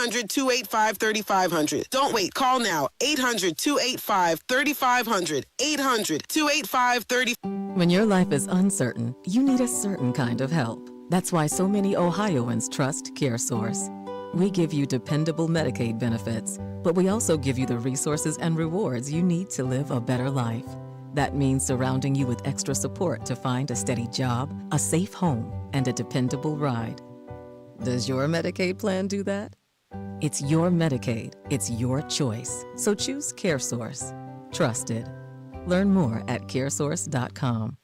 800-285-3500. Don't wait. Call now. 800-285-3500. 800-285-3500. When your life is uncertain, you need a certain kind of help. That's why so many Ohioans trust CareSource. We give you dependable Medicaid benefits, but we also give you the resources and rewards you need to live a better life. That means surrounding you with extra support to find a steady job, a safe home, and a dependable ride. Does your Medicaid plan do that? It's your Medicaid. It's your choice. So choose CareSource. Trusted. Learn more at caresource.com.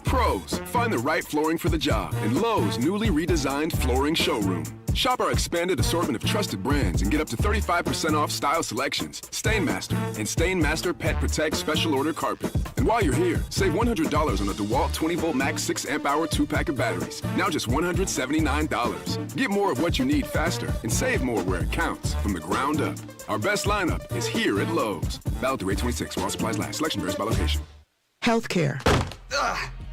Pros, find the right flooring for the job in Lowe's newly redesigned flooring showroom. Shop our expanded assortment of trusted brands and get up to 35% off style selections, Stainmaster, and Stainmaster Pet Protect Special Order Carpet. And while you're here, save $100 on a DeWalt 20-volt max 6 amp hour 2-pack of batteries. Now just $179. Get more of what you need faster and save more where it counts from the ground up. Our best lineup is here at Lowe's. Valid through 8/26 while supplies last. Selection varies by location. Healthcare.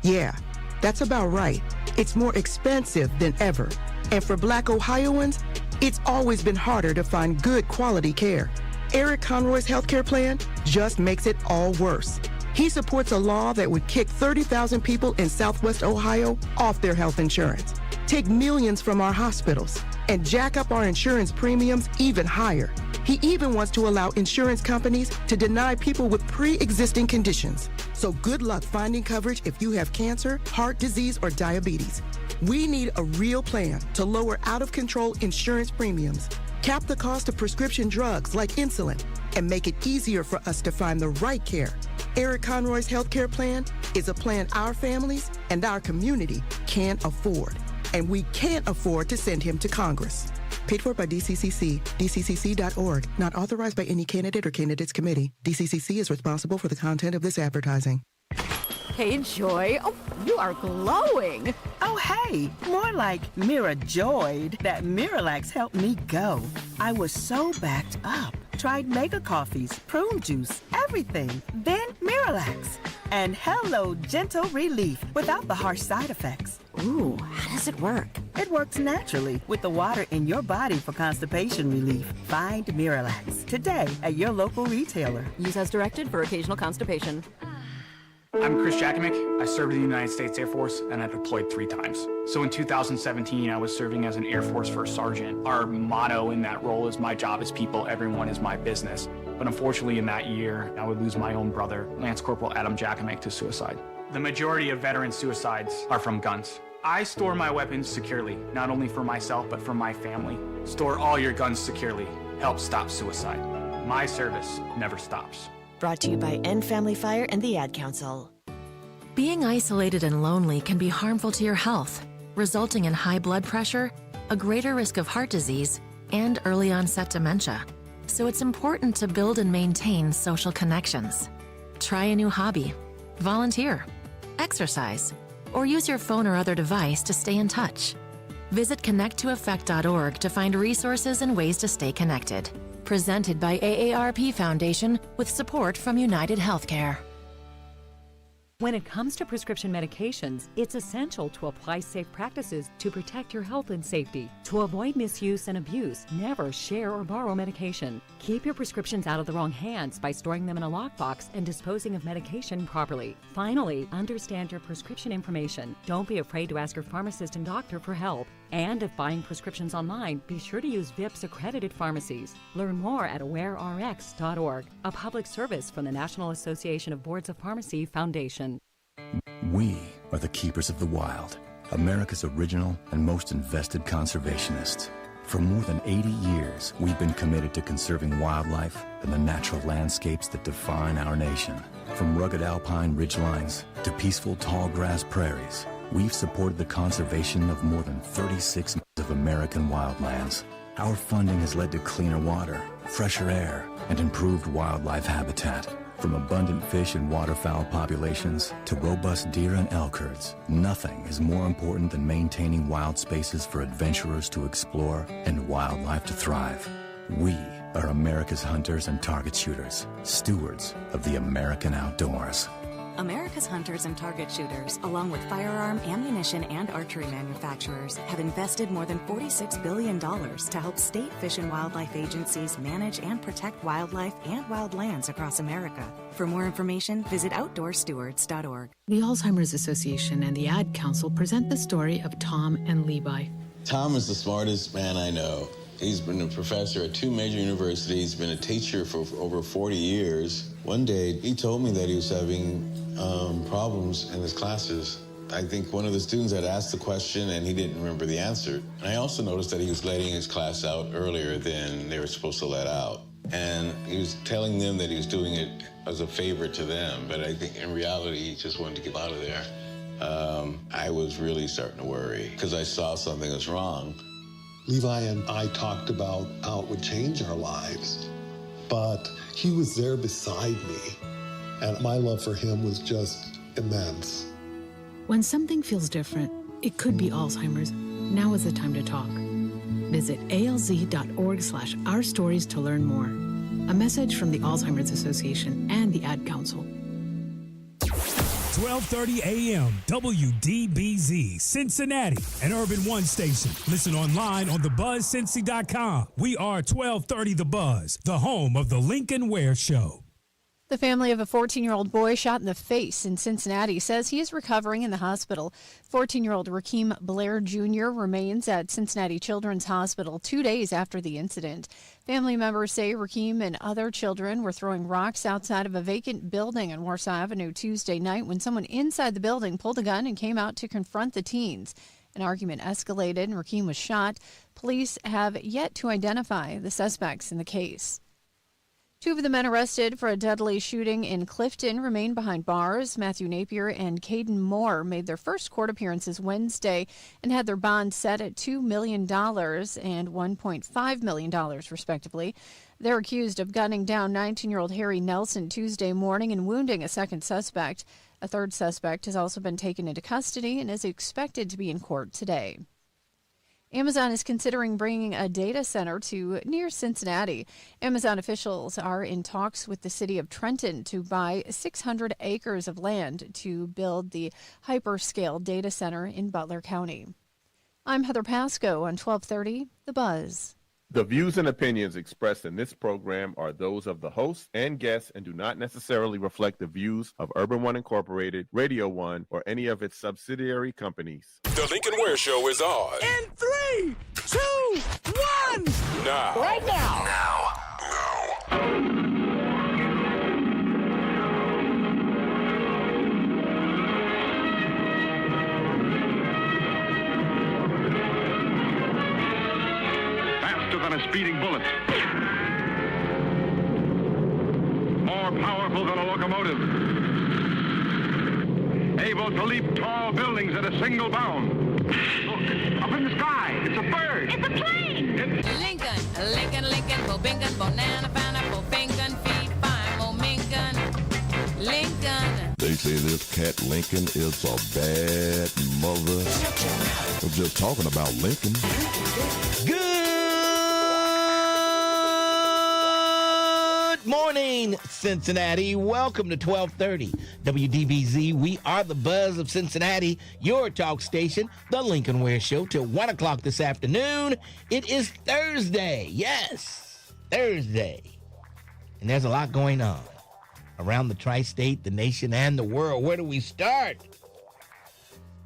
Yeah, that's about right. It's more expensive than ever. And for Black Ohioans, it's always been harder to find good quality care. Eric Conroy's healthcare plan just makes it all worse. He supports a law that would kick 30,000 people in Southwest Ohio off their health insurance, take millions from our hospitals, and jack up our insurance premiums even higher. He even wants to allow insurance companies to deny people with pre-existing conditions. So good luck finding coverage if you have cancer, heart disease, or diabetes. We need a real plan to lower out-of-control insurance premiums, cap the cost of prescription drugs like insulin, and make it easier for us to find the right care. Eric Conroy's healthcare plan is a plan our families and our community can't afford. And we can't afford to send him to Congress. Paid for by DCCC, dccc.org. Not authorized by any candidate or candidates committee. DCCC is responsible for the content of this advertising. Hey, Joy. Oh, you are glowing. Oh, hey, more like Mira-joyed. That Miralax helped me go. I was so backed up. Tried mega coffees, prune juice, everything. Then Miralax. And hello, gentle relief without the harsh side effects. Ooh, how does it work? It works naturally with the water in your body for constipation relief. Find Miralax today at your local retailer. Use as directed for occasional constipation. I'm Chris Jakovic. I served in the United States Air Force and I deployed 3 times. So in 2017, I was serving as an Air Force First Sergeant. Our motto in that role is my job is people, everyone is my business. But unfortunately in that year, I would lose my own brother, Lance Corporal Adam Jakovic, to suicide. The majority of veteran suicides are from guns. I store my weapons securely, not only for myself, but for my family. Store all your guns securely. Help stop suicide. My service never stops. Brought to you by End Family Fire and the Ad Council. Being isolated and lonely can be harmful to your health, resulting in high blood pressure, a greater risk of heart disease, and early onset dementia. So it's important to build and maintain social connections. Try a new hobby, volunteer, exercise, or use your phone or other device to stay in touch. Visit connecttoeffect.org to find resources and ways to stay connected. Presented by AARP Foundation with support from United Healthcare. When it comes to prescription medications, it's essential to apply safe practices to protect your health and safety. To avoid misuse and abuse, never share or borrow medication. Keep your prescriptions out of the wrong hands by storing them in a lockbox and disposing of medication properly. Finally, understand your prescription information. Don't be afraid to ask your pharmacist and doctor for help. And if buying prescriptions online, be sure to use VIPS accredited pharmacies. Learn more at awarerx.org, a public service from the National Association of Boards of Pharmacy Foundation. We are the keepers of the wild, America's original and most invested conservationists. For more than 80 years, we've been committed to conserving wildlife and the natural landscapes that define our nation. From rugged alpine ridgelines to peaceful tall grass prairies, we've supported the conservation of more than 36 miles of American wildlands. Our funding has led to cleaner water, fresher air, and improved wildlife habitat. From abundant fish and waterfowl populations to robust deer and elk herds, nothing is more important than maintaining wild spaces for adventurers to explore and wildlife to thrive. We are America's hunters and target shooters, stewards of the American outdoors. America's hunters and target shooters, along with firearm, ammunition, and archery manufacturers, have invested more than $46 billion to help state fish and wildlife agencies manage and protect wildlife and wildlands across America. For more information, visit outdoorstewards.org. The Alzheimer's Association and the Ad Council present the story of Tom and Levi. Tom is the smartest man I know. He's been a professor at 2 major universities, been a teacher for over 40 years. One day, he told me that he was having problems in his classes. I think one of the students had asked the question and he didn't remember the answer. And I also noticed that he was letting his class out earlier than they were supposed to let out. And he was telling them that he was doing it as a favor to them, but I think in reality, he just wanted to get out of there. I was really starting to worry because I saw something was wrong. Levi and I talked about how it would change our lives, but he was there beside me, and my love for him was just immense. When something feels different, it could be Alzheimer's. Now is the time to talk. Visit alz.org/ourstories to learn more. A message from the Alzheimer's Association and the Ad Council. 1230 AM, WDBZ, Cincinnati, an Urban One station. Listen online on thebuzzcincy.com. We are 1230 The Buzz, the home of the Lincoln Ware Show. The family of a 14-year-old boy shot in the face in Cincinnati says he is recovering in the hospital. 14-year-old Rakeem Blair Jr. remains at Cincinnati Children's Hospital 2 days after the incident. Family members say Rakeem and other children were throwing rocks outside of a vacant building on Warsaw Avenue Tuesday night when someone inside the building pulled a gun and came out to confront the teens. An argument escalated and Rakeem was shot. Police have yet to identify the suspects in the case. 2 of the men arrested for a deadly shooting in Clifton remain behind bars. Matthew Napier and Caden Moore made their first court appearances Wednesday and had their bond set at $2 million and $1.5 million, respectively. They're accused of gunning down 19-year-old Harry Nelson Tuesday morning and wounding a second suspect. A third suspect has also been taken into custody and is expected to be in court today. Amazon is considering bringing a data center to near Cincinnati. Amazon officials are in talks with the city of Trenton to buy 600 acres of land to build the hyperscale data center in Butler County. I'm Heather Pasco on 1230 The Buzz. The views and opinions expressed in this program are those of the host and guests and do not necessarily reflect the views of Urban One Incorporated, Radio One, or any of its subsidiary companies. The Lincoln Ware Show is on. In 3, 2, 1. Now. Right now. Than a speeding bullet. More powerful than a locomotive. Able to leap tall buildings at a single bound. Look, up in the sky. It's a bird. It's a plane. Lincoln, Bobingan, Bonana, Pineapple, Bingan, Feed, Fine, Momingan, Lincoln. They say this cat Lincoln is a bad mother. I'm just talking about Lincoln. Good morning, Cincinnati. Welcome to 1230 WDBZ. We are the Buzz of Cincinnati, your talk station, the Lincoln Ware Show, till 1 o'clock this afternoon. It is Thursday. Yes, Thursday. And there's a lot going on around the tri-state, the nation, and the world. Where do we start?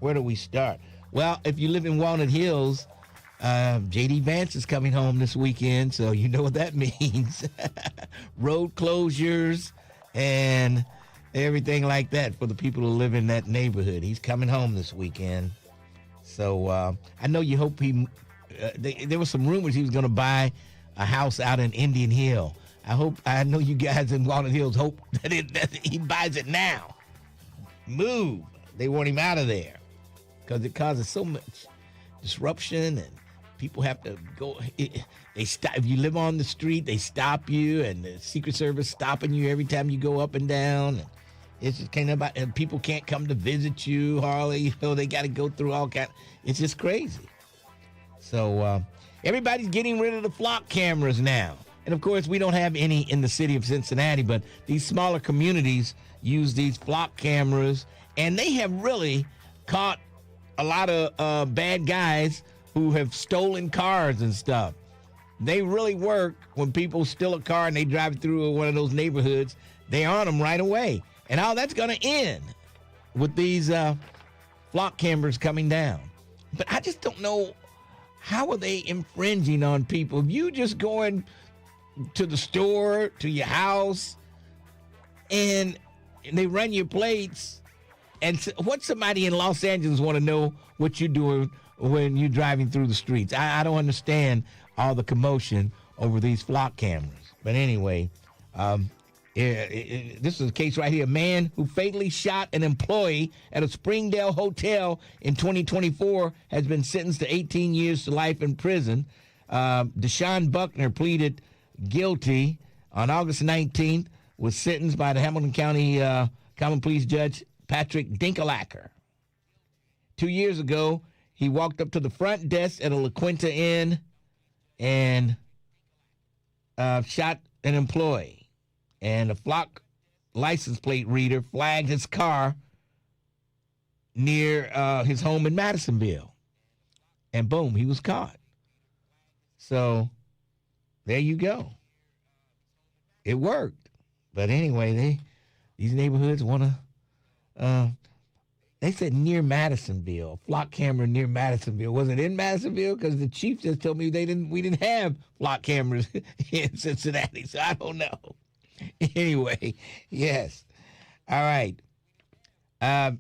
Well, if you live in Walnut Hills, J.D. Vance is coming home this weekend, so you know what that means. Road closures and everything like that for the people who live in that neighborhood. He's coming home this weekend. So I know you hope there were some rumors he was going to buy a house out in Indian Hill. I know you guys in Walnut Hills hope that he buys it now. Move. They want him out of there because it causes so much disruption and people have to go. They stop if you live on the street. They stop you, and the Secret Service stopping you every time you go up and down. And it's just and people can't come to visit you. Hardly, they got to go through all kind. It's just crazy. So everybody's getting rid of the flock cameras now. And, of course, we don't have any in the city of Cincinnati, but these smaller communities use these flock cameras, and they have really caught a lot of bad guys who have stolen cars and stuff. They really work when people steal a car and they drive through one of those neighborhoods. They're on them right away. And how that's going to end with these flock cameras coming down. But I just don't know, how are they infringing on people? If you just going to the store, to your house, and they run your plates, and what somebody in Los Angeles want to know what you're doing when you're driving through the streets? I don't understand all the commotion over these flock cameras. But anyway, this is a case right here. A man who fatally shot an employee at a Springdale hotel in 2024 has been sentenced to 18 years to life in prison. Deshaun Buckner pleaded guilty on August 19th, was sentenced by the Hamilton County Common Pleas Judge Patrick Dinkelacker. 2 years ago, he walked up to the front desk at a La Quinta Inn and shot an employee. And a flock license plate reader flagged his car near his home in Madisonville. And boom, he was caught. So there you go. It worked. But anyway, these neighborhoods want to, they said near Madisonville, flock camera near Madisonville. Was it in Madisonville? Because the chief just told me we didn't have flock cameras in Cincinnati, so I don't know. Anyway, yes. All right. I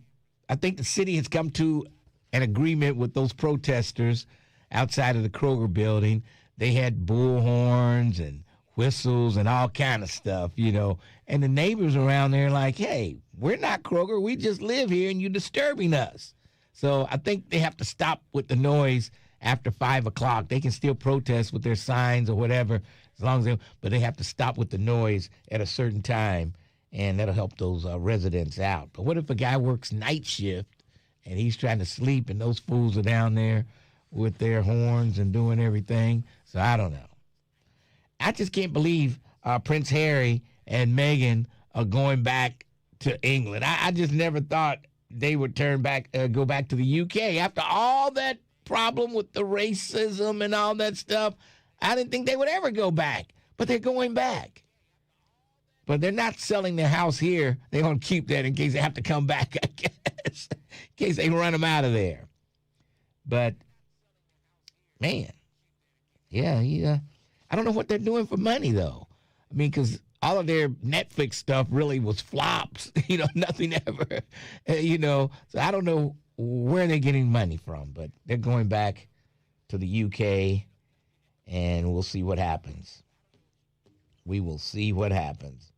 think the city has come to an agreement with those protesters outside of the Kroger building. They had bullhorns and whistles and all kind of stuff, you know. And the neighbors around there are like, hey, we're not Kroger. We just live here and you're disturbing us. So I think they have to stop with the noise after 5 o'clock. They can still protest with their signs or whatever, as long as but they have to stop with the noise at a certain time, and that'll help those residents out. But what if a guy works night shift and he's trying to sleep and those fools are down there with their horns and doing everything? So I don't know. I just can't believe Prince Harry and Meghan are going back to England. I just never thought they would go back to the UK after all that problem with the racism and all that stuff. I didn't think they would ever go back, but they're going back. But they're not selling their house here. They're going to keep that in case they have to come back, I guess, in case they run them out of there. But, man, yeah, I don't know what they're doing for money, though. I mean, because all of their Netflix stuff really was flops, nothing ever, So I don't know where they're getting money from, but they're going back to the UK, and we'll see what happens. We will see what happens.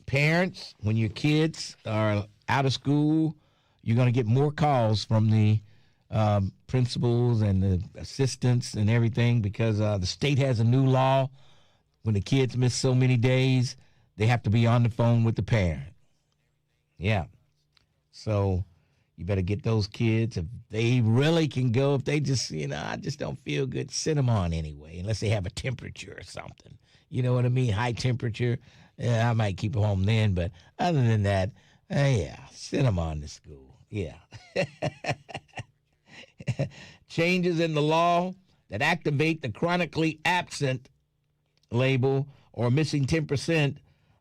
Parents, when your kids are out of school, you're going to get more calls from the principals and the assistants and everything, because the state has a new law. When the kids miss so many days, they have to be on the phone with the parent. Yeah. So you better get those kids. If they really can go, if they just, I just don't feel good, send them on anyway, unless they have a temperature or something. You know what I mean? High temperature. Yeah, I might keep them home then. But other than that, send them on to school. Yeah. Changes in the law that activate the chronically absent label or missing 10%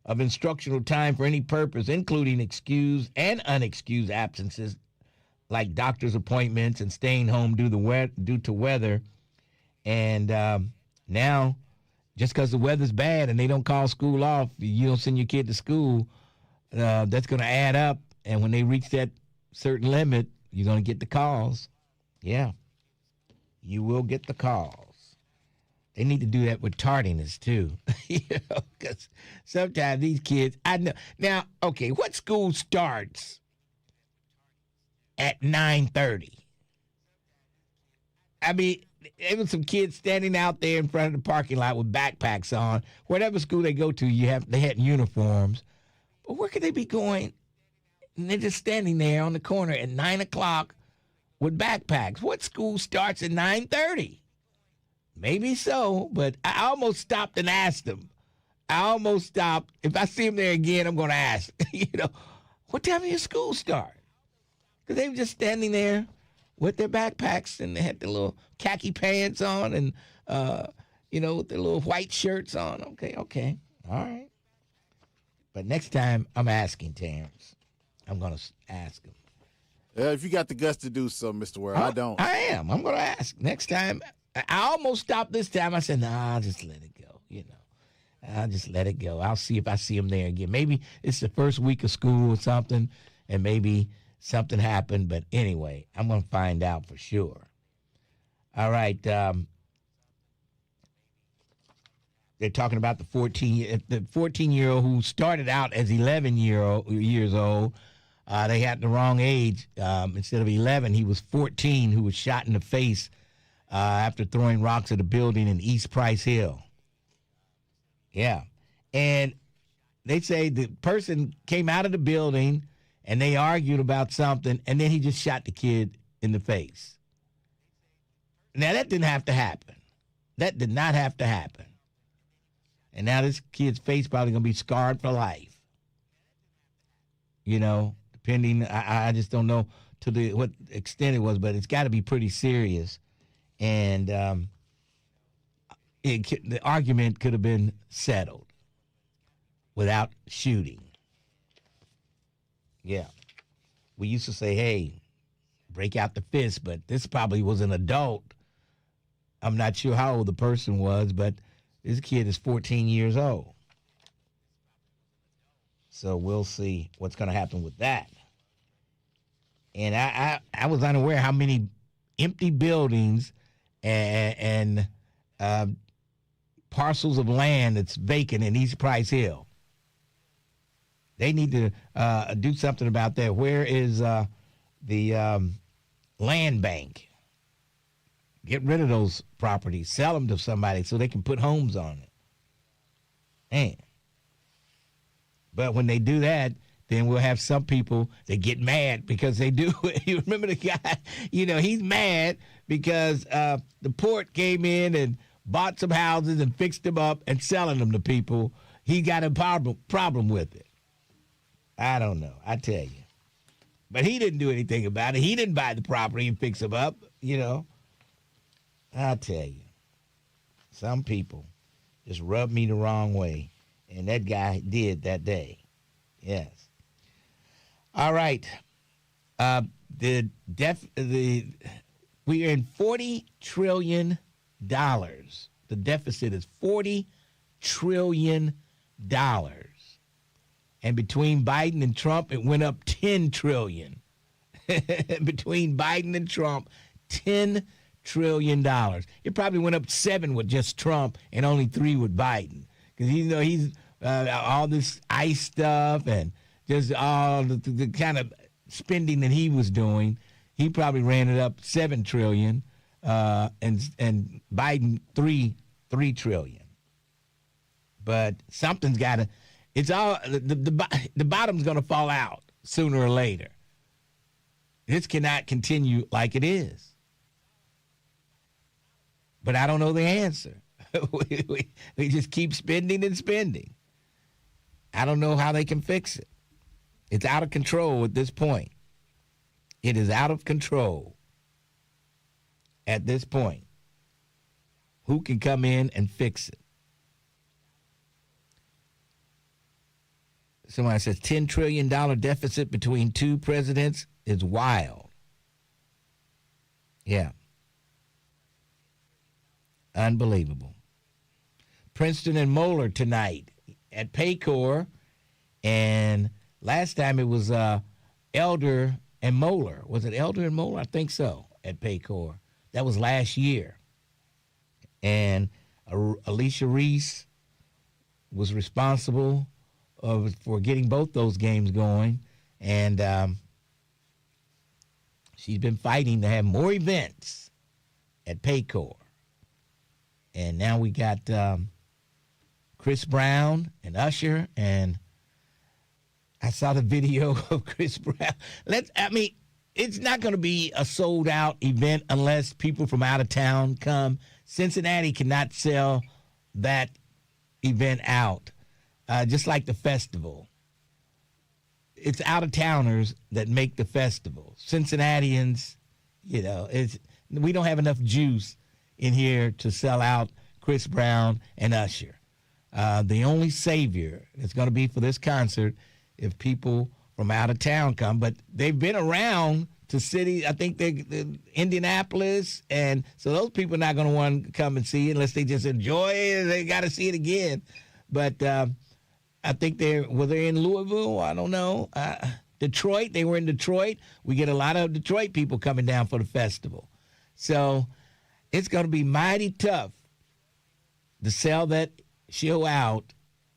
of instructional time for any purpose, including excused and unexcused absences like doctor's appointments and staying home due to weather. And now, just because the weather's bad and they don't call school off, you don't send your kid to school, that's going to add up. And when they reach that certain limit, you're going to get the calls. Yeah, you will get the calls. They need to do that with tardiness, too. Because sometimes these kids, I know. Now, okay, what school starts at 9:30? I mean, there were some kids standing out there in front of the parking lot with backpacks on. Whatever school they go to, they had uniforms. But where could they be going? And they're just standing there on the corner at 9 o'clock with backpacks. What school starts at 9:30? Maybe so, but I almost stopped and asked him. I almost stopped. If I see him there again, I'm going to ask, what time does your school start? Because they were just standing there with their backpacks, and they had their little khaki pants on and, with their little white shirts on. Okay, all right. But next time, I'm asking Terrence. I'm going to ask him. If you got the guts to do so, Mr. Ware, I don't. I am. I'm going to ask. Next time, I almost stopped this time. I said, nah, I'll just let it go, I'll just let it go. I'll see if I see him there again. Maybe it's the first week of school or something, and maybe something happened. But anyway, I'm going to find out for sure. All right. They're talking about the 14-year-old who started out as 11 years old. They had the wrong age. Instead of 11, he was 14, who was shot in the face after throwing rocks at a building in East Price Hill. Yeah. And they say the person came out of the building and they argued about something, and then he just shot the kid in the face. Now, that didn't have to happen. That did not have to happen. And now this kid's face probably going to be scarred for life. Depending, I just don't know to what extent it was, but it's got to be pretty serious. And the argument could have been settled without shooting. Yeah. We used to say, hey, break out the fist, but this probably was an adult. I'm not sure how old the person was, but this kid is 14 years old. So we'll see what's going to happen with that. And I was unaware how many empty buildings and parcels of land that's vacant in East Price Hill. They need to do something about that. Where is the land bank? Get rid of those properties. Sell them to somebody so they can put homes on it. Man. But when they do that, then we'll have some people that get mad because they do it. You remember the guy, he's mad because the port came in and bought some houses and fixed them up and selling them to people. He got a problem with it. I don't know. I tell you. But he didn't do anything about it. He didn't buy the property and fix them up, I tell you. Some people just rub me the wrong way. And that guy did that day. Yes. All right. We're in $40 trillion. The deficit is $40 trillion. And between Biden and Trump, it went up $10 trillion. Between Biden and Trump, $10 trillion. It probably went up 7 with just Trump and only 3 with Biden. Because he's all this ICE stuff and just all the kind of spending that he was doing. He probably ran it up $7 trillion, and Biden $3 trillion. But something's got to. It's all the bottom's going to fall out sooner or later. This cannot continue like it is. But I don't know the answer. we just keep spending and spending. I don't know how they can fix it. It's out of control at this point. It is out of control at this point. Who can come in and fix it? Somebody says $10 trillion deficit between 2 presidents is wild. Yeah. Unbelievable. Princeton and Moeller tonight at Paycor. And last time it was Elder and Moeller. Was it Elder and Moeller? I think so, at Paycor. That was last year. And Alicia Reese was responsible for getting both those games going. And she's been fighting to have more events at Paycor. And now we got Chris Brown and Usher, and I saw the video of Chris Brown. It's not going to be a sold-out event unless people from out of town come. Cincinnati cannot sell that event out, just like the festival. It's out-of-towners that make the festival. Cincinnatians, we don't have enough juice in here to sell out Chris Brown and Usher. The only savior is going to be for this concert if people from out of town come. But they've been around to cities, I think they Indianapolis, and so those people are not going to want to come and see it unless they just enjoy it. They got to see it again. But I think they're in Louisville? I don't know. Detroit, they were in Detroit. We get a lot of Detroit people coming down for the festival. So it's going to be mighty tough to sell that show out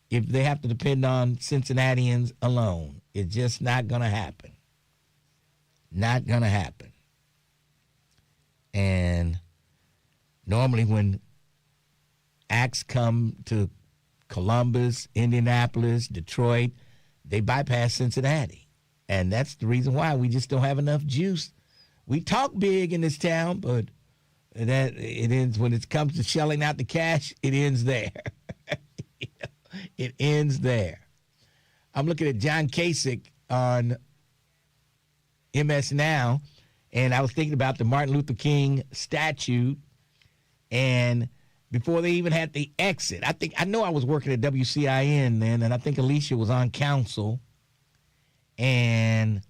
if they have to depend on Cincinnatians alone. It's just not going to happen. Not going to happen. And normally when acts come to Columbus, Indianapolis, Detroit, they bypass Cincinnati. And that's the reason why we just don't have enough juice. We talk big in this town, but that it ends when it comes to shelling out the cash, it ends there. It ends there. I'm looking at John Kasich on MS Now, and I was thinking about the Martin Luther King statue, and before they even had the exit, I know I was working at WCIN then, and I think Alicia was on council, and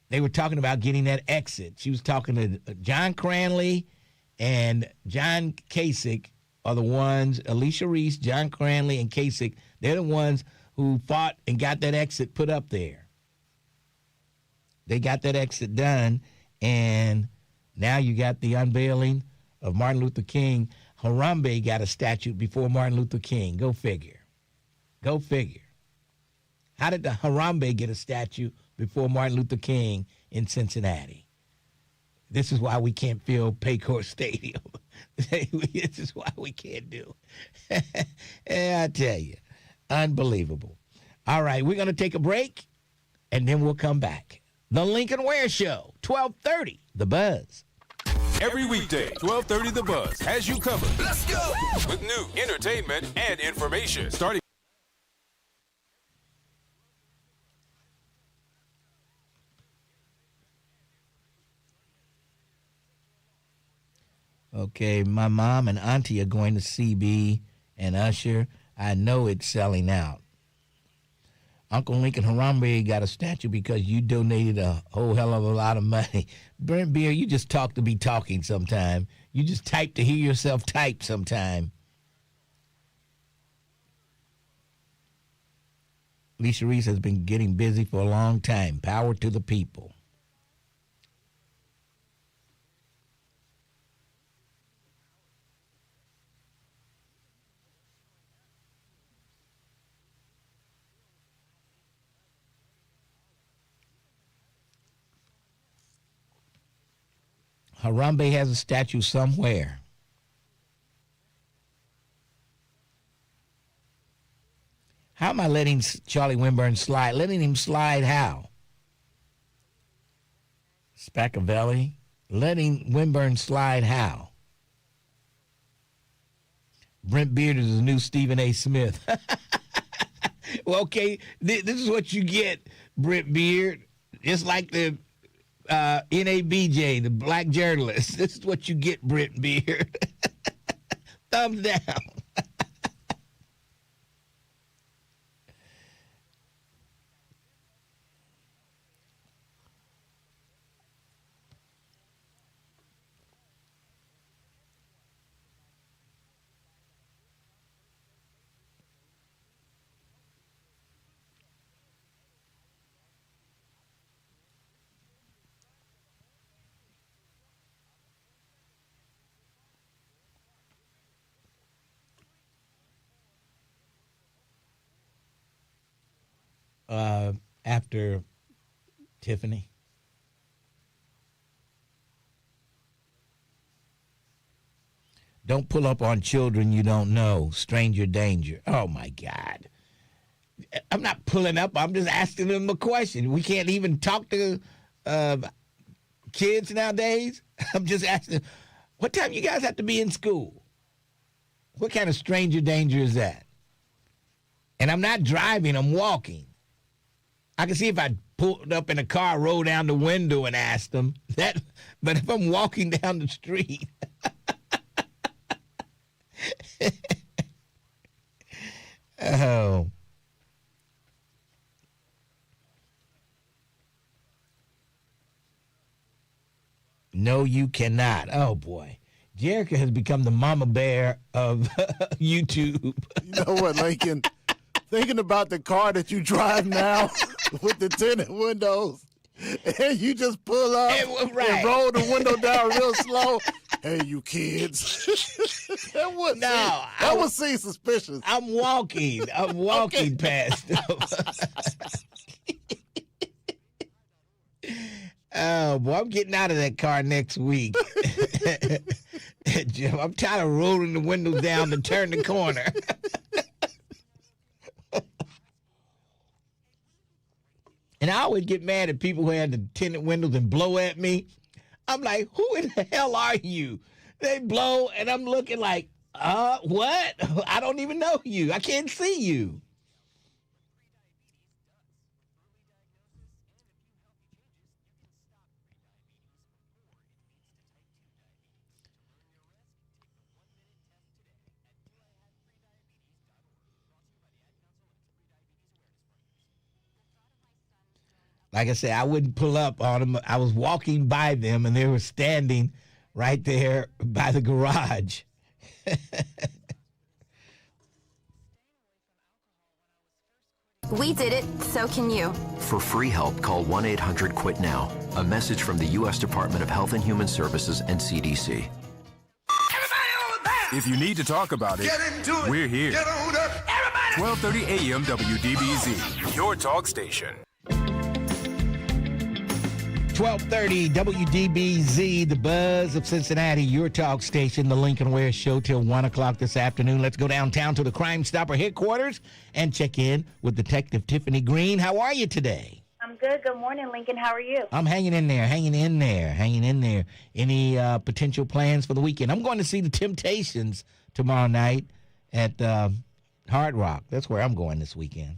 they were talking about getting that exit. She was talking to John Cranley and John Kasich are the ones, Alicia Reese, John Cranley, and Kasich, they're the ones who fought and got that exit put up there. They got that exit done, and now you got the unveiling of Martin Luther King. Harambe got a statue before Martin Luther King. Go figure. Go figure. How did the Harambe get a statue before Martin Luther King in Cincinnati? This is why we can't fill Paycor Stadium. This is why we can't do it. I tell you, unbelievable. All right, we're going to take a break, and then we'll come back. The Lincoln Ware Show, 1230, The Buzz. Every weekday, 1230 The Buzz has you covered. Let's go! With new entertainment and information. Starting. Okay, my mom and auntie are going to CB and Usher. I know it's selling out. Uncle Lincoln Harambe got a statue because you donated a whole hell of a lot of money. Brent Beer, you just talk to be talking sometime. You just type to hear yourself type sometime. Alicia Reese has been getting busy for a long time. Power to the people. Harambe has a statue somewhere. How am I letting Charlie Winburn slide? Letting him slide how? Spaccavelli? Letting Winburn slide how? Brent Beard is the new Stephen A. Smith. Well, okay, this is what you get, Brent Beard. Just like the NABJ, the black journalist. This is what you get, Brent Beard. Thumbs down. After Tiffany. Don't pull up on children you don't know. Stranger danger. Oh, my God. I'm not pulling up. I'm just asking them a question. We can't even talk to kids nowadays. I'm just asking, What time you guys have to be in school? What kind of stranger danger is that? And I'm not driving, I'm walking. I can see if I pulled up in a car, rolled down the window and asked them that, but if I'm walking down the street. Oh. No, you cannot. Oh, boy. Jerica has become the mama bear of YouTube. You know what, Lincoln? Thinking about the car that you drive now with the tinted windows, and you just pull up and roll the window down real slow. Hey, you kids. That would seem suspicious. I'm walking past them. Oh, boy, I'm getting out of that car next week. Jim, I'm tired of rolling the windows down to turn the corner. And I always get mad at people who have the tinted windows and blow at me. I'm like, who in the hell are you? They blow, and I'm looking like, what? I don't even know you. I can't see you. Like I said, I wouldn't pull up on them. I was walking by them, and they were standing right there by the garage. We did it, so can you. For free help, call 1-800-QUIT-NOW. A message from the U.S. Department of Health and Human Services and CDC. If you need to talk about it, we're here. 1230 AM WDBZ, your talk station. 1230 WDBZ, the buzz of Cincinnati, your talk station, the Lincoln Ware Show till 1 o'clock this afternoon. Let's go downtown to the Crime Stopper headquarters and check in with Detective Tiffany Green. How are you today? I'm good. Good morning, Lincoln. How are you? I'm hanging in there. Any potential plans for the weekend? I'm going to see the Temptations tomorrow night at Hard Rock. That's where I'm going this weekend.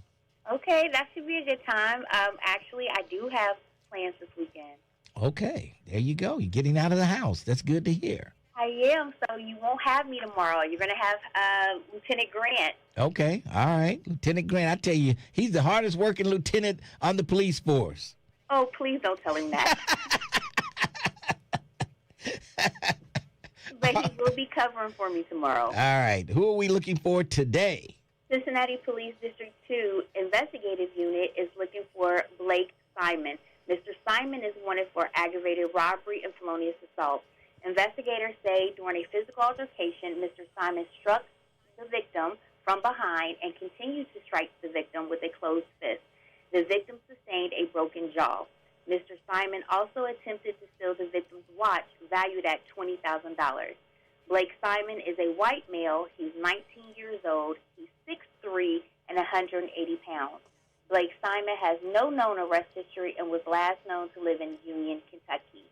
Okay, that should be a good time. Actually, I do have plans this weekend. Okay, there you go. You're getting out of the house. That's good to hear. I am, so you won't have me tomorrow. You're going to have Lieutenant Grant. Okay, all right. Lieutenant Grant, I tell you, he's the hardest working lieutenant on the police force. Oh, please don't tell him that. But he will be covering for me tomorrow. All right. Who are we looking for today? Cincinnati Police District 2 Investigative Unit is looking for Blake Simon. Mr. Simon is wanted for aggravated robbery and felonious assault. Investigators say during a physical altercation, Mr. Simon struck the victim from behind and continued to strike the victim with a closed fist. The victim sustained a broken jaw. Mr. Simon also attempted to steal the victim's watch, valued at $20,000. Blake Simon is a white male. He's 19 years old. He's 6'3" and 180 pounds. Blake Simon has no known arrest history and was last known to live in Union, Kentucky.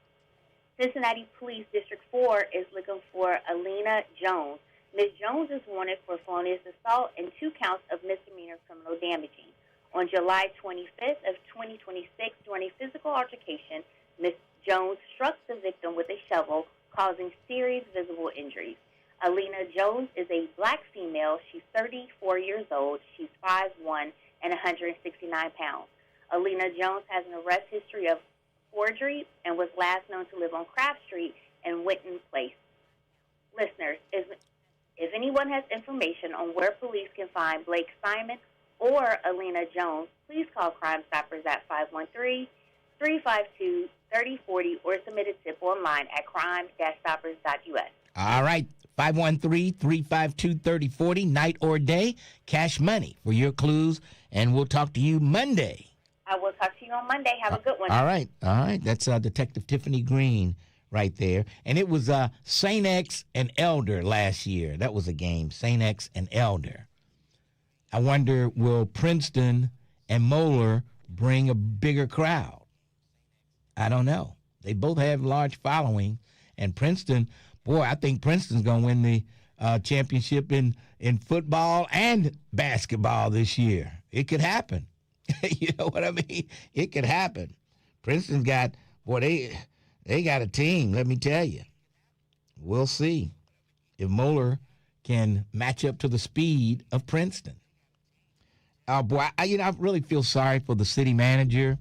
Cincinnati Police District 4 is looking for Alina Jones. Ms. Jones is wanted for felonious assault and 2 counts of misdemeanor criminal damaging. On July 25th of 2026, during a physical altercation, Ms. Jones struck the victim with a shovel, causing serious visible injuries. Alina Jones is a black female. She's 34 years old. She's 5'1" and 169 pounds. Alina Jones has an arrest history of forgery and was last known to live on Craft Street and Winton Place. Listeners, if anyone has information on where police can find Blake Simon or Alina Jones, please call Crime Stoppers at 513-352-3040 or submit a tip online at crime-stoppers.us. All right, 513-352-3040, night or day, cash money for your clues, and we'll talk to you Monday. I will talk to you on Monday. Have a good one. All right. That's Detective Tiffany Green right there. And it was St. X and Elder last year. That was a game, St. X and Elder. I wonder, will Princeton and Moeller bring a bigger crowd? I don't know. They both have large following, and Princeton boy, I think Princeton's going to win the championship in football and basketball this year. It could happen. You know what I mean? It could happen. Princeton's got, boy, they got a team, let me tell you. We'll see if Moeller can match up to the speed of Princeton. Boy, I really feel sorry for the city manager.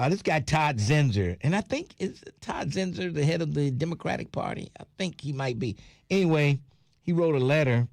This guy, Todd Zinser, and I think, is Todd Zinser the head of the Democratic Party? I think he might be. Anyway, he wrote a letter.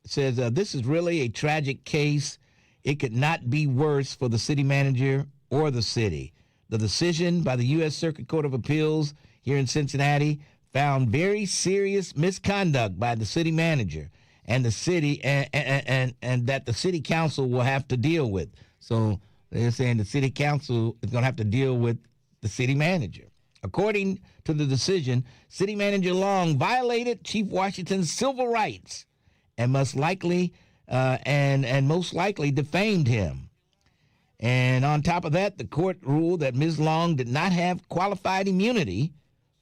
Says, this is really a tragic case. It could not be worse for the city manager or the city. The decision by the U.S. Circuit Court of Appeals here in Cincinnati found very serious misconduct by the city manager and the city and that the city council will have to deal with. So they're saying the city council is going to have to deal with the city manager. According to the decision, City Manager Long violated Chief Washington's civil rights and most likely defamed him. And on top of that, the court ruled that Ms. Long did not have qualified immunity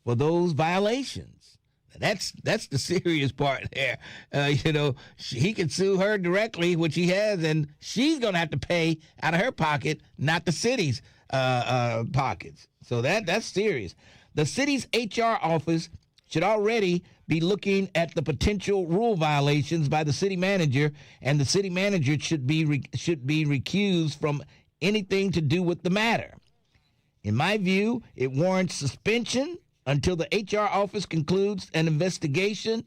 for those violations. That's the serious part there. He can sue her directly, which he has, and she's going to have to pay out of her pocket, not the city's pockets. So that's serious. The city's HR office should already be looking at the potential rule violations by the city manager, and the city manager should be recused from anything to do with the matter. In my view, it warrants suspension until the HR office concludes an investigation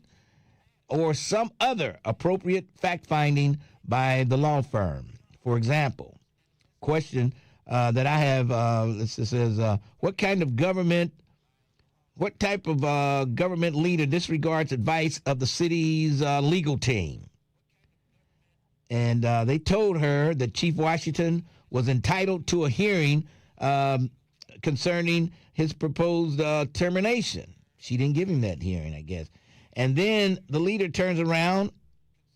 or some other appropriate fact-finding by the law firm. For example, question that I have, it says, what type of government leader disregards advice of the city's legal team? And they told her that Chief Washington was entitled to a hearing concerning his proposed termination. She didn't give him that hearing, I guess. And then the leader turns around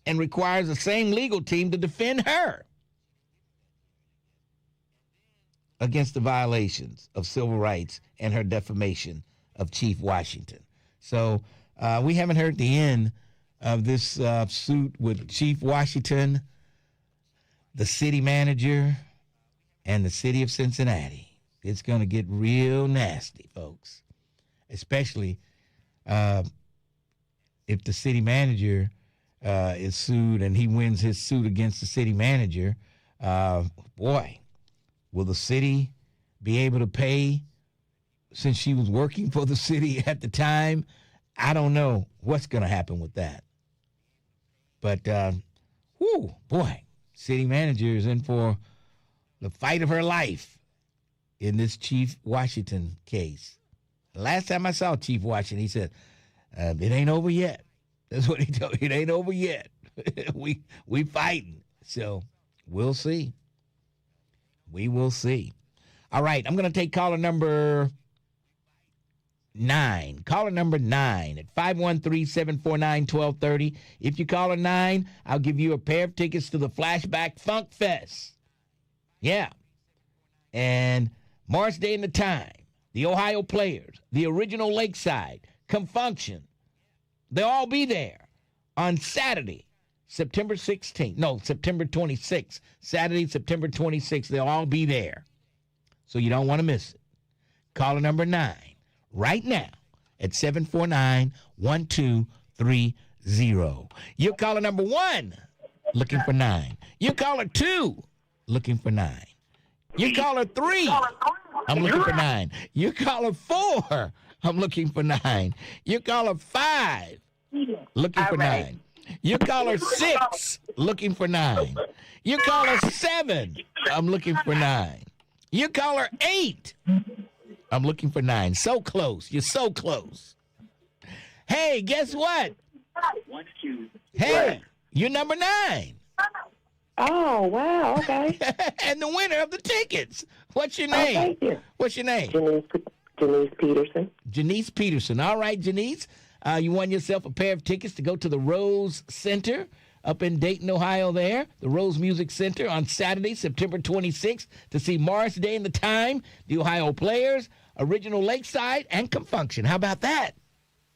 and requires the same legal team to defend her against the violations of civil rights and her defamation of Chief Washington. So we haven't heard the end of this suit with Chief Washington, the city manager, and the city of Cincinnati. It's going to get real nasty, folks, especially if the city manager is sued and he wins his suit against the city manager. Boy, will the city be able to pay since she was working for the city at the time? I don't know what's going to happen with that. But, boy, city manager is in for the fight of her life in this Chief Washington case. Last time I saw Chief Washington, he said, it ain't over yet. That's what he told me. It ain't over yet. we fighting. So we'll see. We will see. All right, I'm going to take caller number 9. Caller number 9 at 513-749-1230. If you call a 9, I'll give you a pair of tickets to the Flashback Funk Fest. Yeah. And Morris Day and the Time, the Ohio Players, the Original Lakeside, Confunction, they'll all be there on Saturday, September 26th. Saturday, September 26th, they'll all be there. So you don't want to miss it. Caller number 9 right now at 749-1230. You're caller number 1, looking for 9. You're caller 2, looking for 9. You caller 3, I'm looking for 9. You caller 4, I'm looking for 9. You caller 5, looking for 9. You caller 6, looking for 9. You caller 7, I'm looking for 9. You caller 8, I'm looking for 9. So close. You're so close. Hey, guess what? Hey, you're number 9. Oh, wow, okay. And the winner of the tickets. What's your name? Thank you. What's your name? Janice Peterson. Janice Peterson. All right, Janice. You won yourself a pair of tickets to go to the Rose Center up in Dayton, Ohio there, the Rose Music Center on Saturday, September 26th, to see Morris Day and the Time, the Ohio Players, original Lakeside and can function. How about that?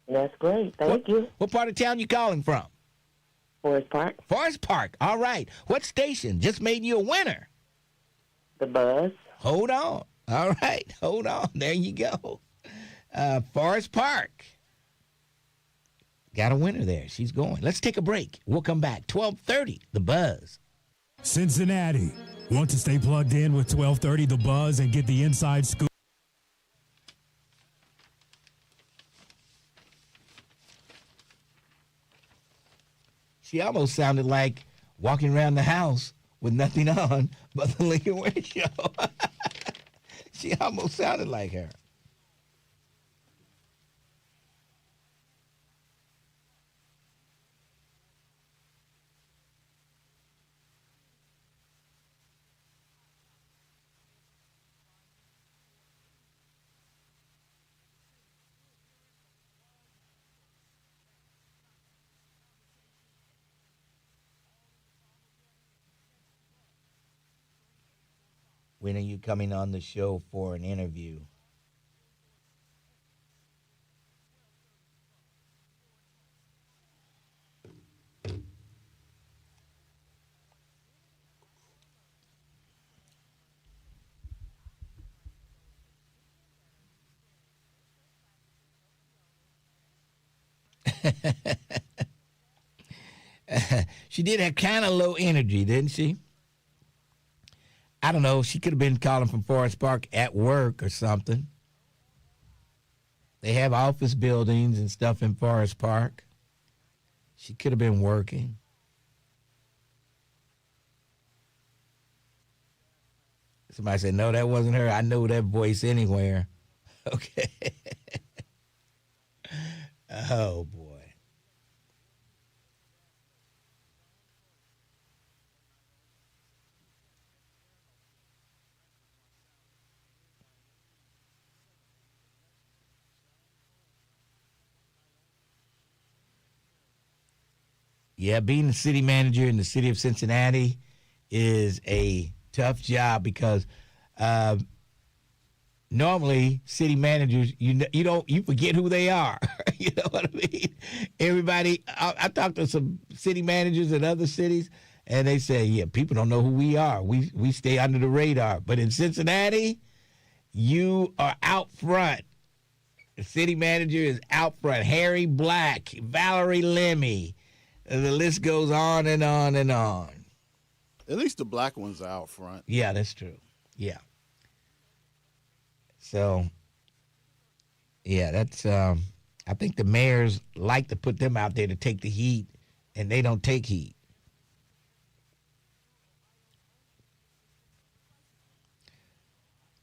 That's great. Thank you. What part of town you calling from? Forest Park. Forest Park. All right. What station just made you a winner? The Buzz. Hold on. All right. Hold on. There you go. Forest Park. Got a winner there. She's going. Let's take a break. We'll come back. 12:30, The Buzz. Cincinnati. Want to stay plugged in with 1230 The Buzz and get the inside scoop? She almost sounded like walking around the house with nothing on but the Lincoln Ware Show. She almost sounded like her. When are you coming on the show for an interview? She did have kind of low energy, didn't she? I don't know. She could have been calling from Forest Park at work or something. They have office buildings and stuff in Forest Park. She could have been working. Somebody said, no, that wasn't her. I know that voice anywhere. Okay. Oh, boy. Yeah, being the city manager in the city of Cincinnati is a tough job because normally city managers, you forget who they are. You know what I mean? Everybody, I talked to some city managers in other cities, and they say, yeah, people don't know who we are. We stay under the radar. But in Cincinnati, you are out front. The city manager is out front. Harry Black, Valerie Lemmy. The list goes on and on and on. At least the black ones are out front. Yeah, that's true. Yeah. So, yeah, that's, I think the mayors like to put them out there to take the heat, and they don't take heat.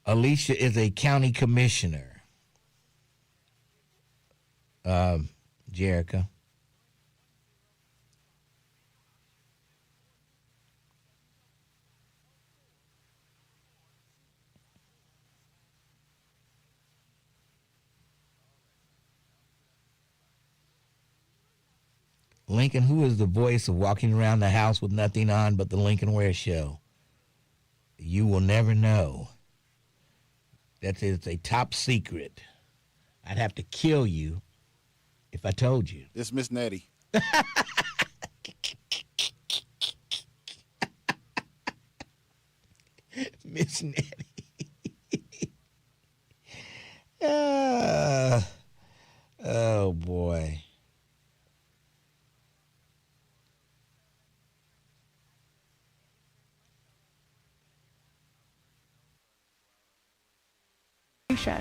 Alicia is a county commissioner. Jerica. Lincoln, who is the voice of walking around the house with nothing on but the Lincoln Ware Show? You will never know. That is a top secret. I'd have to kill you if I told you. It's Miss Nettie. Miss Nettie. Oh, boy.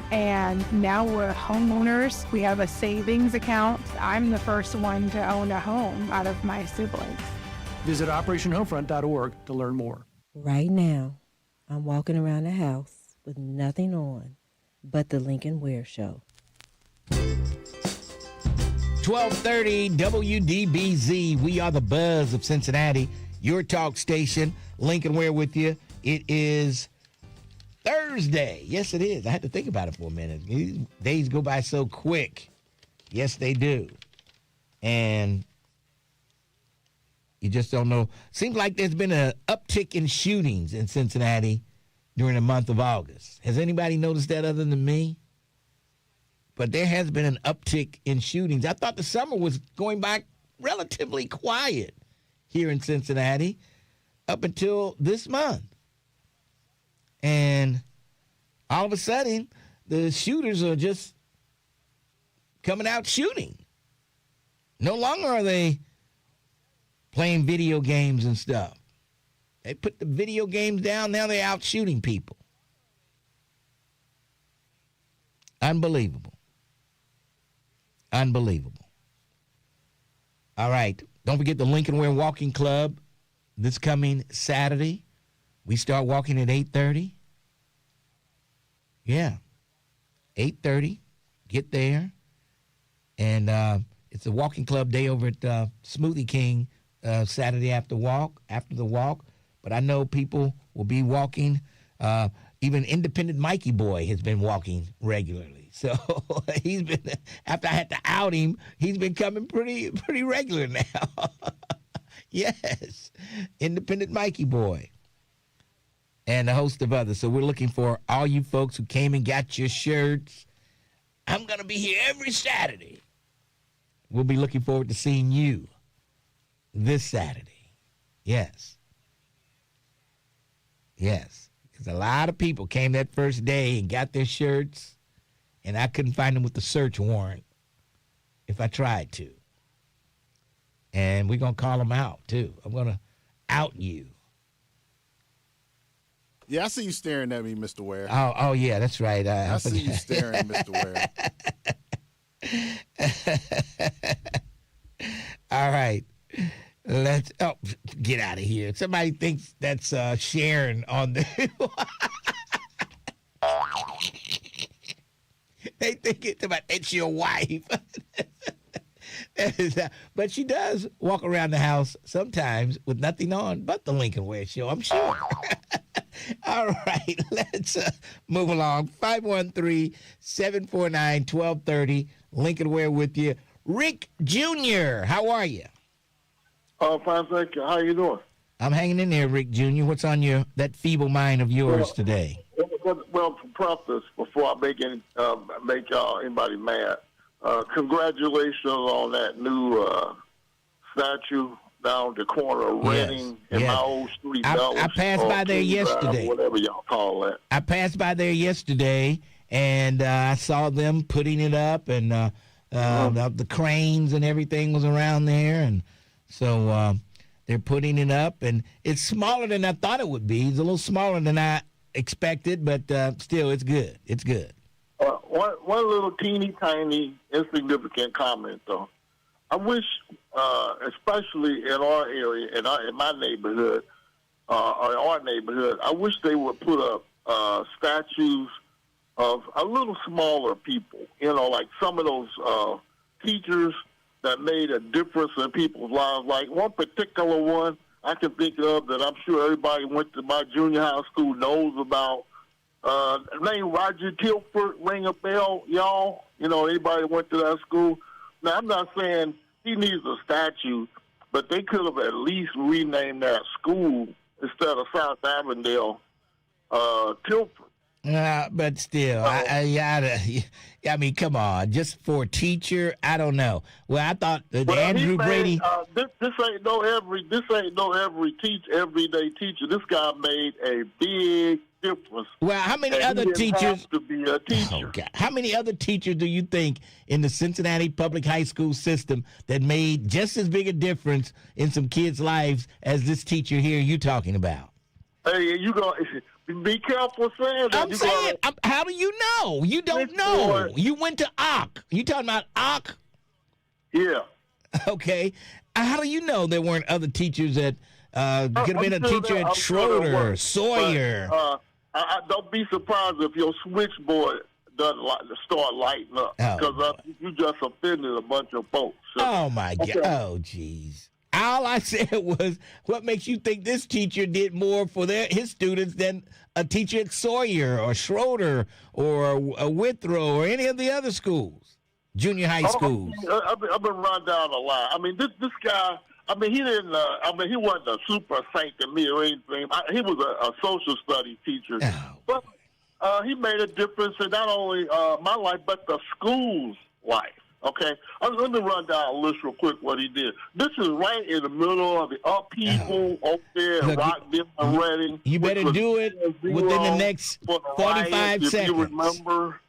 And now we're homeowners. We have a savings account. I'm the first one to own a home out of my siblings. Visit OperationHomefront.org to learn more. Right now, I'm walking around the house with nothing on but the Lincoln Ware Show. 1230 WDBZ. We are the buzz of Cincinnati. Your talk station. Lincoln Ware with you. It is Thursday. Yes, it is. I had to think about it for a minute. These days go by so quick. Yes, they do. And you just don't know. Seems like there's been an uptick in shootings in Cincinnati during the month of August. Has anybody noticed that other than me? but there has been an uptick in shootings. I thought the summer was going by relatively quiet here in Cincinnati up until this month. And all of a sudden, the shooters are just coming out shooting. No longer are they playing video games and stuff. They put the video games down. Now they're out shooting people. Unbelievable. Unbelievable. All right. Don't forget the Lincoln Ware Walking Club this coming Saturday. We start walking at 8:30. Yeah. 8:30. Get there. And it's a walking club day over at Smoothie King Saturday after the walk. But I know people will be walking. Even Independent Mikey Boy has been walking regularly. So he's been, after I had to out him, he's been coming pretty regular now. Yes. Independent Mikey Boy. And a host of others. So we're looking for all you folks who came and got your shirts. I'm going to be here every Saturday. We'll be looking forward to seeing you this Saturday. Yes. Yes. Because a lot of people came that first day and got their shirts, and I couldn't find them with the search warrant if I tried to. And we're going to call them out, too. I'm going to out you. Yeah, I see you staring at me, Mr. Ware. Oh, yeah, that's right. I see you staring, Mr. Ware. All right. Let's get out of here. Somebody thinks that's Sharon on the they think it's your wife. But she does walk around the house sometimes with nothing on but the Lincoln Ware Show, I'm sure. All right, let's move along. 513-749-1230. Lincoln Ware with you. Rick Jr., how are you? Oh, fine, thank you. How you doing? I'm hanging in there, Rick Jr. What's on that feeble mind of yours today? Well, for preface, before I make anybody mad, congratulations on that new statue down the corner of Reading in my old street. I passed by there yesterday. Whatever y'all call that. I passed by there yesterday, and I saw them putting it up, and the cranes and everything was around there, and so they're putting it up, and it's smaller than I thought it would be. It's a little smaller than I expected, but still, it's good. It's good. One little teeny tiny insignificant comment, though. I wish, especially in our area, in my neighborhood, or our neighborhood, I wish they would put up statues of a little smaller people. You know, like some of those teachers that made a difference in people's lives. Like one particular one I can think of that I'm sure everybody went to my junior high school knows about. Named Roger Tilford, ring a bell, y'all? You know, anybody went to that school? Now, I'm not saying he needs a statue, but they could have at least renamed that school instead of South Avondale Tilford. But still, I mean, come on, just for a teacher, I don't know. Well, I thought Andrew Brady. This ain't no everyday teacher. This guy made a big difference. Well, how many other teachers have to be a teacher? Oh, God. How many other teachers do you think in the Cincinnati public high school system that made just as big a difference in some kids' lives as this teacher here you talking about? Hey, you go. Be careful saying that. I'm saying, how do you know? You don't know. You went to OC. You talking about OC? Yeah. Okay. How do you know there weren't other teachers that could have been a teacher at Schroeder, Sawyer? I don't be surprised if your switchboard doesn't start lighting up because you just offended a bunch of folks. So. Oh, my God. Oh, jeez. All I said was, what makes you think this teacher did more for his students than a teacher at Sawyer or Schroeder or Withrow or any of the other schools, junior high schools? I've been run down a lot. I mean, this guy, I mean, he didn't, he wasn't a super saint to me or anything. He was a social studies teacher. Oh. But he made a difference in not only my life, but the school's life. Okay? Let me run down a list real quick what he did. This is right in the middle of the upheaval over there in Rockville and Reading. You better do it within the next 45 seconds. If you remember.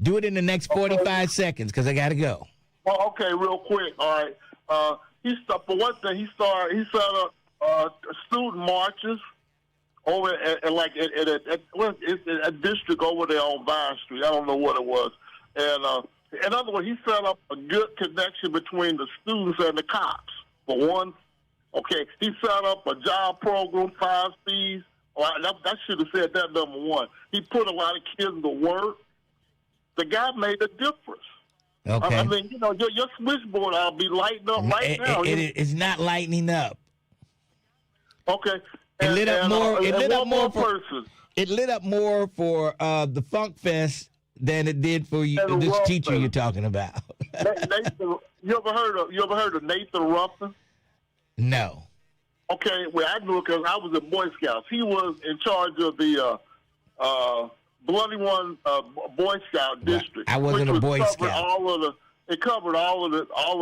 Do it in the next 45 seconds, because I got to go. Well, okay, real quick. All right. For one thing, he set up student marches over at a district over there on Vine Street. I don't know what it was. And in other words, he set up a good connection between the students and the cops. For one, okay, he set up a job program, 5 Cs. I should have said that number one. He put a lot of kids to work. The guy made a difference. Okay. I mean, your switchboard I'll be lighting up right now. It's not lightening up. Okay. It lit up more. It lit up more for person. It lit up more for the Funk Fest than it did for you, this teacher you're talking about. Nathan, you ever heard of Nathan Ruffin? No. Okay, well I knew it because I was in Boy Scouts. He was in charge of the Bloody One Boy Scout district. I wasn't a Boy Scout. It covered all of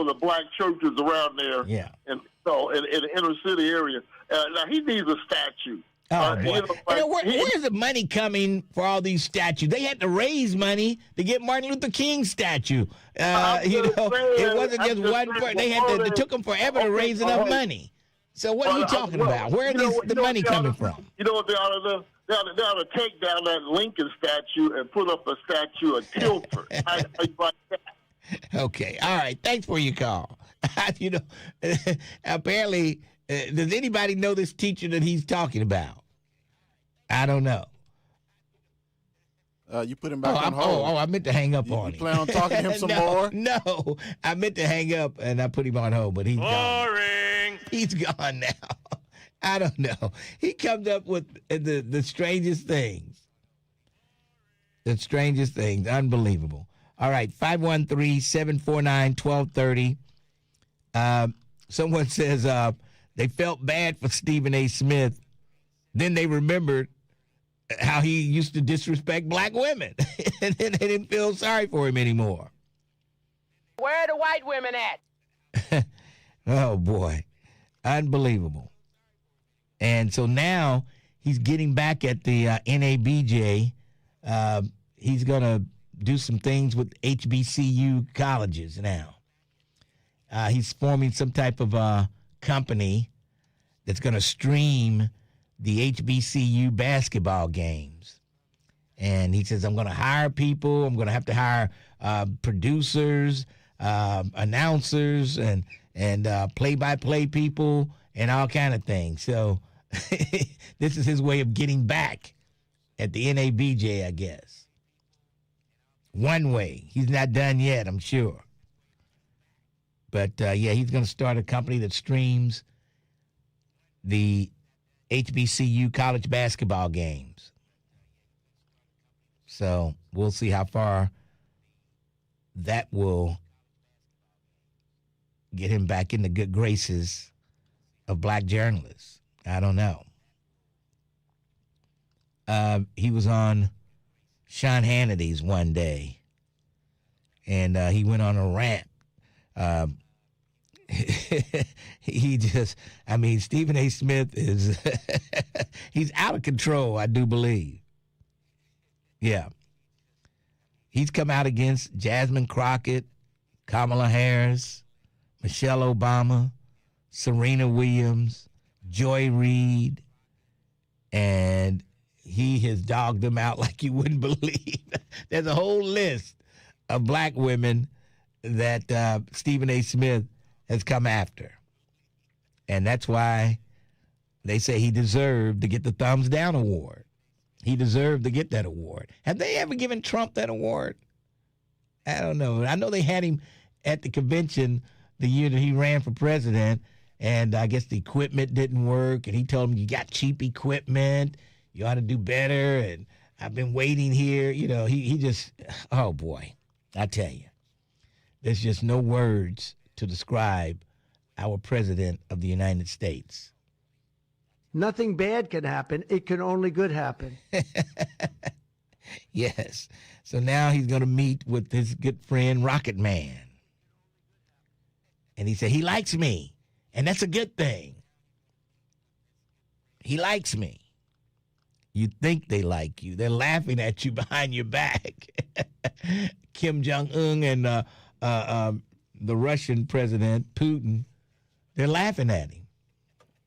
the black churches around there. Yeah. And so in the inner city area. Now he needs a statue. Oh boy! Where's the money coming for all these statues? They had to raise money to get Martin Luther King's statue. It wasn't just one. It took them forever to raise enough money. So what are you talking about? Where is the money coming from? You know what they ought to do? They ought to take down that Lincoln statue and put up a statue of Tilford. Okay. All right. Thanks for your call. Apparently, does anybody know this teacher that he's talking about? I don't know. You put him back on hold. I meant to hang up on him. You plan on talking to him some more? No, I meant to hang up and I put him on hold, but he's gone. He's gone now. I don't know. He comes up with the strangest things. The strangest things. Unbelievable. All right, 513-749-1230. Someone says they felt bad for Stephen A. Smith. Then they remembered how he used to disrespect black women. And then they didn't feel sorry for him anymore. Where are the white women at? Oh, boy. Unbelievable. And so now he's getting back at the NABJ. He's going to do some things with HBCU colleges now. He's forming some type of company that's going to stream the HBCU basketball games. And he says, I'm going to hire people. I'm going to have to hire producers, announcers, and play-by-play people and all kind of things. So this is his way of getting back at the NABJ, I guess. One way. He's not done yet, I'm sure. But, he's going to start a company that streams the HBCU college basketball games. So we'll see how far that will get him back in the good graces of black journalists. I don't know. He was on Sean Hannity's one day, and he went on a rant. Stephen A. Smith is, he's out of control, I do believe. Yeah. He's come out against Jasmine Crockett, Kamala Harris, Michelle Obama, Serena Williams, Joy Reid, and he has dogged them out like you wouldn't believe. There's a whole list of black women that Stephen A. Smith has come after. And that's why they say he deserved to get the Thumbs Down Award. He deserved to get that award. Have they ever given Trump that award? I don't know. I know they had him at the convention the year that he ran for president, and I guess the equipment didn't work, and he told him, you got cheap equipment, you ought to do better, and I've been waiting here. He just, oh, boy, I tell you. There's just no words to describe our president of the United States. Nothing bad can happen. It can only good happen. Yes. So now he's going to meet with his good friend Rocket Man. And he said, he likes me. And that's a good thing. He likes me. You think they like you. They're laughing at you behind your back. Kim Jong-un and the Russian president, Putin, they're laughing at him.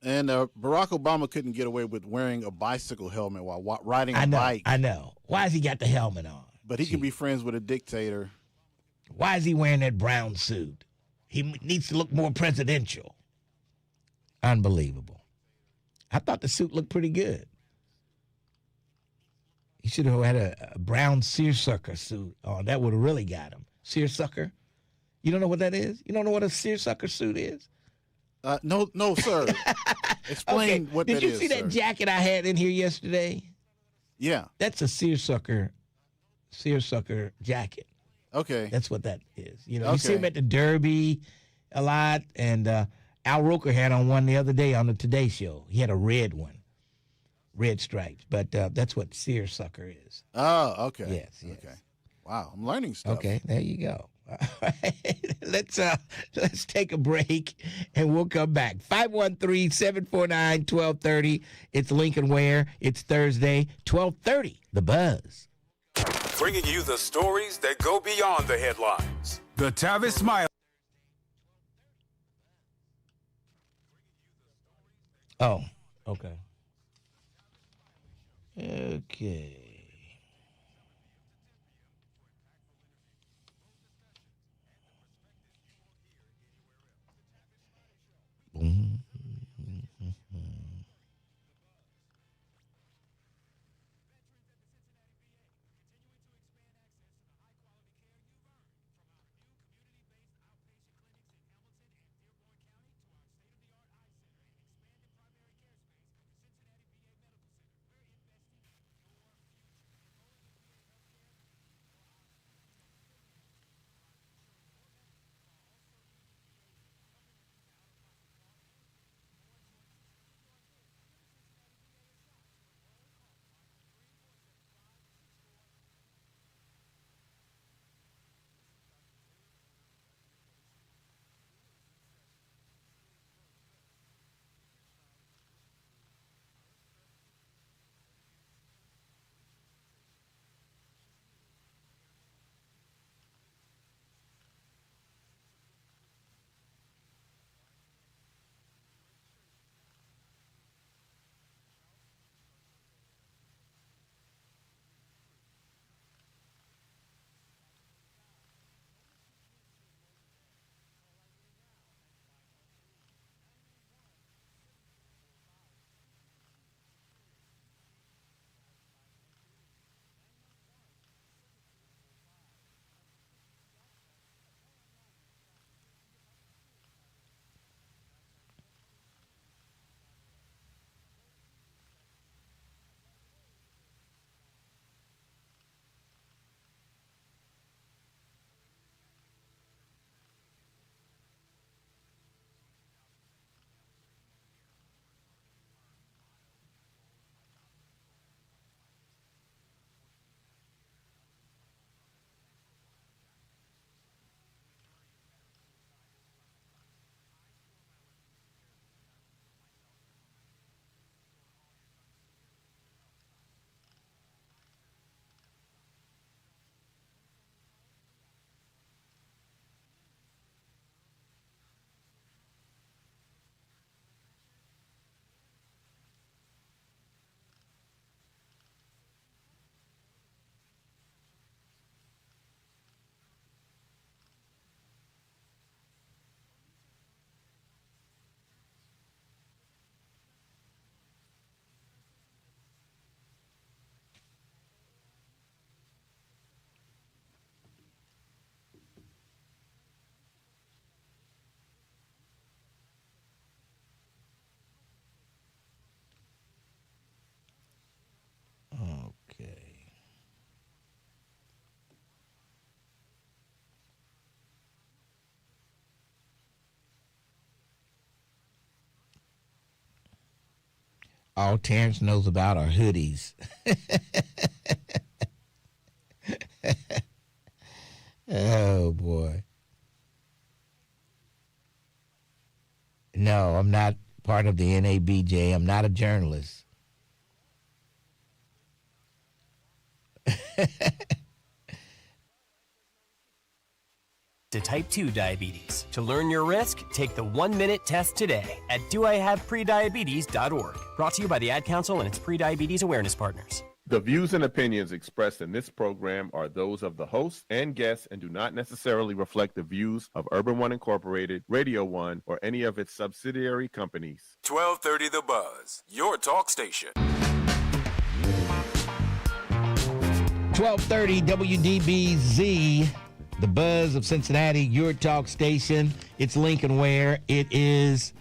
And Barack Obama couldn't get away with wearing a bicycle helmet while riding a bike. I know. Why has he got the helmet on? But he can be friends with a dictator. Why is he wearing that brown suit? He needs to look more presidential. Unbelievable. I thought the suit looked pretty good. He should have had a brown seersucker suit on. That would have really got him. Seersucker? You don't know what that is? You don't know what a seersucker suit is? No, sir. Explain what that is. Did you see that jacket I had in here yesterday? Yeah. That's a seersucker jacket. Okay. That's what that is. You know, you see him at the Derby a lot, and Al Roker had on one the other day on the Today Show. He had a red one, red stripes, but that's what seersucker is. Oh, okay. Yes. Okay. Wow, I'm learning stuff. Okay, there you go. All right. Let's take a break, and we'll come back. 513-749-1230. It's Lincoln Ware. It's Thursday, 1230. The Buzz. Bringing you the stories that go beyond the headlines. The Tavis Smile. Oh, okay. Okay. All Terrence knows about are hoodies. Oh, boy. No, I'm not part of the NABJ. I'm not a journalist. To type 2 diabetes. To learn your risk, take the 1-minute test today at doihaveprediabetes.org. Brought to you by the Ad Council and its pre-diabetes awareness partners. The views and opinions expressed in this program are those of the host and guests and do not necessarily reflect the views of Urban One Incorporated, Radio One, or any of its subsidiary companies. 1230 The Buzz, your talk station. 1230 WDBZ, the Buzz of Cincinnati, your talk station. It's Lincoln Ware. It is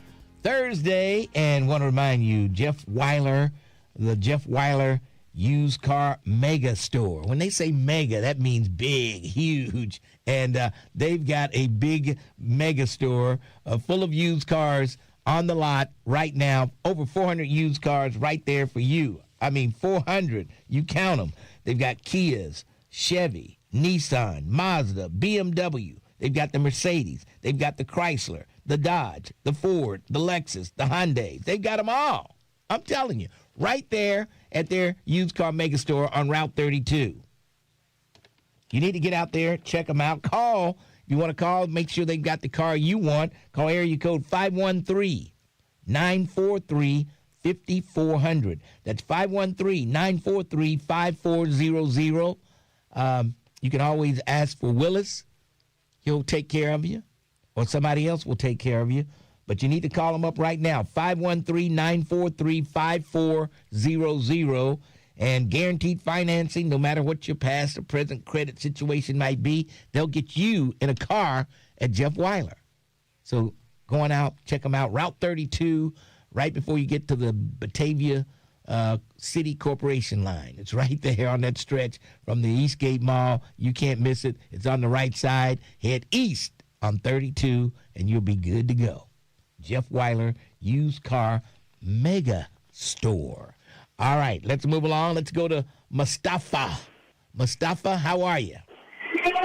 Thursday, and want to remind you, Jeff Weiler, the Jeff Weiler Used Car Mega Store. When they say mega, that means big, huge. And they've got a big mega store full of used cars on the lot right now. Over 400 used cars right there for you. I mean, 400. You count them. They've got Kias, Chevy, Nissan, Mazda, BMW. They've got the Mercedes. They've got the Chrysler, the Dodge, the Ford, the Lexus, the Hyundai. They've got them all. I'm telling you, right there at their used car mega store on Route 32. You need to get out there, check them out. Call. If you want to call, make sure they've got the car you want. Call area code 513-943-5400. That's 513-943-5400. You can always ask for Willis. He'll take care of you, or somebody else will take care of you. But you need to call them up right now, 513-943-5400. And guaranteed financing, no matter what your past or present credit situation might be, they'll get you in a car at Jeff Weiler. So going out, check them out. Route 32, right before you get to the Batavia City Corporation line. It's right there on that stretch from the Eastgate Mall. You can't miss it. It's on the right side. Head east on 32, and you'll be good to go. Jeff Weiler Used Car Mega Store. All right, let's move along. Let's go to Mustafa. Mustafa, how are you?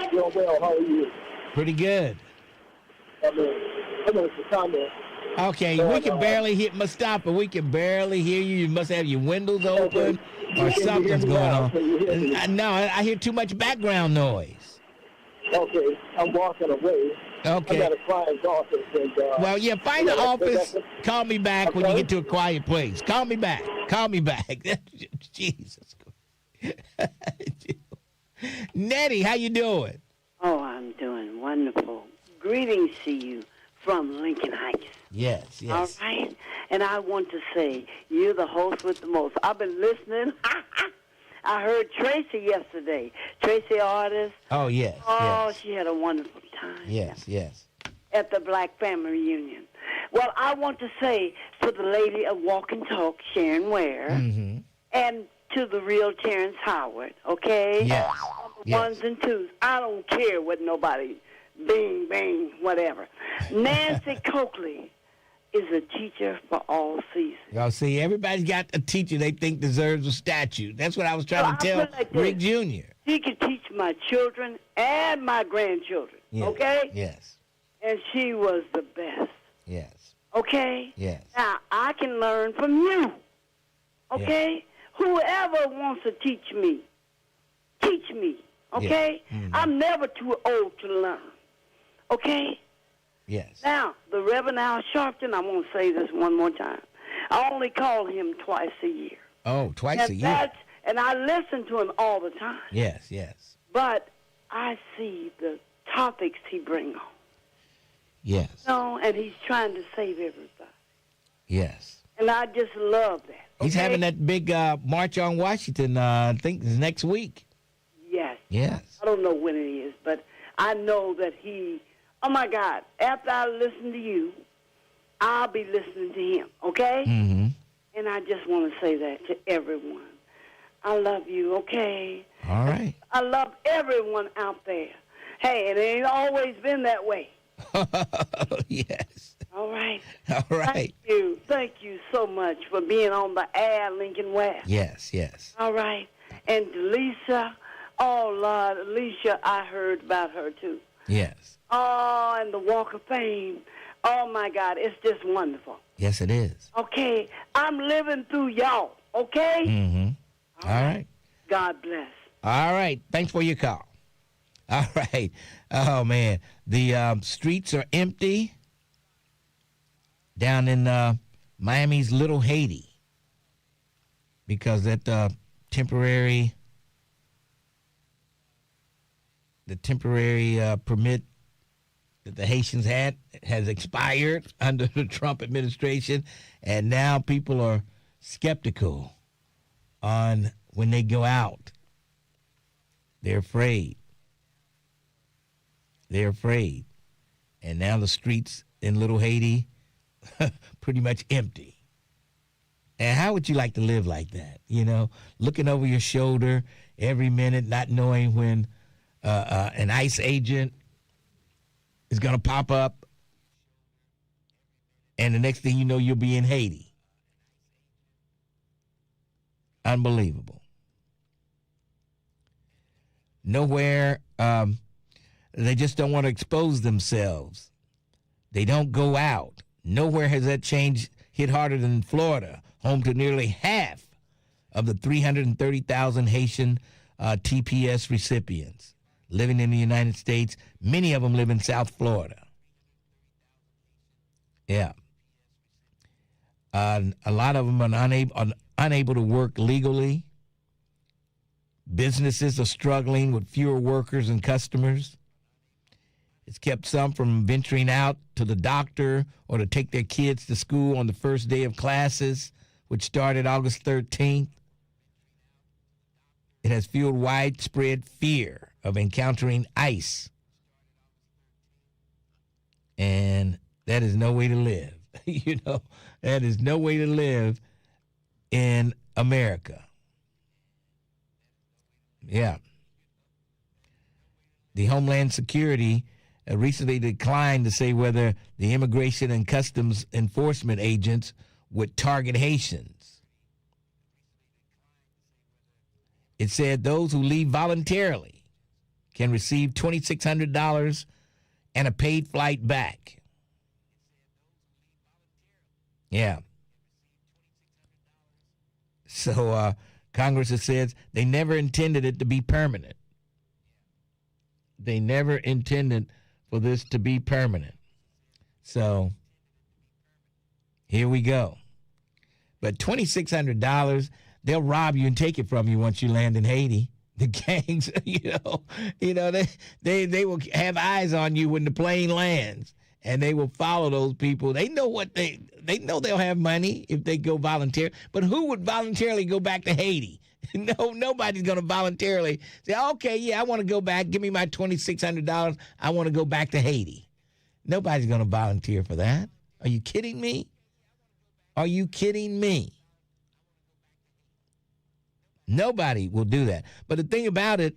Doing well. How are you? Pretty good. I'm in comment. Okay, we can barely hear Mustafa. We can barely hear you. You must have your windows open or something's going on. No, I hear too much background noise. Okay, I'm walking away. Okay. I'm at a client's office. And, well, yeah, find the office. Call me back when you get to a quiet place. Call me back. Call me back. Jesus. Nettie, how you doing? Oh, I'm doing wonderful. Greetings to you from Lincoln Heights. Yes, yes. All right? And I want to say, you're the host with the most. I've been listening. I heard Tracy yesterday. Tracy Artist. Oh, yes. Oh, yes. She had a wonderful time. Yes, yes. At the Black Family Reunion. Well, I want to say to the lady of Walk and Talk, Sharon Ware, and to the real Terrence Howard, okay? Yes. Ones and twos. I don't care what nobody, bing, bang, whatever. Nancy Coakley is a teacher for all seasons. Y'all see, everybody's got a teacher they think deserves a statue. That's what I was trying to tell Rick Jr. She could teach my children and my grandchildren, okay? Yes. And she was the best. Yes. Okay? Yes. Now, I can learn from you, okay? Yes. Whoever wants to teach me, okay? Yes. I'm never too old to learn, okay? Yes. Now, the Reverend Al Sharpton, I want to say this one more time. I only call him twice a year. Oh, twice a year. And I listen to him all the time. Yes, yes. But I see the topics he brings on. Yes. No, and he's trying to save everybody. Yes. And I just love that. Okay? He's having that big March on Washington, I think it's next week. Yes. Yes. I don't know when it is, but I know that oh, my God, after I listen to you, I'll be listening to him, okay? Mm-hmm. And I just want to say that to everyone. I love you, okay? All right. I love everyone out there. Hey, it ain't always been that way. Yes. All right. All right. Thank you. Thank you so much for being on the air, Lincoln West. Yes, yes. All right. And Lisa, Oh, Lord, Alicia, I heard about her, too. Yes. Oh, and the Walk of Fame. Oh, my God, it's just wonderful. Yes, it is. Okay, I'm living through y'all, okay? Mm-hmm. All right. God bless. All right. Thanks for your call. All right. Oh, man. The streets are empty down in Miami's Little Haiti because that temporary permit that the Haitians had has expired under the Trump administration, and now people are skeptical on when they go out. They're afraid. They're afraid. And now the streets in Little Haiti pretty much empty. And how would you like to live like that? You know, looking over your shoulder every minute, not knowing when an ICE agent is going to pop up, and the next thing you know, you'll be in Haiti. Unbelievable. Nowhere, they just don't want to expose themselves. They don't go out. Nowhere has that change hit harder than Florida, home to nearly half of the 330,000 Haitian TPS recipients living in the United States. Many of them live in South Florida. Yeah. A lot of them are unable to work legally. Businesses are struggling with fewer workers and customers. It's kept some from venturing out to the doctor or to take their kids to school on the first day of classes, which started August 13th. It has fueled widespread fear of encountering ICE. And that is no way to live. You know, that is no way to live in America. Yeah. The Homeland Security recently declined to say whether the Immigration and Customs Enforcement agents would target Haitians. It said those who leave voluntarily can receive $2,600 and a paid flight back. Yeah. So Congress has said they never intended it to be permanent. They never intended for this to be permanent. So here we go. But $2,600, they'll rob you and take it from you once you land in Haiti. The gangs, they will have eyes on you when the plane lands, and they will follow those people. They know they know they'll have money if they go volunteer. But who would voluntarily go back to Haiti? No, nobody's going to voluntarily say, okay, yeah, I want to go back. Give me my $2,600. I want to go back to Haiti. Nobody's going to volunteer for that. Are you kidding me? Are you kidding me? Nobody will do that. But the thing about it,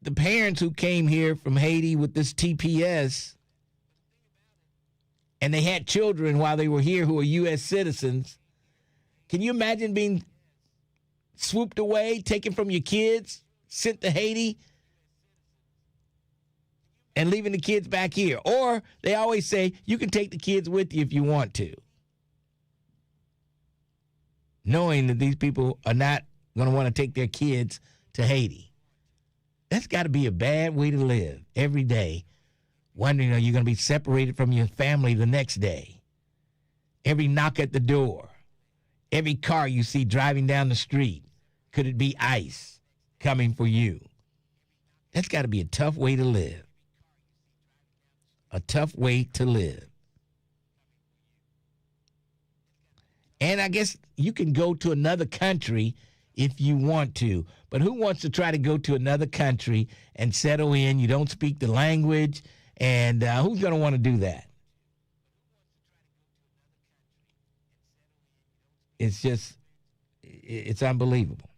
the parents who came here from Haiti with this TPS, and they had children while they were here who are U.S. citizens, can you imagine being swooped away, taken from your kids, sent to Haiti, and leaving the kids back here? Or they always say, you can take the kids with you if you want to, knowing that these people are not going to want to take their kids to Haiti. That's got to be a bad way to live every day, wondering, are you going to be separated from your family the next day? Every knock at the door, every car you see driving down the street, could it be ICE coming for you? That's got to be a tough way to live. A tough way to live. And I guess you can go to another country if you want to. But who wants to try to go to another country and settle in? You don't speak the language. And who's going to want to do that? It's just, it's unbelievable.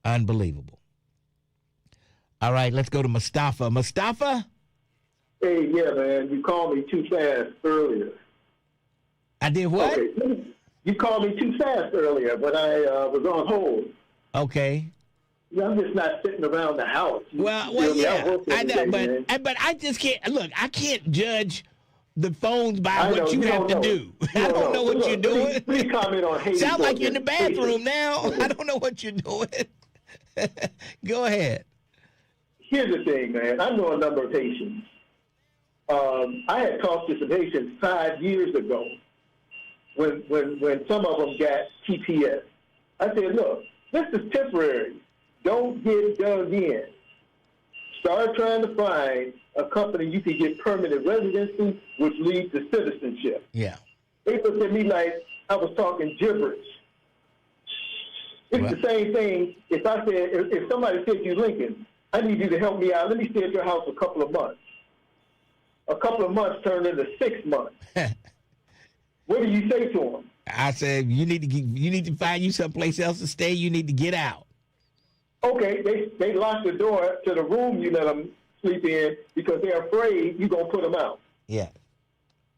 Unbelievable. All right, let's go to Mustafa. Mustafa? Hey, yeah, man. You called me too fast earlier. I did what? Okay. You called me too fast earlier, but I was on hold. Okay. Yeah, I'm just not sitting around the house. Well, yeah, I know, but I just can't look. I can't judge the phones by what you have to do. I don't know what you're doing. Please comment on Haiti. Sound like you're in the bathroom now. I don't know what you're doing. Go ahead. Here's the thing, man. I know a number of Haitians. I had talked to some Haitians 5 years ago when some of them got TPS. I said, look, this is temporary. Don't get dug in. Start trying to find a company you can get permanent residency, which leads to citizenship. Yeah. They looked at me like I was talking gibberish. It's the same thing if I said, if somebody said to you, Lincoln, I need you to help me out. Let me stay at your house a couple of months. A couple of months turned into 6 months. What do you say to them? I said, you need to find you someplace else to stay. You need to get out. Okay, they lock the door to the room you let them sleep in because they're afraid you're going to put them out. Yeah.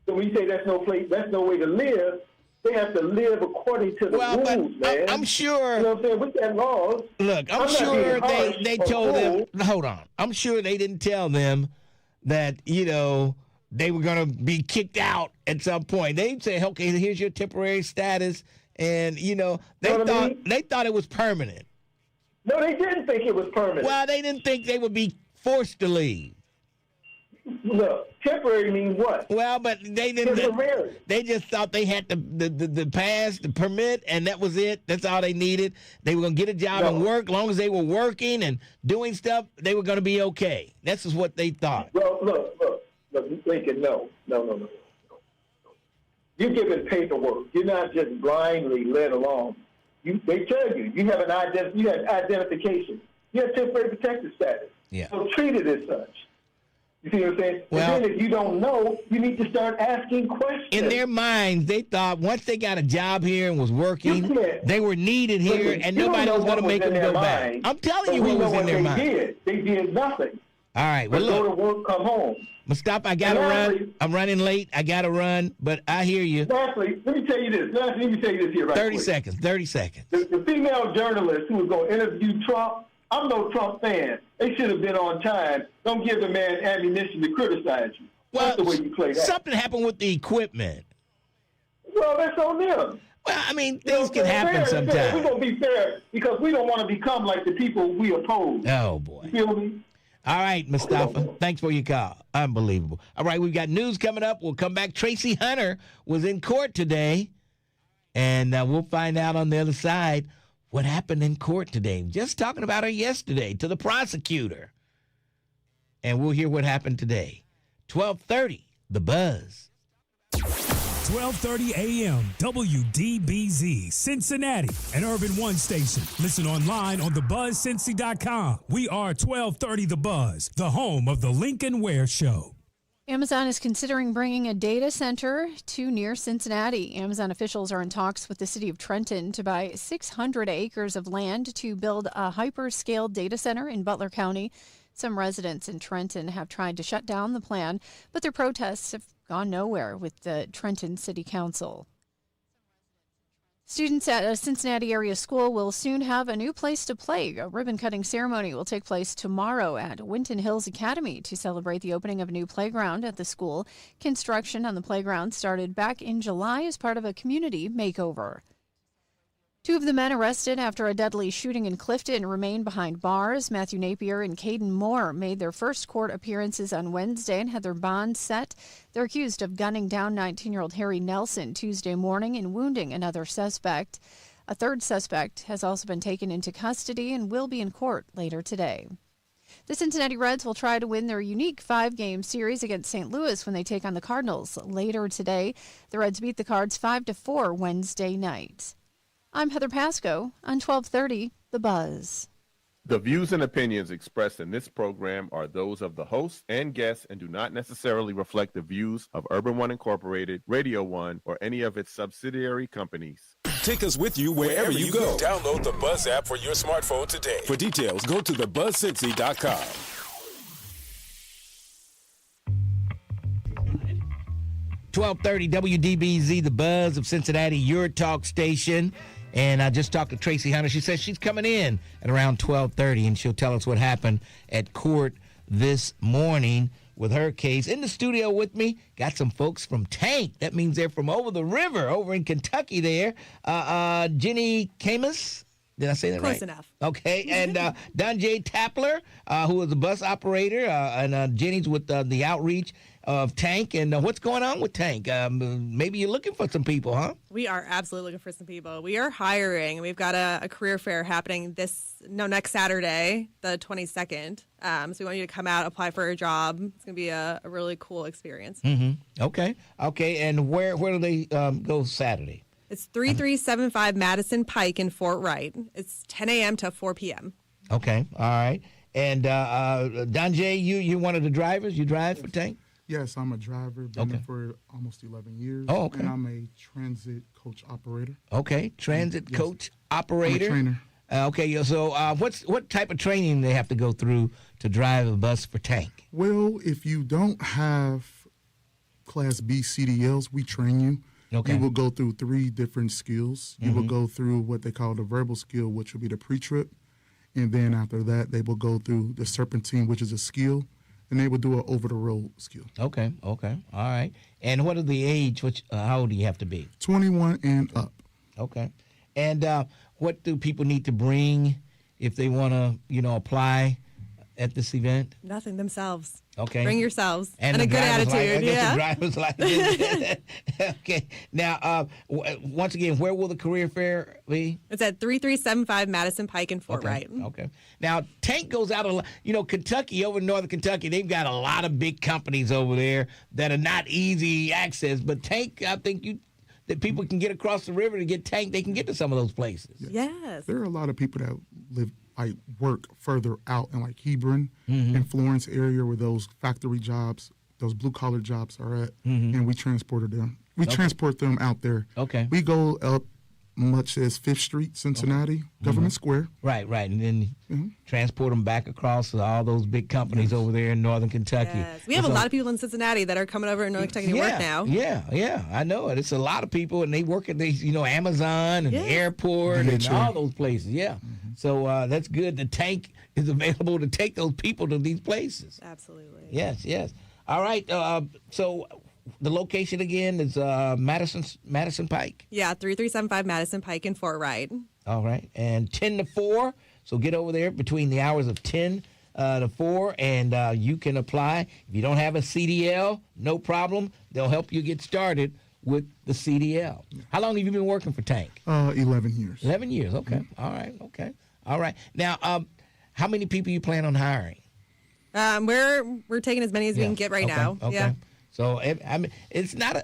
So when you say that's no place, that's no way to live, they have to live according to the rules, man. I'm sure. You know what I'm saying? With that laws. Look, I'm sure they told them. Hold on. I'm sure they didn't tell them that, they were going to be kicked out at some point. They'd say, okay, here's your temporary status. And, they thought it was permanent. No, they didn't think it was permanent. Well, they didn't think they would be forced to leave. Look, temporary means what? Well, but they didn't. Temporary. They just thought they had the pass, the permit, and that was it. That's all they needed. They were going to get a job and work. As long as they were working and doing stuff, they were going to be okay. This is what they thought. Well, look, Lincoln, no. You're given paperwork. You're not just blindly led along. They tell you have identification. You have temporary protected status. Yeah. So treat it as such. You see what I'm saying? Well, and then if you don't know, you need to start asking questions. In their minds, they thought once they got a job here and was working, they were needed here, and nobody was going to make them go back. I'm telling you what was in their mind. They did nothing. All right. Well, look. Go to work, come home. Mustafa, I got to run. I'm running late. I got to run, but I hear you. Lastly, let me tell you this. Let me tell you this here right 30 seconds. 30 seconds. The female journalist who was going to interview Trump, I'm no Trump fan. They should have been on time. Don't give the man ammunition to criticize you. Well, that's the way you play that. Something happened with the equipment. Well, that's on them. Well, I mean, things can happen sometimes. We're going to be fair because we don't want to become like the people we oppose. Oh, boy. You feel me? All right, Mustafa. Thanks for your call. Unbelievable. All right, we've got news coming up. We'll come back. Tracy Hunter was in court today, and we'll find out on the other side what happened in court today. Just talking about her yesterday to the prosecutor. And we'll hear what happened today. 12:30, The Buzz. 12:30 a.m. WDBZ, Cincinnati, an Urban One station. Listen online on thebuzzcincy.com. We are 1230 The Buzz, the home of the Lincoln Ware Show. Amazon is considering bringing a data center to near Cincinnati. Amazon officials are in talks with the city of Trenton to buy 600 acres of land to build a hyperscale data center in Butler County. Some residents in Trenton have tried to shut down the plan, but their protests have gone nowhere with the Trenton City Council. Students at a Cincinnati area school will soon have a new place to play. A ribbon-cutting ceremony will take place tomorrow at Winton Hills Academy to celebrate the opening of a new playground at the school. Construction on the playground started back in July as part of a community makeover. 2 of the men arrested after a deadly shooting in Clifton remain behind bars. Matthew Napier and Caden Moore made their first court appearances on Wednesday and had their bond set. They're accused of gunning down 19-year-old Harry Nelson Tuesday morning and wounding another suspect. A third suspect has also been taken into custody and will be in court later today. The Cincinnati Reds will try to win their unique 5-game series against St. Louis when they take on the Cardinals later today. The Reds beat the Cards 5-4 Wednesday night. I'm Heather Pasco on 1230 The Buzz. The views and opinions expressed in this program are those of the host and guests and do not necessarily reflect the views of Urban One Incorporated, Radio One, or any of its subsidiary companies. Take us with you wherever you go. Download the Buzz app for your smartphone today. For details, go to thebuzzcincy.com. 1230 WDBZ, The Buzz of Cincinnati, your talk station. And I just talked to Tracy Hunter. She says she's coming in at around 12:30, and she'll tell us what happened at court this morning with her case. In the studio with me, got some folks from Tank. That means they're from over the river, over in Kentucky there. Jenny Camus. Did I say that right? Close enough. Okay, and Donjay Tapler, who is a bus operator, and Jenny's with the outreach of Tank. And what's going on with Tank? Maybe you're looking for some people, huh? We are absolutely looking for some people. We are hiring. We've got a career fair happening next Saturday, the 22nd. So we want you to come out, apply for a job. It's going to be a really cool experience. Mm-hmm. Okay. And where do they go Saturday? It's 3375 Madison Pike in Fort Wright. It's 10 a.m. to 4 p.m. Okay. All right. And Donjay, you one of the drivers? You drive for Tank? Yes, I'm a driver. Been there for almost 11 years. Oh, okay. And I'm a transit coach operator. Okay. Transit coach operator. I'm a trainer. Okay. So what type of training do they have to go through to drive a bus for Tank? Well, if you don't have Class B CDLs, we train you. Okay. You will go through 3 different skills. You will go through what they call the verbal skill, which will be the pre-trip. And then after that, they will go through the serpentine, which is a skill. And they will do an over-the-road skill. Okay. All right. And what is the age? How old do you have to be? 21 and up. Okay. And what do people need to bring if they want to, apply at this event? Nothing, themselves. Okay. Bring yourselves. And a good attitude, the driver's license. Okay. Now, once again, where will the career fair be? It's at 3375 Madison Pike in Fort Wright. Okay. Now, Tank goes out a lot. Kentucky, over in northern Kentucky, they've got a lot of big companies over there that are not easy access. But Tank, I think that people can get across the river to get Tank. They can get to some of those places. Yes. There are a lot of people that live, work further out in Hebron and Florence area where those factory jobs, those blue-collar jobs are at, and we transported them. We transport them out there. Okay. We go up much as 5th Street, Cincinnati, Government Square. Right. And then transport them back across to all those big companies over there in northern Kentucky. Yes. We have a lot of people in Cincinnati that are coming over in Northern Kentucky to work now. Yeah, I know it. It's a lot of people, and they work at these, Amazon and the airport and all those places. Yeah. So that's good. The Tank is available to take those people to these places. Absolutely. Yes. All right. So the location again is Madison Pike. Yeah, 3375 Madison Pike in Fort Wright. All right. And 10 to 4. So get over there between the hours of 10 to 4, and you can apply. If you don't have a CDL, no problem. They'll help you get started with the CDL. How long have you been working for Tank? 11 years. 11 years. Okay. All right. Okay. All right. Now, how many people you plan on hiring? We're taking as many as we can get right now. Okay. Yeah. So it's not.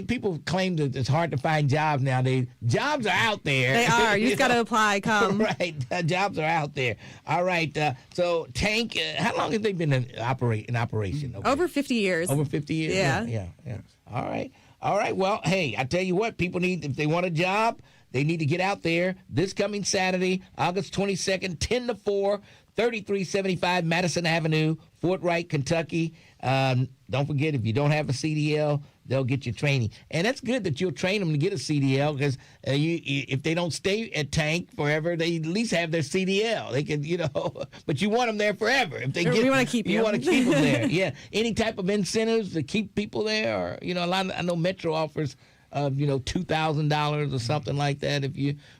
People claim that it's hard to find jobs nowadays. Jobs are out there. They are. You just got to apply. Come. Right. Jobs are out there. All right. So Tank, how long have they been in operation? Over 50 years. Over 50 years. Yeah. All right. Well, hey, I tell you what. People if they want a job, they need to get out there this coming Saturday, August 22nd, 10 to 4. 3375 Madison Avenue, Fort Wright, Kentucky. Don't forget, if you don't have a CDL, they'll get you training. And that's good that you'll train them to get a CDL because if they don't stay at Tank forever, they at least have their CDL. They can, but you want them there forever. If they we want to keep you want to keep them there. Yeah. Any type of incentives to keep people there, or a lot. I know Metro offers. $2,000 or something like that.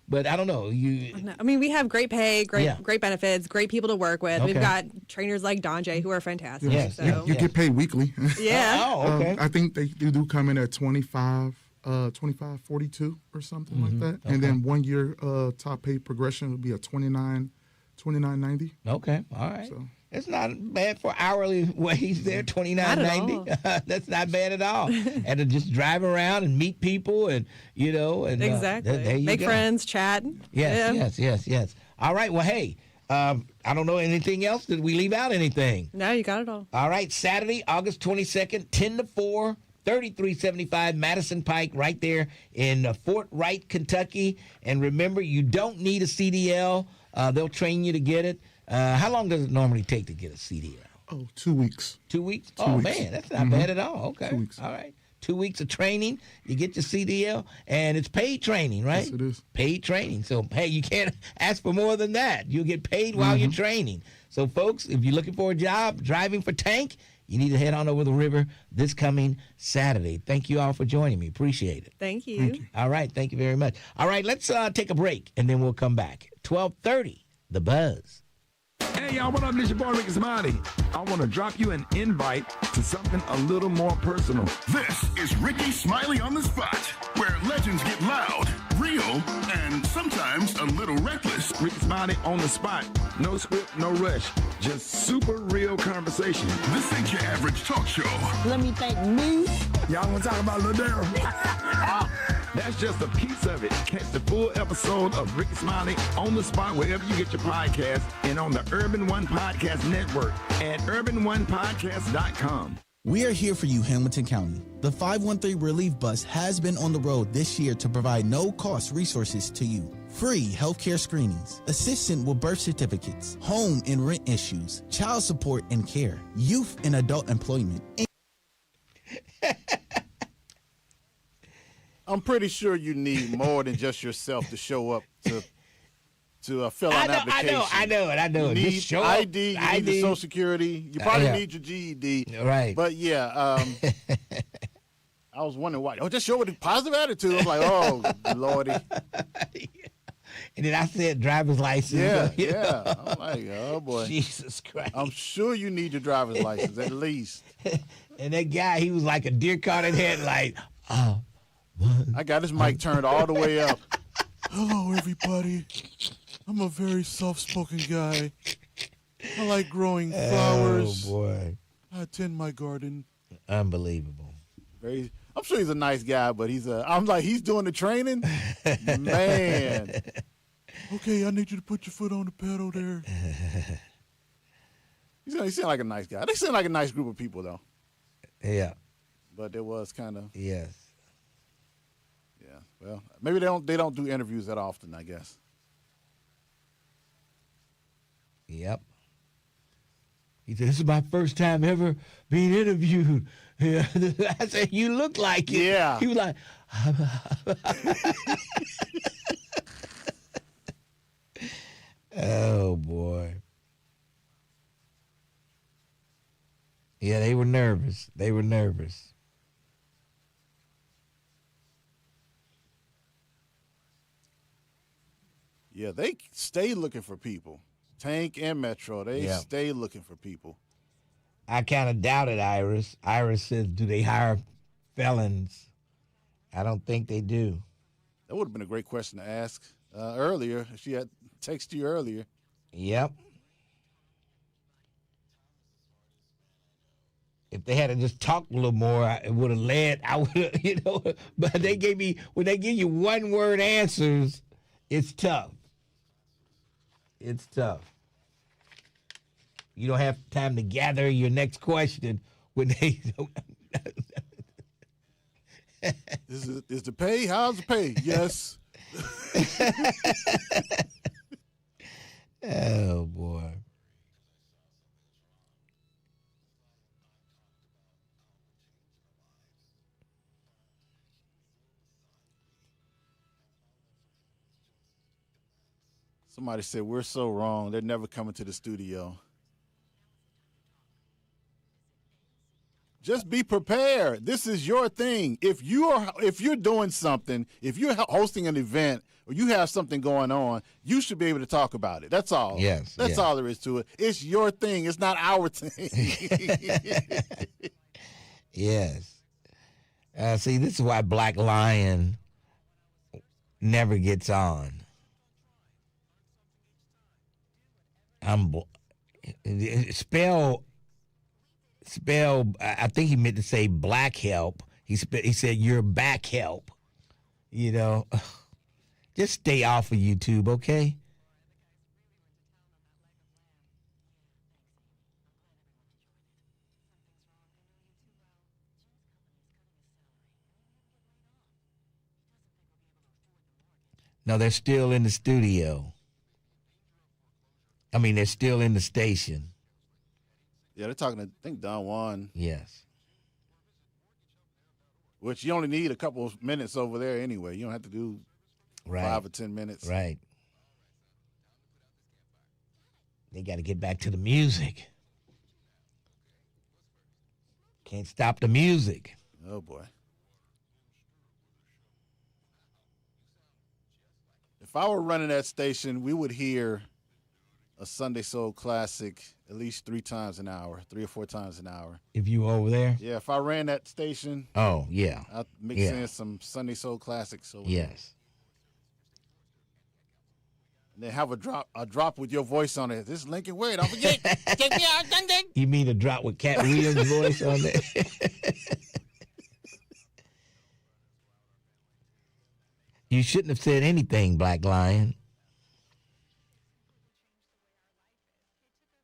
But I don't know. I mean, we have great pay, great benefits, great people to work with. Okay. We've got trainers like Donjay who are fantastic. Yes. So. You get paid weekly. Yeah. Oh, okay. I think they do come in at 25.42 or something like that. And then 1 year top pay progression would be a $29.90. Okay. All right. So. It's not bad for hourly wage there, $29.90. That's not bad at all. And to just drive around and meet people and, and exactly. There you Make go. friends, chat. Yes. All right. Well, hey, I don't know anything else. Did we leave out anything? No, you got it all. All right. Saturday, August 22nd, 10 to 4, 3375 Madison Pike, right there in Fort Wright, Kentucky. And remember, you don't need a CDL. They'll train you to get it. How long does it normally take to get a CDL? Oh, 2 weeks. 2 weeks? 2 Oh, weeks. man, that's not bad at all. Okay. 2 weeks. All right. 2 weeks of training. You get your CDL, and it's paid training, right? Yes, it is. Paid training. So, hey, you can't ask for more than that. You'll get paid while you're training. So, folks, if you're looking for a job driving for tank, you need to head on over the river this coming Saturday. Thank you all for joining me. Appreciate it. Thank you. All right. Thank you very much. All right. Let's take a break, and then we'll come back. 12:30, The Buzz. Hey, y'all, what up? This your boy, Ricky Smiley. I want to drop you an invite to something a little more personal. This is Ricky Smiley on the Spot, where legends get loud, real, and sometimes a little reckless. Ricky Smiley on the Spot. No script, no rush. Just super real conversation. This ain't your average talk show. Let me thank me. Y'all want to talk about Lil Daryl? That's just a piece of it. Catch the full episode of Ricky Smiley on the Spot wherever you get your podcast and on the Urban One Podcast Network at urbanonepodcast.com. We are here for you, Hamilton County. The 513 Relief Bus has been on the road this year to provide no-cost resources to you. Free healthcare screenings, assistance with birth certificates, home and rent issues, child support and care, youth and adult employment. I'm pretty sure you need more than just yourself to show up to fill out an application. I know. You need Just show ID, up. you need your Social Security. You probably need your GED. Right. But yeah, I was wondering why. Oh, just show with a positive attitude. I was like, oh, Lordy. And then I said driver's license. Yeah. I'm like, oh, boy. Jesus Christ. I'm sure you need your driver's license, at least. And that guy, he was like a deer caught in headlight. Oh. I got his mic turned all the way up. Hello, everybody. I'm a very soft-spoken guy. I like growing flowers. Oh, boy. I tend my garden. Unbelievable. I'm sure he's a nice guy, but I'm like, he's doing the training? Man. Okay, I need you to put your foot on the pedal there. He seemed like a nice guy. They seem like a nice group of people, though. Yeah. But it was kind of. Yes. Yeah. Well, maybe they don't do interviews that often, I guess. Yep. He said, "This is my first time ever being interviewed." Yeah. I said, "You look like it." Yeah. He was like, "Oh boy." Yeah, they were nervous. Yeah, they stay looking for people. Tank and Metro, they stay looking for people. I kind of doubted Iris. Iris said, "Do they hire felons?" I don't think they do. That would have been a great question to ask earlier. If she had texted you earlier. Yep. If they had just talked a little more, it would have led. I would have, But when they give you one-word answers, it's tough. It's tough. You don't have time to gather your next question when they don't. Is the pay? How's the pay? Yes. Oh, boy. Somebody said, we're so wrong. They're never coming to the studio. Just be prepared. This is your thing. If you're doing something, if you're hosting an event or you have something going on, you should be able to talk about it. That's all. Yes. That's all there is to it. It's your thing. It's not our thing. Yes. See, this is why Black Lion never gets on. Spell. I think he meant to say black help. He said you're back help. Just stay off of YouTube, okay? No, they're still in the studio. I mean, they're still in the station. Yeah, they're talking to, I think, Don Juan. Yes. which you only need a couple of minutes over there anyway. You don't have to do 5 or 10 minutes. Right. They got to get back to the music. Can't stop the music. Oh, boy. If I were running that station, we would hear a Sunday Soul classic at least 3 times an hour, 3 or 4 times an hour. If you were over there? Yeah, if I ran that station. Oh, yeah. I'd mix in some Sunday Soul classics. Over there. And then have a drop with your voice on it. This is Lincoln Ware. Don't forget. Take me out, Sunday. You mean a drop with Cat Williams' voice on it? You shouldn't have said anything, Black Lion.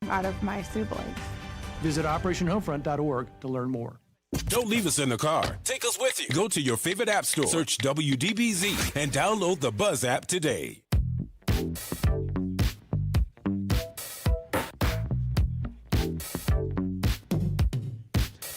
Out of my siblings. Visit OperationHomefront.org to learn more. Don't leave us in the car. Take us with you. Go to your favorite app store, search WDBZ, and download the Buzz app today.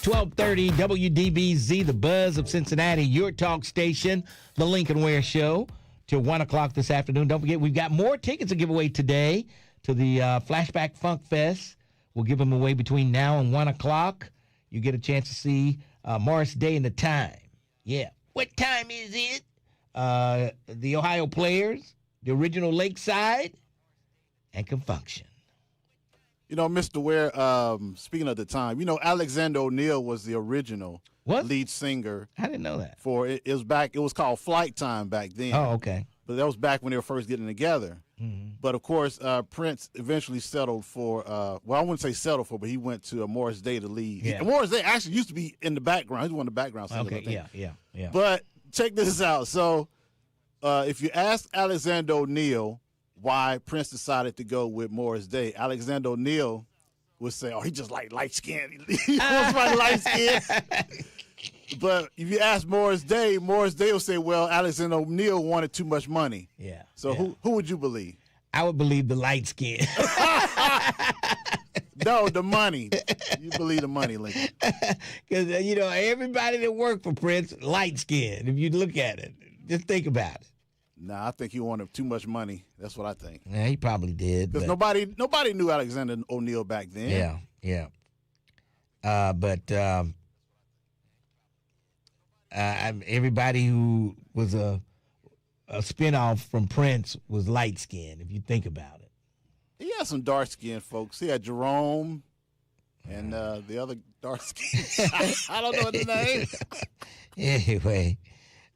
1230 WDBZ, the Buzz of Cincinnati, your talk station, the Lincoln Ware Show, till 1 o'clock this afternoon. Don't forget, we've got more tickets to give away today to the Flashback Funk Fest. We'll give them away between now and 1 o'clock. You get a chance to see Morris Day and the time. Yeah. What time is it? The Ohio Players, the original Lakeside, and Confunction. You know, Mr. Ware, speaking of the time, you know, Alexander O'Neal was the original lead singer. I didn't know that. It was called Flight Time back then. Oh, okay. But that was back when they were first getting together. Mm-hmm. But, of course, Prince eventually settled for, I wouldn't say settled for, but he went to Morris Day to lead. Yeah. Morris Day actually used to be in the background. He was one of the background singers, I think. Yeah. But check this out. So if you ask Alexander O'Neal why Prince decided to go with Morris Day, Alexander O'Neal would say, he just like light-skinned. He wants my light-skinned. But if you ask Morris Day will say, well, Alexander O'Neal wanted too much money. Yeah. So who would you believe? I would believe the light skin. No, the money. You believe the money, Lincoln. Because, everybody that worked for Prince, light skin, if you look at it. Just think about it. Nah, I think he wanted too much money. That's what I think. Yeah, he probably did. Because nobody knew Alexander O'Neal back then. Yeah. Everybody who was a spinoff from Prince was light-skinned, if you think about it. He had some dark-skinned folks. He had Jerome and the other dark-skinned. I don't know the name. Anyway,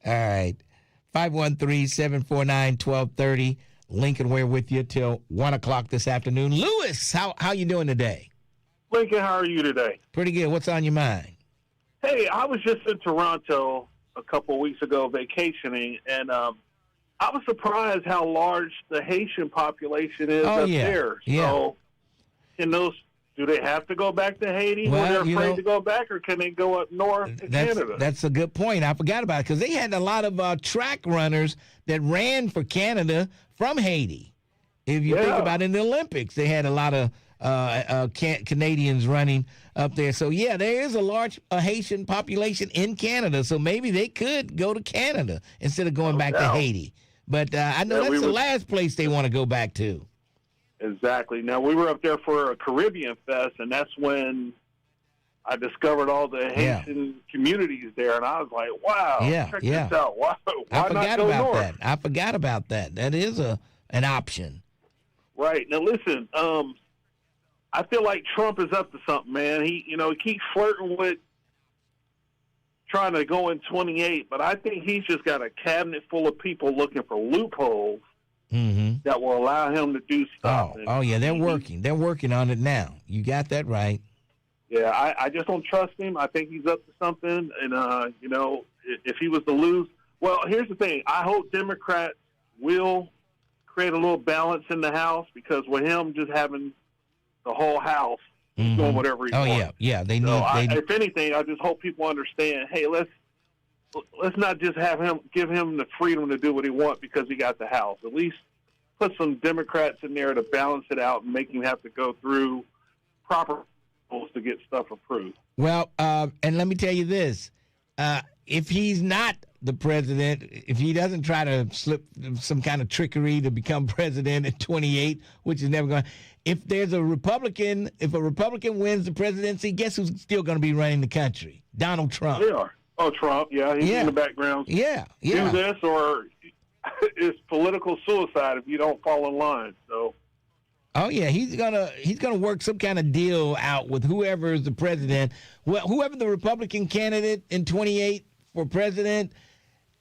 all right. 513-749-1230. Lincoln Ware with you till 1 o'clock this afternoon. Lewis, how you doing today? Lincoln, how are you today? Pretty good. What's on your mind? Hey, I was just in Toronto a couple of weeks ago vacationing, and I was surprised how large the Haitian population is up there. So, do they have to go back to Haiti when they're afraid to go back, or can they go up north to Canada? That's a good point. I forgot about it because they had a lot of track runners that ran for Canada from Haiti. If you think about it, in the Olympics, they had a lot of Canadians running up there. So, there is a large Haitian population in Canada, so maybe they could go to Canada instead of going back to Haiti. But I know that's the last place they want to go back to. Exactly. Now, we were up there for a Caribbean Fest, and that's when I discovered all the Haitian communities there, and I was like, wow, check this out. Why not go north? I forgot about that. That is an option. Right. Now, listen, I feel like Trump is up to something, man. He keeps flirting with trying to go in 28, but I think he's just got a cabinet full of people looking for loopholes that will allow him to do stuff. They're working. They're working on it now. You got that right. Yeah, I just don't trust him. I think he's up to something, and, if he was to lose. Well, here's the thing. I hope Democrats will create a little balance in the House, because with him just having the whole House doing whatever he wants. They need. If anything, I just hope people understand. Hey, let's not just give him the freedom to do what he wants because he got the House. At least put some Democrats in there to balance it out and make him have to go through proper rules to get stuff approved. Well, and let me tell you this: if he's not the president, if he doesn't try to slip some kind of trickery to become president at 28, which is never going to, if a Republican wins the presidency, guess who's still going to be running the country? Donald Trump. They are. Oh, Trump, yeah. He's in the background. Yeah. Do this or it's political suicide if you don't fall in line. So. Oh yeah, he's gonna work some kind of deal out with whoever is the president. Well, whoever the Republican candidate in 28 for president,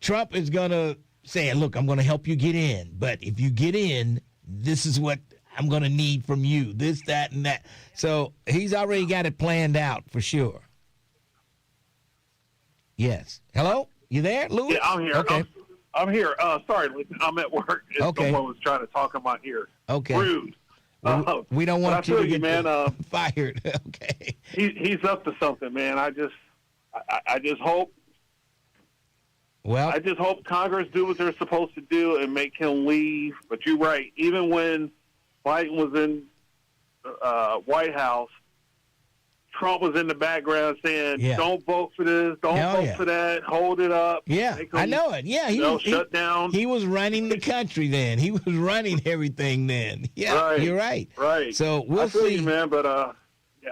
Trump is gonna say, "Look, I'm gonna help you get in, but if you get in, this is what I'm gonna need from you. This, that, and that." So he's already got it planned out for sure. Yes. Hello, you there, Louis? Yeah, I'm here. Okay. I'm here. Sorry, I'm at work. Someone was trying to talk in my ear. Okay. Rude. We don't want you to get fired. Okay. He's up to something, man. I just hope. Well, I just hope Congress do what they're supposed to do and make him leave. But you're right. Even when Biden was in White House, Trump was in the background saying, "Don't vote for this. Don't vote for that. Hold it up." Yeah, I know it. Yeah, shut down. He was running the country then. He was running everything then. Yeah, right. You're right. Right. So we'll I feel see, you, man. But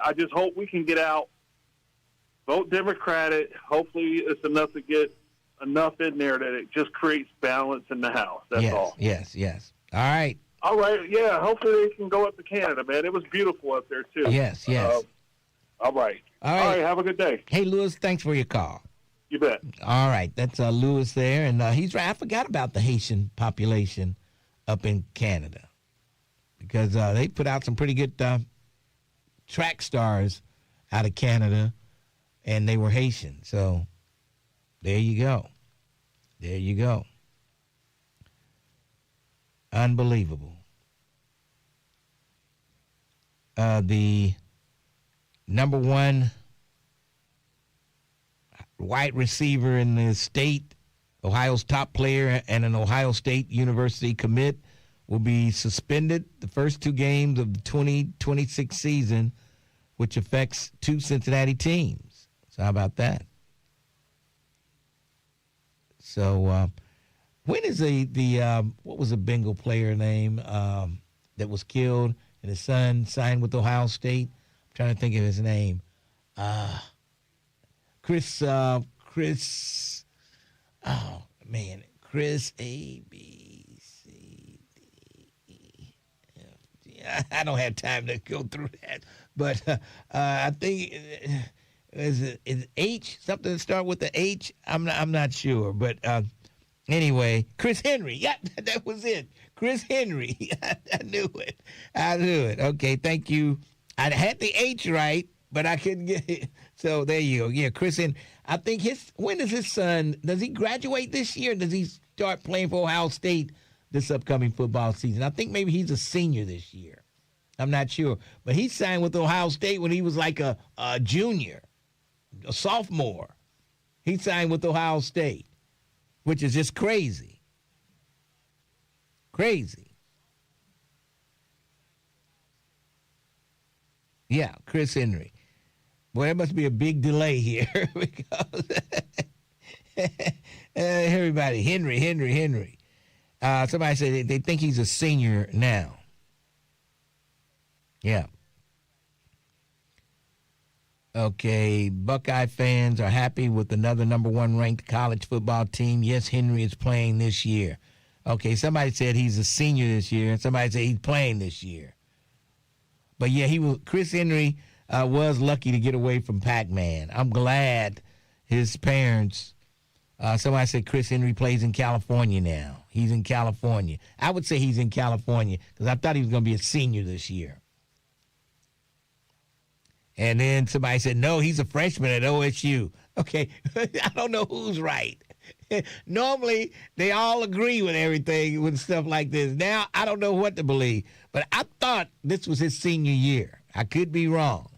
I just hope we can get out, vote Democratic. Hopefully, it's enough to get enough in there that it just creates balance in the House. That's all. Yes. All right. All right. Yeah. Hopefully, they can go up to Canada, man. It was beautiful up there too. Yes. All right. All right. Have a good day. Hey, Lewis, thanks for your call. You bet. All right. That's Lewis there. And he's right. I forgot about the Haitian population up in Canada because they put out some pretty good track stars out of Canada, and they were Haitian. So there you go. There you go. Unbelievable. The number one wide receiver in the state, Ohio's top player and an Ohio State University commit, will be suspended the first two games of the 2026 season, which affects two Cincinnati teams. So how about that? So when is the what was the Bengal player name that was killed and his son signed with Ohio State? I'm trying to think of his name. Chris, oh man, Chris A, B, C, D, E, F, G. I don't have time to go through that, but I think is H, something to start with the H? I'm not sure, but anyway, Chris Henry. Yeah, that was it. Chris Henry. I knew it. Okay, thank you. I had the H right, but I couldn't get it. So there you go. Yeah, Chris Henry. I think when does his son, does he graduate this year? Or does he start playing for Ohio State this upcoming football season? I think maybe he's a senior this year. I'm not sure. But he signed with Ohio State when he was like a junior, a sophomore. He signed with Ohio State, which is just crazy. Crazy. Yeah, Chris Henry. Boy, there must be a big delay here because everybody, Henry. Somebody said they think he's a senior now. Yeah. Okay, Buckeye fans are happy with another number one ranked college football team. Yes, Henry is playing this year. Okay, somebody said he's a senior this year, and somebody said he's playing this year. But yeah, Chris Henry was lucky to get away from Pac-Man. I'm glad his parents, somebody said Chris Henry plays in California now. He's in California. I would say he's in California because I thought he was going to be a senior this year. And then somebody said, no, he's a freshman at OSU. Okay, I don't know who's right. Normally, they all agree with everything with stuff like this. Now, I don't know what to believe. But I thought this was his senior year. I could be wrong.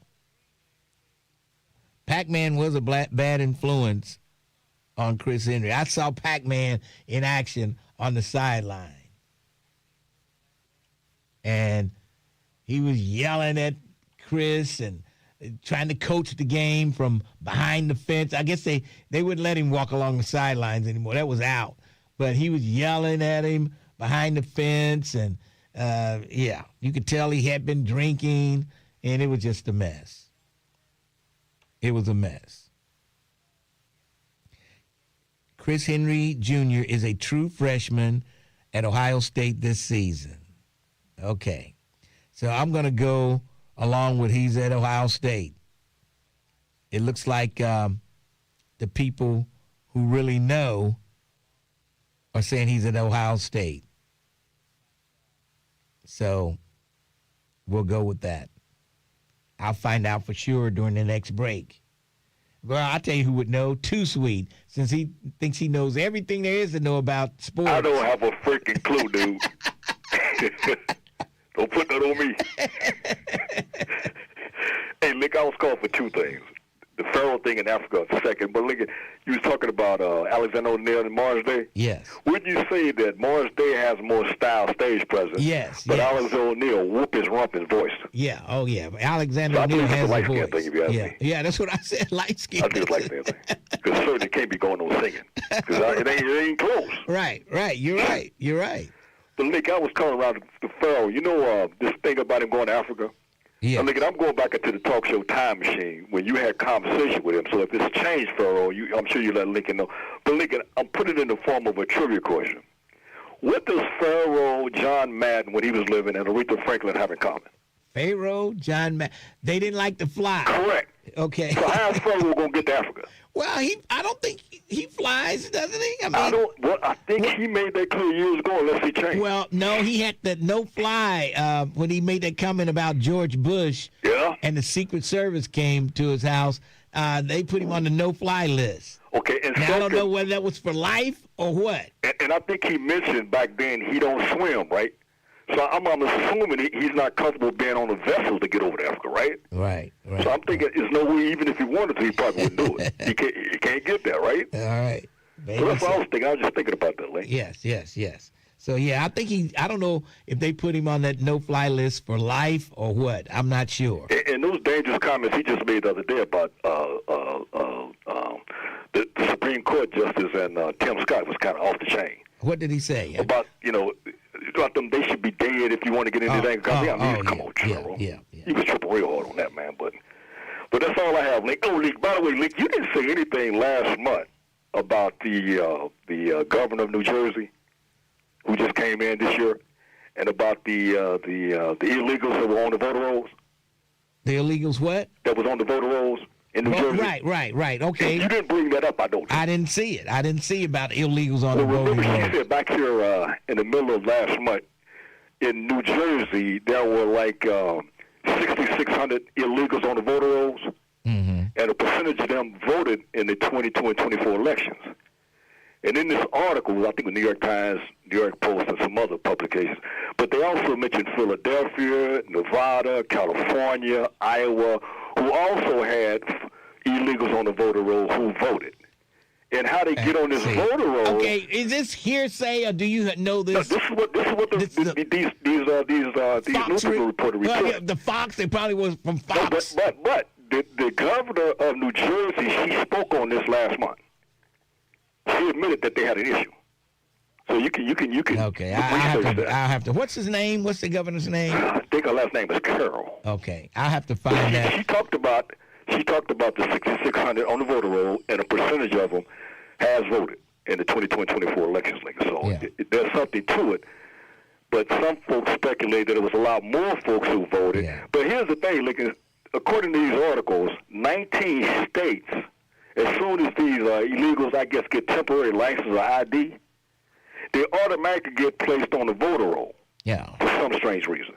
Pac-Man was a bad influence on Chris Henry. I saw Pac-Man in action on the sideline. And he was yelling at Chris and trying to coach the game from behind the fence. I guess they wouldn't let him walk along the sidelines anymore. That was out. But he was yelling at him behind the fence, and you could tell he had been drinking, and it was just a mess. It was a mess. Chris Henry Jr. is a true freshman at Ohio State this season. Okay. So I'm going to go along with he's at Ohio State. It looks like the people who really know are saying he's at Ohio State. So we'll go with that. I'll find out for sure during the next break. Well, I'll tell you who would know. Too Sweet, since he thinks he knows everything there is to know about sports. I don't have a freaking clue, dude. Don't put that on me. Hey, Lick, I was called for two things. The Pharaoh thing in Africa, second. But look, you was talking about Alexander O'Neal and Morris Day. Yes. Wouldn't you say that Morris Day has more style, stage presence? Yes. But Alexander O'Neal whoop his rump his voice. Yeah. Oh, yeah. Alexander O'Neal has a voice. Thing, if you ask me. Yeah, that's what I said. Light skin. I think it's light skin thing. Because certainly can't be going on singing. Because it ain't close. Right. You're right. But Nick, I was calling around the Pharaoh. You know this thing about him going to Africa? Yeah. I'm going back into the talk show Time Machine when you had conversation with him. So if it's changed, Pharaoh, I'm sure you let Lincoln know. But Lincoln, I'm putting it in the form of a trivia question. What does Pharaoh John Madden, when he was living, and Aretha Franklin have in common? Pharaoh John Madden. They didn't like to fly. Correct. Okay. So how's Pharaoh going to get to Africa? Well, I don't think he flies, doesn't he? I think he made that clear years ago, unless he changed. Well, no, he had the no-fly when he made that comment about George Bush. Yeah. And the Secret Service came to his house. They put him on the no-fly list. Okay, and now, I don't know whether that was for life or what. And I think he mentioned back then he don't swim, right? So I'm assuming he's not comfortable being on a vessel to get over to Africa, right? Right. So I'm thinking there's no way, even if he wanted to, he probably wouldn't do it. He can't get there, right? All right. So that's what I was thinking. I was just thinking about that, Link. Yes. So, yeah, I think I don't know if they put him on that no-fly list for life or what. I'm not sure. And those dangerous comments he just made the other day about the Supreme Court Justice and Tim Scott was kind of off the chain. What did he say? About, about them, they should be dead if you want to get into that. Come on, General. Yeah. You was tripping real hard on that, man. But that's all I have, Link. Oh, Link, by the way, Link, you didn't say anything last month about the governor of New Jersey who just came in this year, and about the illegals that were on the voter rolls. The illegals what? That was on the voter rolls in New Jersey. Right. Okay. You didn't bring that up, I don't think. I didn't see it. I didn't see about illegals on the voting rolls. Remember, she said back here in the middle of last month, in New Jersey, there were like 6,600 illegals on the voter rolls, and a percentage of them voted in the 22 and 24 elections. And in this article, I think the New York Times, New York Post, and some other publications, but they also mentioned Philadelphia, Nevada, California, Iowa, who also had illegals on the voter roll who voted. And how they get on this voter roll? Okay, is this hearsay or do you know this? No, these newspaper reporters reported. The Fox, they probably was from Fox. No, but the governor of New Jersey, she spoke on this last month. She admitted that they had an issue. So you can. Okay, I'll have to. What's his name? What's the governor's name? I think her last name is Carroll. Okay, I'll have to find that. She talked about the 6,600 on the voter roll, and a percentage of them has voted in the 2024 elections. So there's something to it. But some folks speculate that it was a lot more folks who voted. Yeah. But here's the thing, according to these articles, 19 states, as soon as these illegals, I guess, get temporary license or ID, they automatically get placed on the voter roll. Yeah. For some strange reason.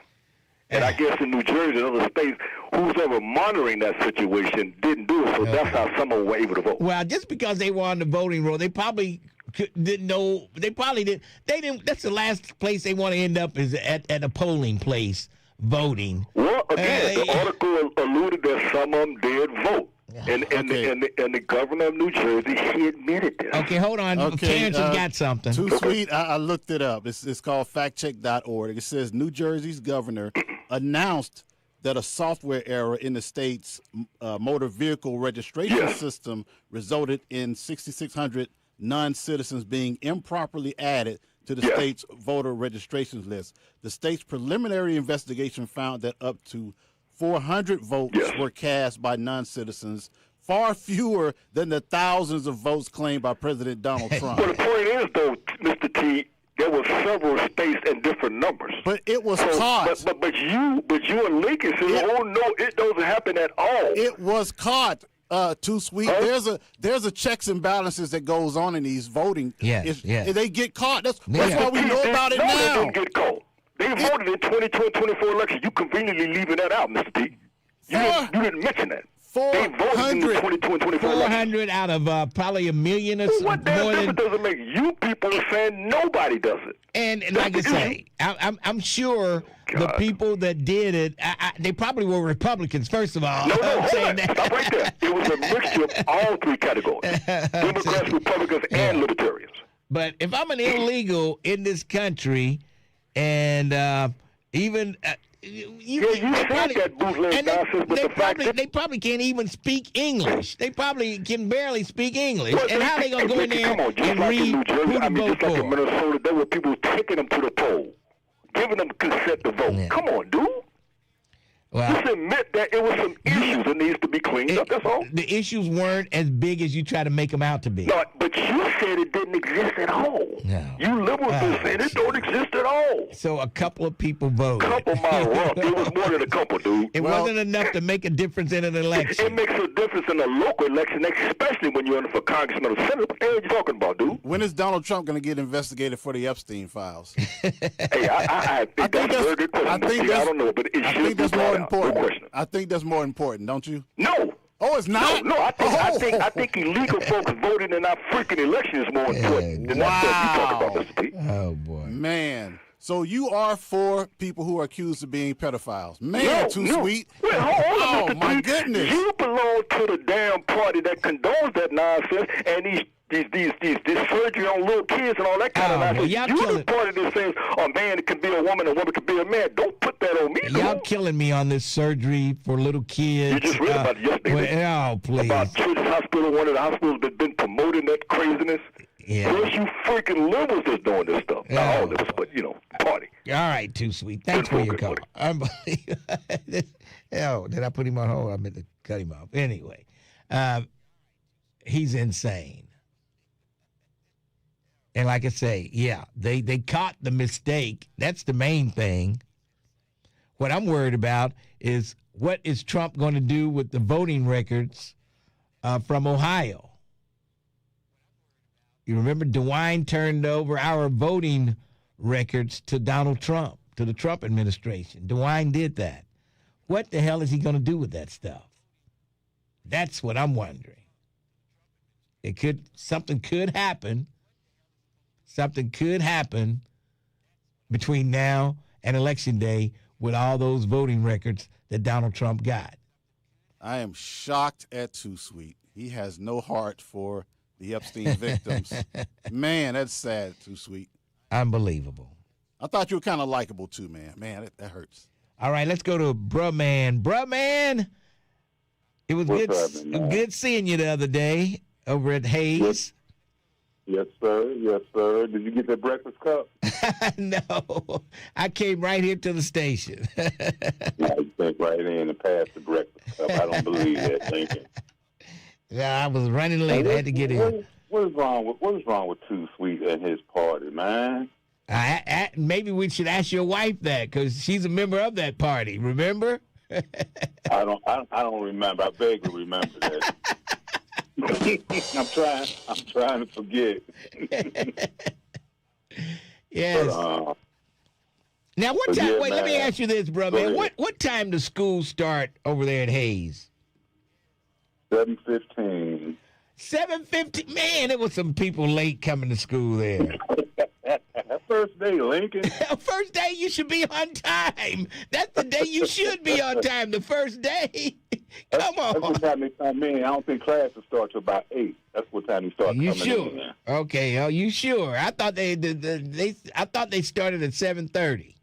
And I guess in New Jersey and other states, who's ever monitoring that situation didn't do it, so that's how some of them were able to vote. Well, just because they were on the voting roll, they probably didn't know. They probably didn't. They didn't. That's the last place they want to end up is at a polling place voting. Well, again, the article alluded that some of them did vote. And the governor of New Jersey, he admitted this. Okay, hold on. Terrence has got something. Too Sweet, I looked it up. It's called factcheck.org. It says New Jersey's governor announced that a software error in the state's motor vehicle registration system resulted in 6,600 non-citizens being improperly added to the state's voter registration list. The state's preliminary investigation found that up to 400 votes were cast by non-citizens, far fewer than the thousands of votes claimed by President Donald Trump. Well, the point is, though, Mr. T, there were several states and different numbers. But it was caught. But you and Lincoln said, oh no, it doesn't happen at all. It was caught. Too sweet. Huh? There's a checks and balances that goes on in these voting. They get caught. That's why we know about it now. They didn't get caught. They voted in 2024 election. You conveniently leaving that out, Mr. T. You didn't mention that. They voted in the 2024 400 out of probably a million or so. What damn difference does it make? You people are saying nobody does it. And like I say, I'm sure the people that did it, they probably were Republicans, first of all. No, hold on. Stop right there. It was a mixture of all three categories. Democrats, Republicans, and Libertarians. But if I'm an illegal in this country and even... you said that bootleg nonsense, but they probably can't even speak English. They probably can barely speak English. And how they going to go in there and read who to vote for? Like in Minnesota, there were people taking them to the poll, giving them consent to vote. Yeah. Come on, dude. Well, just admit that it was some issues that needs to be cleaned up, that's all. The issues weren't as big as you try to make them out to be. No, but you said it didn't exist at all. No. You liberals just said it don't exist at all. So a couple of people voted. Couple mile rough. It was more than a couple, dude. It wasn't enough to make a difference in an election. It makes a difference in a local election, especially when you're in for congressman or senator. What the hell are you talking about, dude? When is Donald Trump going to get investigated for the Epstein files? Hey, I think that's a very good question. I don't know, but it should be brought out. No question. I think that's more important, don't you? No. Oh, it's not? No, I think illegal folks voting in our freaking election is more important than that stuff you talk about, Mr. P. Oh, boy. Man. So you are for people who are accused of being pedophiles. Man, too sweet. Wait, hold on, Mr. my P. goodness. You belong to the damn party that condones that nonsense and these surgery on little kids and all that kind of nonsense. You're the party that says a man can be a woman can be a man. Don't put that on me. Y'all killing me on this surgery for little kids. You just read about it yesterday. Oh, please. About Children's Hospital, one of the hospitals that's been promoting that craziness. Yeah. There's you freaking liberals that's doing this stuff. Not all of us, but, party. All right, too sweet. Thanks for your call. Hell, did I put him on hold? I meant to cut him off. Anyway, he's insane. And like I say, they caught the mistake. That's the main thing. What I'm worried about is what is Trump going to do with the voting records from Ohio? You remember DeWine turned over our voting records to Donald Trump, to the Trump administration. DeWine did that. What the hell is he going to do with that stuff? That's what I'm wondering. Something could happen. Something could happen between now and Election Day with all those voting records that Donald Trump got. I am shocked at Too Sweet. He has no heart for the Epstein victims. Man, that's sad, Too Sweet. Unbelievable. I thought you were kind of likable too, man. Man, that hurts. All right, let's go to Bruh Man. Bruh Man, it was good seeing you the other day over at Hayes. Yes, sir. Yes, sir. Did you get that breakfast cup? No. I came right here to the station. You went right in and passed the breakfast cup. I don't believe that, Lincoln. Yeah, I was running late. I had to get in. What is wrong with Too Sweet and his party, man? Maybe we should ask your wife that because she's a member of that party. Remember? I don't remember. I vaguely remember that. I'm trying to forget. Yes. But, now, what time? Yeah, wait, let me ask you this, bro, man. What time does school start over there at Hayes? 7:15. 7:15. Man, there was some people late coming to school there. First day, Lincoln. First day, you should be on time. That's the day you should be on time. The first day. Come on. That's what time they come in. I don't think classes start till about 8. That's what time they start coming in. You sure? Okay. Oh, you sure? I thought they started at 7:30.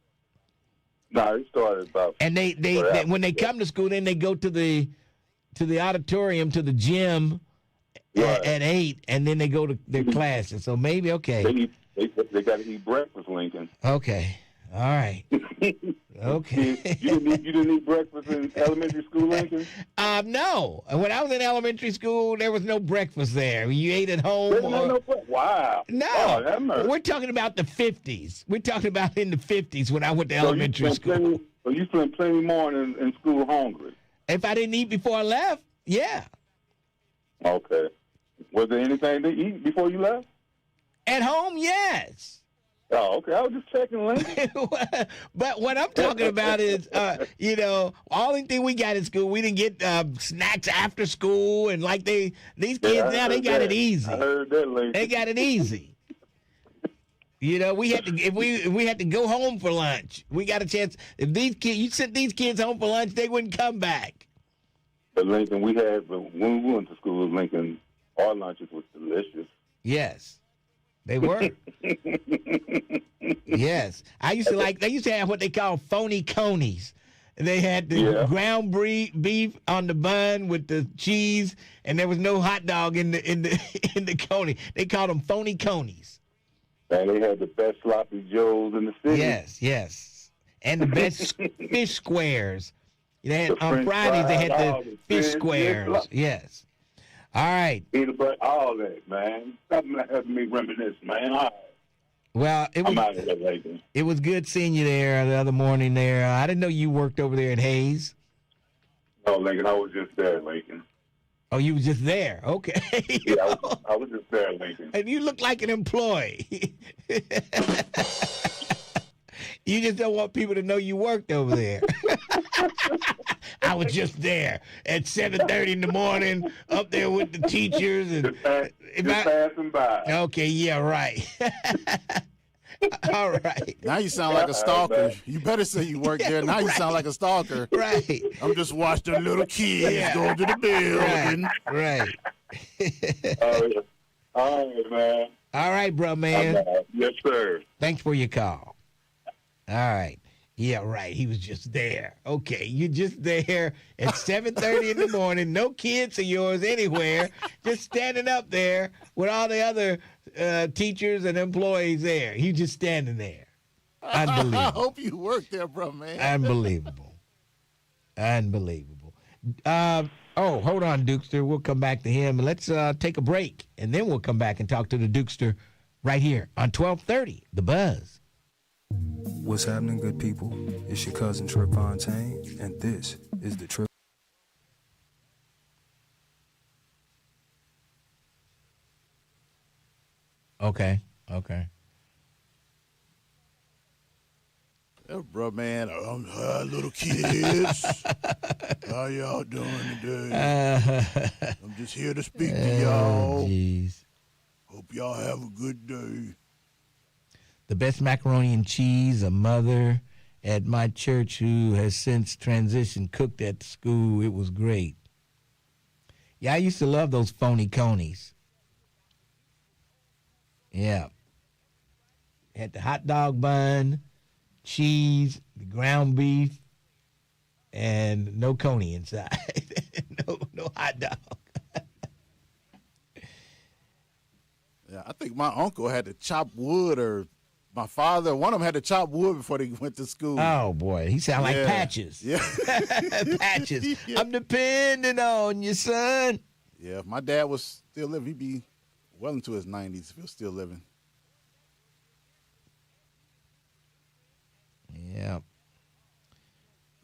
No, it started about. And they when they come to school, then they go to the auditorium, to the gym at 8, and then they go to their classes. So maybe They got to eat breakfast, Lincoln. Okay. All right. Okay. You didn't eat breakfast in elementary school, Lincoln? No. When I was in elementary school, there was no breakfast there. You ate at home. Wow. No. Oh, we're talking about the 50s. We're talking about in the 50s when I went to elementary school. So you spent plenty more in school hungry? If I didn't eat before I left, yeah. Okay. Was there anything to eat before you left? At home, yes. Oh, okay. I was just checking, Lincoln. But what I'm talking about is, only thing we got in school, we didn't get snacks after school, and like these kids now, they got it easy. I heard that, Lincoln. They got it easy. We had to if we had to go home for lunch. We got a chance. If you sent these kids home for lunch, they wouldn't come back. But Lincoln, when we went to school, Lincoln, our lunches was delicious. Yes. They were. Yes. They used to have what they call phony conies. They had the ground beef on the bun with the cheese, and there was no hot dog in the coney. They called them phony conies. And they had the best sloppy joes in the city. Yes. And the best fish squares. On Fridays they had the fish squares. Yes. All right. Peanut butter, all that, man. Stop having me reminisce, man. All right. Well, I'm out of here, Lincoln. It was good seeing you there the other morning there. I didn't know you worked over there at Hayes. No, Lincoln, I was just there, Lincoln. Oh, you were just there. Okay. Yeah, I was just there, Lincoln. And you look like an employee. You just don't want people to know you worked over there. I was just there at 7:30 in the morning, up there with the teachers. And just passing by. Okay, yeah, right. All right. Now you sound like a stalker. You better say you work there. Now you sound like a stalker. Right. I'm just watching the little kids go to the building. Right. All right, man. All right, bro, man. Yes, sir. Thanks for your call. All right. Yeah, right. He was just there. Okay, you're just there at 7:30 in the morning. No kids of yours anywhere. Just standing up there with all the other teachers and employees there. You just standing there. Unbelievable. I hope you work there, bro, man. Unbelievable. Hold on, Dukester. We'll come back to him. Let's take a break, and then we'll come back and talk to the Dukester right here on 1230, The Buzz. What's happening, good people? It's your cousin Trip Fontaine, and this is the Trip. Okay. Yeah, bro, man. Little kids. How y'all doing today? I'm just here to speak to y'all. Jeez. Hope y'all have a good day. The best macaroni and cheese a mother at my church who has since transitioned cooked at the school. It was great. Yeah, I used to love those phony conies. Yeah. Had the hot dog bun, cheese, the ground beef, and no coney inside. no hot dog. Yeah, I think my uncle had to chop wood, or my father, one of them had to chop wood before they went to school. Oh, boy. He sound like Patches. Yeah. Patches. Yeah. I'm depending on you, son. Yeah, if my dad was still living, he'd be well into his 90s if he was still living. Yeah.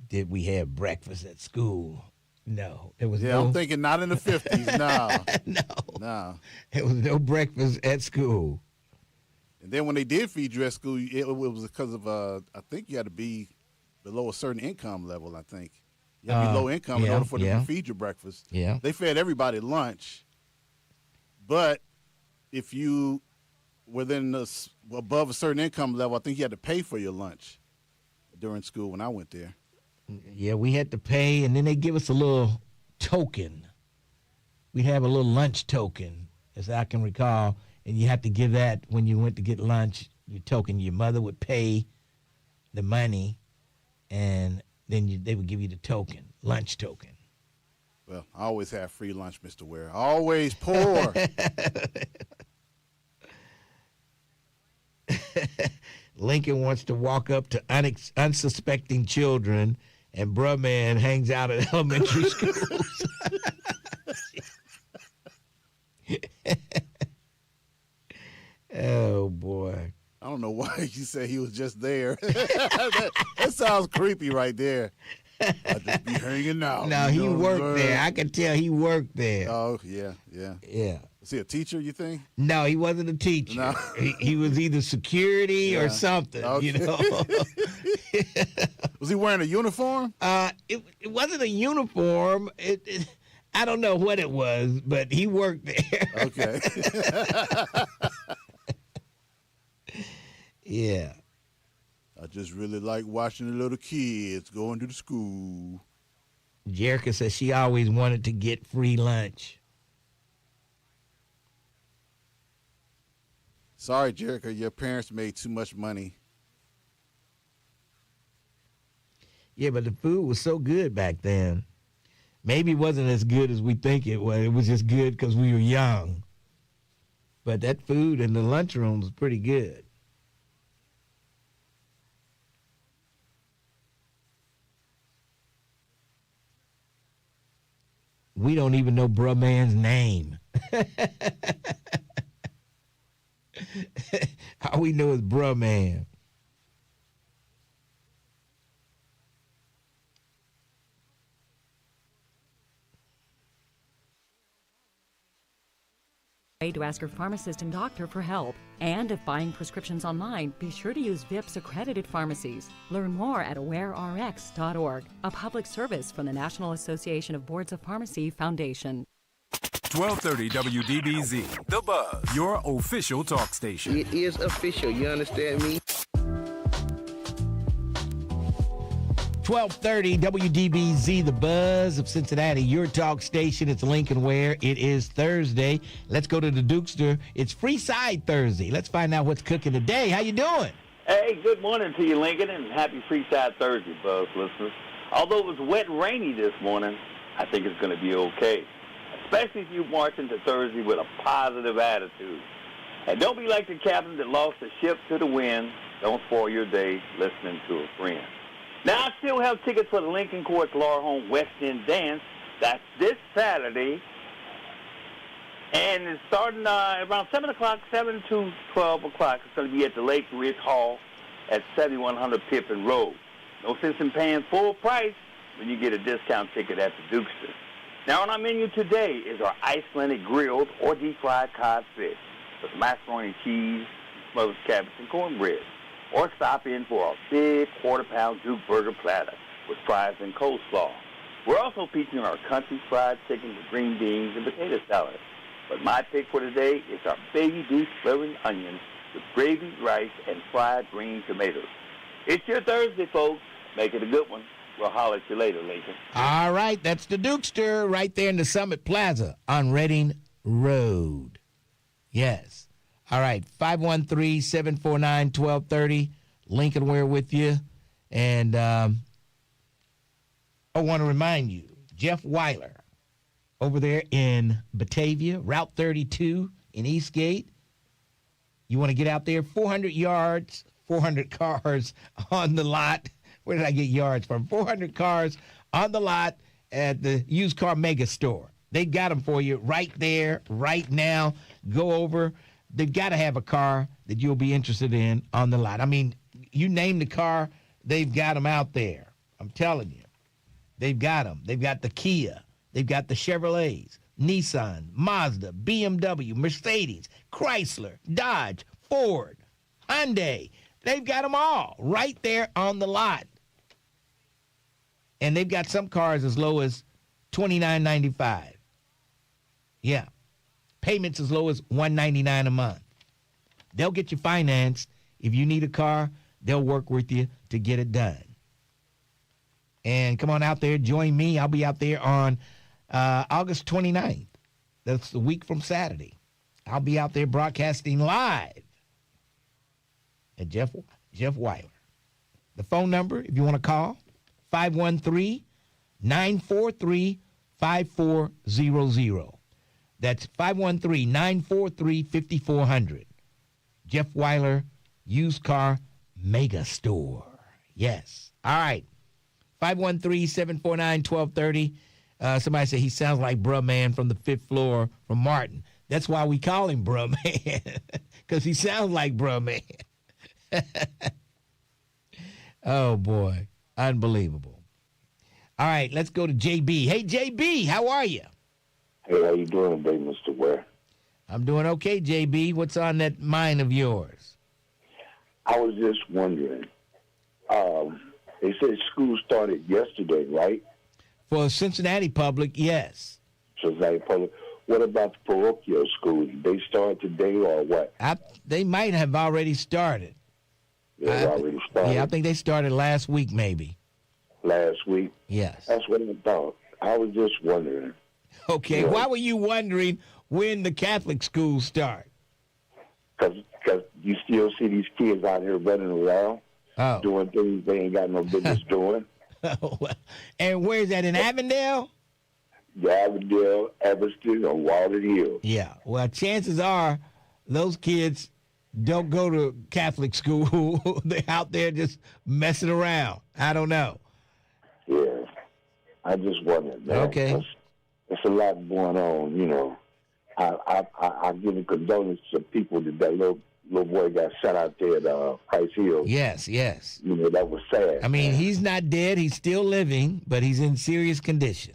Did we have breakfast at school? No. There was I'm thinking not in the 50s. No. No. There was no breakfast at school. And then when they did feed you at school, it was because of, I think you had to be below a certain income level, I think. You had to be low income in order for them to feed you breakfast. Yeah. They fed everybody lunch. But if you were then above a certain income level, I think you had to pay for your lunch during school when I went there. Yeah, we had to pay, and then they give us a little token. We'd have a little lunch token, as I can recall. And you have to give that when you went to get lunch, your token. Your mother would pay the money, and then they would give you the token, lunch token. Well, I always have free lunch, Mr. Ware. Always poor. Lincoln wants to walk up to unsuspecting children, and bruh man hangs out at elementary schools. Oh, boy. I don't know why you say he was just there. that sounds creepy right there. I just be hanging out. No, he worked there. I can tell he worked there. Oh, yeah. Yeah. Was he a teacher, you think? No, he wasn't a teacher. No. he was either security or something, you know. Was he wearing a uniform? It wasn't a uniform. I don't know what it was, but he worked there. Okay. Yeah. I just really like watching the little kids going to the school. Jerica says she always wanted to get free lunch. Sorry, Jerica, your parents made too much money. Yeah, but the food was so good back then. Maybe it wasn't as good as we think it was. It was just good because we were young. But that food in the lunchroom was pretty good. We don't even know bruh man's name. All we know is bruh man. To ask your pharmacist and doctor for help. And if buying prescriptions online, be sure to use VIPS accredited pharmacies. Learn more at awarerx.org, a public service from the National Association of Boards of Pharmacy Foundation. 1230 WDBZ, The Buzz, your official talk station. It is official, you understand me? 1230 WDBZ, The Buzz of Cincinnati, your talk station. It's Lincoln Ware. It is Thursday. Let's go to the Dukester. It's Free Side Thursday. Let's find out what's cooking today. How you doing? Hey, good morning to you, Lincoln, and happy Free Side Thursday, Buzz listeners. Although it was wet and rainy this morning, I think it's going to be okay, especially if you march into Thursday with a positive attitude. And don't be like the captain that lost the ship to the wind. Don't spoil your day listening to a friend. Now, I still have tickets for the Lincoln Courts Laura Home West End Dance. That's this Saturday. And it's starting around 7 o'clock, 7 to 12 o'clock. It's going to be at the Lake Ridge Hall at 7100 Pippin Road. No sense in paying full price when you get a discount ticket at the Dukester. Now, on our menu today is our Icelandic grilled or deep-fried codfish with macaroni and cheese, smothered cabbage, and cornbread. Or stop in for a big quarter-pound Duke burger platter with fries and coleslaw. We're also featuring our country fried chicken with green beans and potato salad. But my pick for today is our baby beef flavored onions with gravy, rice, and fried green tomatoes. It's your Thursday, folks. Make it a good one. We'll holler at you later, Lincoln. All right, that's the Dukester right there in the Summit Plaza on Reading Road. Yes. All right, 513-749-1230. Lincoln Ware with you. And I want to remind you, Jeff Weiler over there in Batavia, Route 32 in Eastgate. You want to get out there, 400 yards, 400 cars on the lot. Where did I get yards from? 400 cars on the lot at the used car mega store. They got them for you right there, right now. Go over. They've got to have a car that you'll be interested in on the lot. I mean, you name the car, they've got them out there. I'm telling you. They've got them. They've got the Kia. They've got the Chevrolets, Nissan, Mazda, BMW, Mercedes, Chrysler, Dodge, Ford, Hyundai. They've got them all right there on the lot. And they've got some cars as low as $29.95. Yeah. Payments as low as $199 a month. They'll get you financed. If you need a car, they'll work with you to get it done. And come on out there, join me. I'll be out there on August 29th. That's the week from Saturday. I'll be out there broadcasting live at Jeff Weiler. The phone number, if you want to call, 513-943-5400. That's 513-943-5400. Jeff Weiler, Used Car Mega Store. Yes. All right. 513-749-1230. Somebody said he sounds like Bruh Man from the 5th floor from Martin. That's why we call him Bruh Man, because he sounds like Bruh Man. Oh, boy. Unbelievable. All right, let's go to JB. Hey, JB, how are you? Hey, how you doing today, Mr. Ware? I'm doing okay, JB. What's on that mind of yours? I was just wondering. They said school started yesterday, right? For Cincinnati Public, yes. Cincinnati Public. What about the parochial schools? Did they start today or what? They might have already started. They already started? Yeah, I think they started last week, maybe. Last week? Yes. That's what I thought. I was just wondering. Okay, why were you wondering when the Catholic schools start? Because you still see these kids out here running around, doing things they ain't got no business doing. And where's that, in Avondale? Yeah, Avondale, Evanston, or Walden Hill. Yeah, well, chances are those kids don't go to Catholic school. They're out there just messing around. I don't know. Yeah, I just wondered, man. Okay. There's a lot going on, you know. I give a condolence to people that little boy got shot out there at Price Hill. Yes. You know, that was sad. I mean, man. He's not dead. He's still living, but he's in serious condition.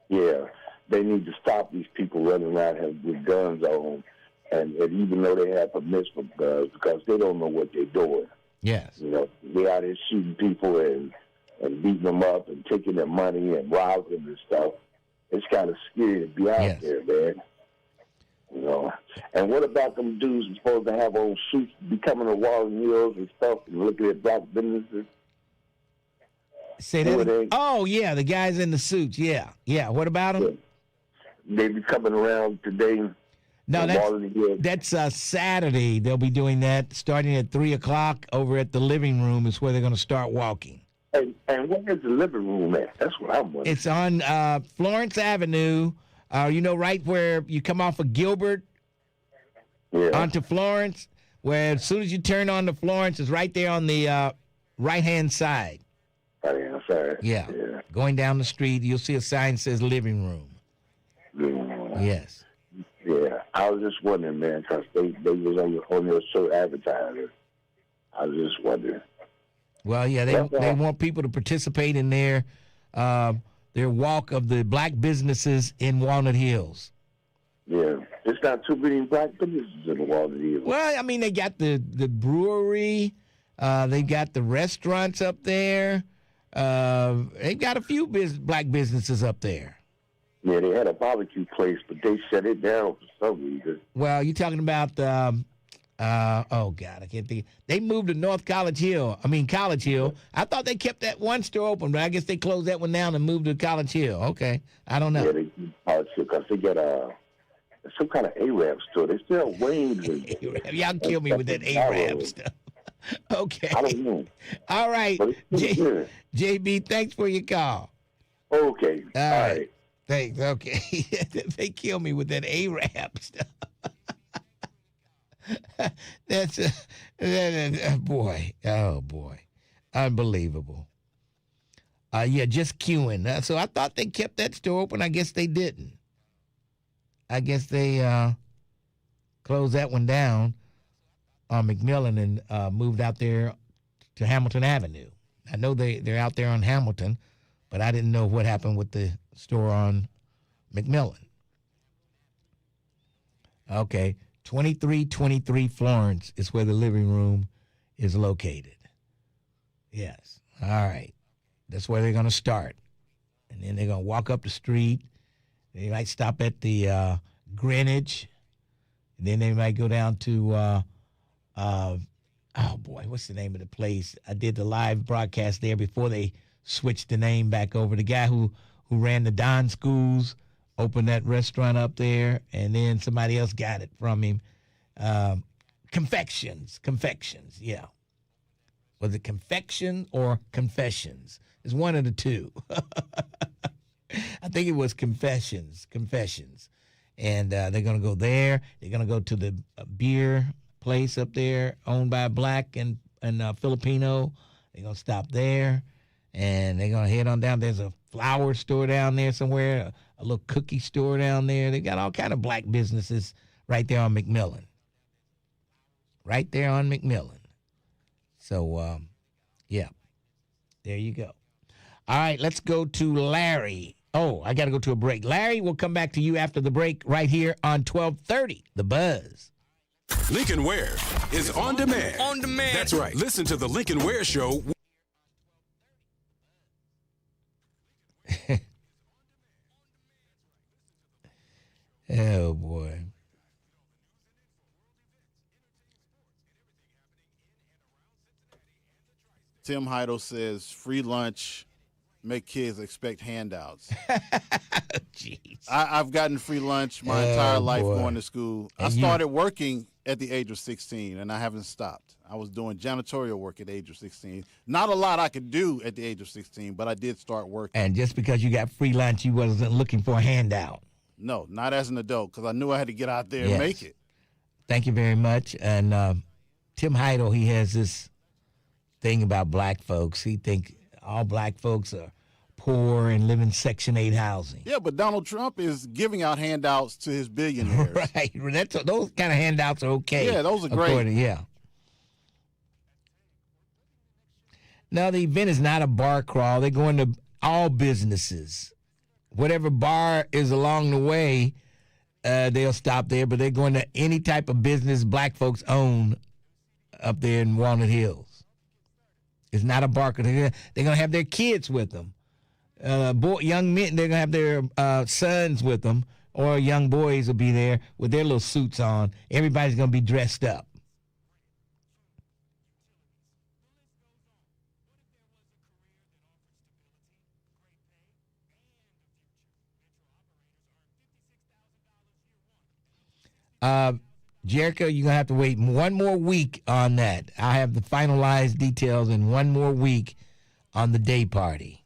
Yeah, they need to stop these people running around with guns on, and even though they have permits for guns, because they don't know what they're doing. Yes. You know, they out here shooting people and beating them up and taking their money and robbing them and stuff. It's kind of scary to be out there, man. You know, and what about them dudes who's supposed to have old suits, becoming a Walden Hills and stuff, and looking at black businesses? Say that. Oh, yeah, the guys in the suits. Yeah. What about them? They be coming around today. No, that's Saturday. They'll be doing that starting at 3:00 over at the living room. Is where they're going to start walking. And where is the living room at? That's what I'm wondering. It's on Florence Avenue. You know, right where you come off of Gilbert onto Florence, where as soon as you turn on to Florence, it's right there on the right-hand side. Right-hand side? Yeah. Going down the street, you'll see a sign that says living room. Yes. Yeah. I was just wondering, man, because they was on your show advertising. I was just wondering. Well, yeah, they want people to participate in their walk of the black businesses in Walnut Hills. Yeah, it's not too many black businesses in Walnut Hills. Well, I mean, they got the brewery, they got the restaurants up there. They've got a few black businesses up there. Yeah, they had a barbecue place, but they shut it down for some reason. Well, you're talking about oh God, I can't think. They moved to College Hill. I thought they kept that one store open, but I guess they closed that one down and moved to College Hill. Okay, I don't know. Yeah, they keep College Hill because they got some kind of Arab store. They sell wings. Y'all kill me with that Arab stuff. Okay. I don't know. All right, JB. Thanks for your call. Okay. All right. Thanks. Okay. They kill me with that Arab stuff. That's boy. Oh boy, unbelievable. Just queuing. So I thought they kept that store open. I guess they didn't. I guess they closed that one down on McMillan and moved out there to Hamilton Avenue. I know they're out there on Hamilton, but I didn't know what happened with the store on McMillan. Okay. 2323 Florence is where the living room is located. Yes. All right. That's where they're going to start. And then they're going to walk up the street. They might stop at the Greenwich. And then they might go down to, what's the name of the place? I did the live broadcast there before they switched the name back over. The guy who ran the Don Schools opened that restaurant up there, and then somebody else got it from him. Confections, yeah. Was it confection or confessions? It's one of the two. I think it was confessions. And they're going to go there. They're going to go to the beer place up there owned by a black and Filipino. They're going to stop there, and they're going to head on down. There's a flower store down there somewhere, a little cookie store down there. They got all kind of black businesses right there on McMillan. So, yeah, there you go. All right, let's go to Larry. Oh, I got to go to a break. Larry, we'll come back to you after the break right here on 1230, The Buzz. Lincoln Ware is on demand. On demand. That's right. Listen to the Lincoln Ware Show. Oh, boy. Tim Heidel says free lunch, make kids expect handouts. Jeez. I've gotten free lunch my entire life going to school. I started working at the age of 16, and I haven't stopped. I was doing janitorial work at the age of 16. Not a lot I could do at the age of 16, but I did start working. And just because you got free lunch, you wasn't looking for a handout. No, not as an adult, because I knew I had to get out there and make it. Thank you very much. And Tim Heidel, he has this thing about black folks. He think all black folks are poor and live in Section 8 housing. Yeah, but Donald Trump is giving out handouts to his billionaires. Right. Those kind of handouts are okay. Yeah, those are great. Yeah. Now, the event is not a bar crawl. They're going to all businesses. Whatever bar is along the way, they'll stop there, but they're going to any type of business black folks own up there in Walnut Hills. It's not a bar crawl. They're going to have their kids with them. Young men, they're going to have their sons with them, or young boys will be there with their little suits on. Everybody's going to be dressed up. Jericho, you're going to have to wait one more week on that. I have the finalized details in one more week on the day party.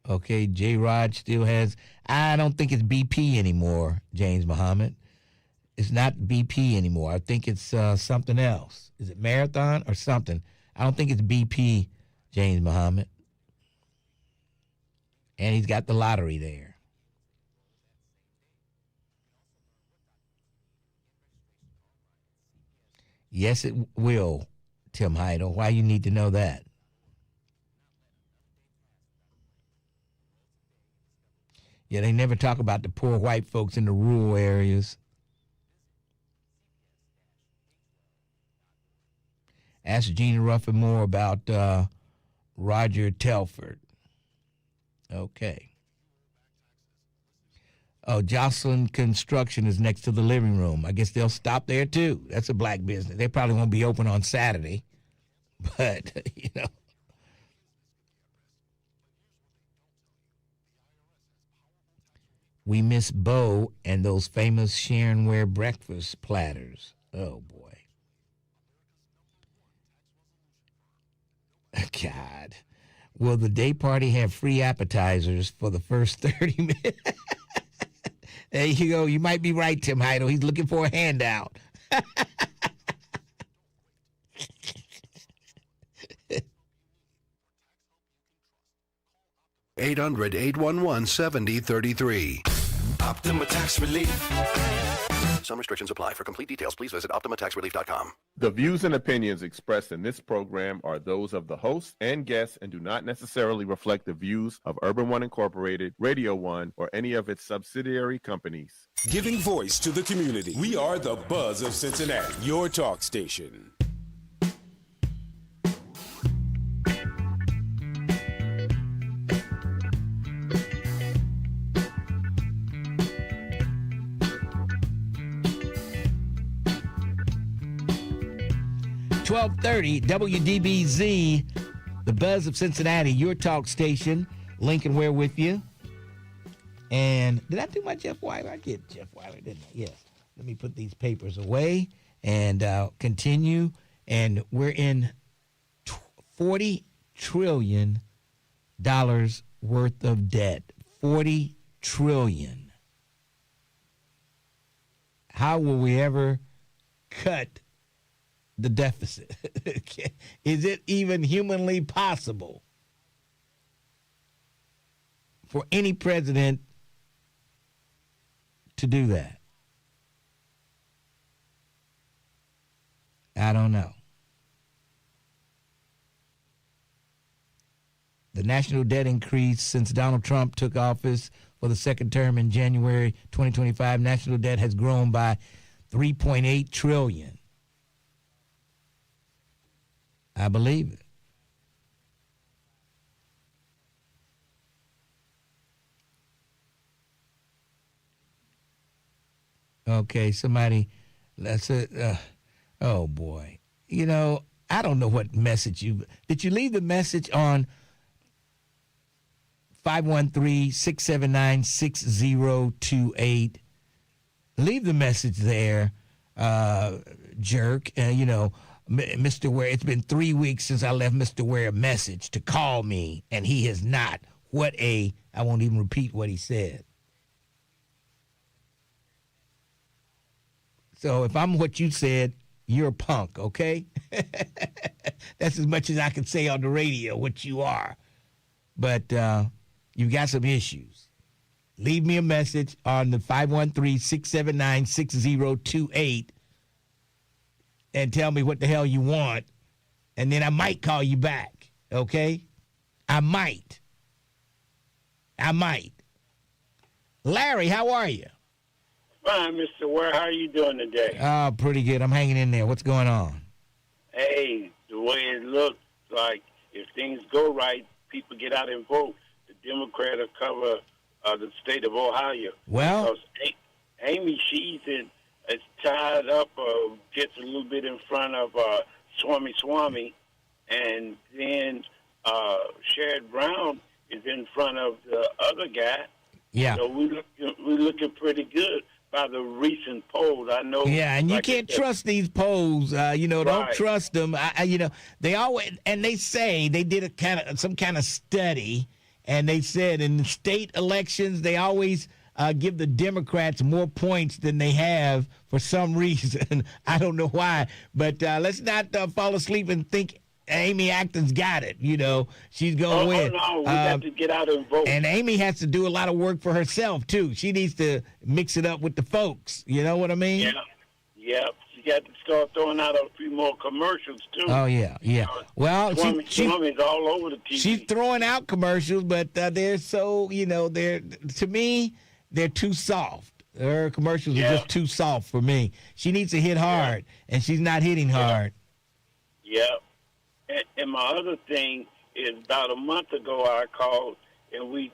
Okay, J. Rod still has, I don't think it's BP anymore, James Muhammad. It's not BP anymore. I think it's something else. Is it Marathon or something? I don't think it's BP, James Muhammad. And he's got the lottery there. Yes, it will, Tim Heidel. Why you need to know that? Yeah, they never talk about the poor white folks in the rural areas. Ask Gina Ruffin more about Roger Telford. Okay. Oh, Jocelyn Construction is next to the living room. I guess they'll stop there, too. That's a black business. They probably won't be open on Saturday. But, you know. We miss Bo and those famous Sharon Ware breakfast platters. Oh, boy. God. Will the day party have free appetizers for the first 30 minutes? There you go. You might be right, Tim Heidel. He's looking for a handout. 800-811-7033. Optima Tax Relief. Some restrictions apply. For complete details, please visit OptimaTaxRelief.com. The views and opinions expressed in this program are those of the host and guests and do not necessarily reflect the views of Urban One Incorporated, Radio One, or any of its subsidiary companies. Giving voice to the community. We are the Buzz of Cincinnati, your talk station. 1230 WDBZ, the Buzz of Cincinnati, your talk station. Lincoln Ware with you. And did I do my Jeff Wyler? I did Jeff Wyler, didn't I? Yes. Let me put these papers away and continue. And we're in $40 trillion worth of debt. $40 trillion. How will we ever cut the deficit? Is it even humanly possible for any president to do that? I don't know. The national debt increase since Donald Trump took office for the second term in January 2025. National debt has grown by $3.8 trillion. I believe it. Okay, somebody, that's it. Oh, boy. You know, I don't know what message did you leave the message on 513-679-6028? Leave the message there, jerk. You know, Mr. Ware, it's been 3 weeks since I left Mr. Ware a message to call me, and he has not. I won't even repeat what he said. So if I'm what you said, you're a punk, okay? That's as much as I can say on the radio, what you are. But you've got some issues. Leave me a message on the 513-679-6028 and tell me what the hell you want, and then I might call you back, okay? I might. Larry, how are you? Fine, Mr. Ware. How are you doing today? Oh, pretty good. I'm hanging in there. What's going on? Hey, the way it looks like, if things go right, people get out and vote, the Democrat will cover the state of Ohio. Well, because Amy, she's tied up, gets a little bit in front of Swami, and then Sherrod Brown is in front of the other guy. Yeah. So we're looking pretty good by the recent polls. I know. Yeah, and you can't trust these polls. Don't Right. trust them. They always, and they say they did some kind of study, and they said in the state elections they always give the Democrats more points than they have for some reason. I don't know why, but let's not fall asleep and think Amy Acton's got it. She's going to win. Oh, no, we got to get out and vote. And Amy has to do a lot of work for herself, too. She needs to mix it up with the folks. You know what I mean? Yeah. She got to start throwing out a few more commercials, too. Oh, yeah. Well, Swami's all over the TV. She's throwing out commercials, but they're so, to me, they're too soft. Her commercials are just too soft for me. She needs to hit hard, and she's not hitting hard. Yeah. And my other thing is, about a month ago I called, and we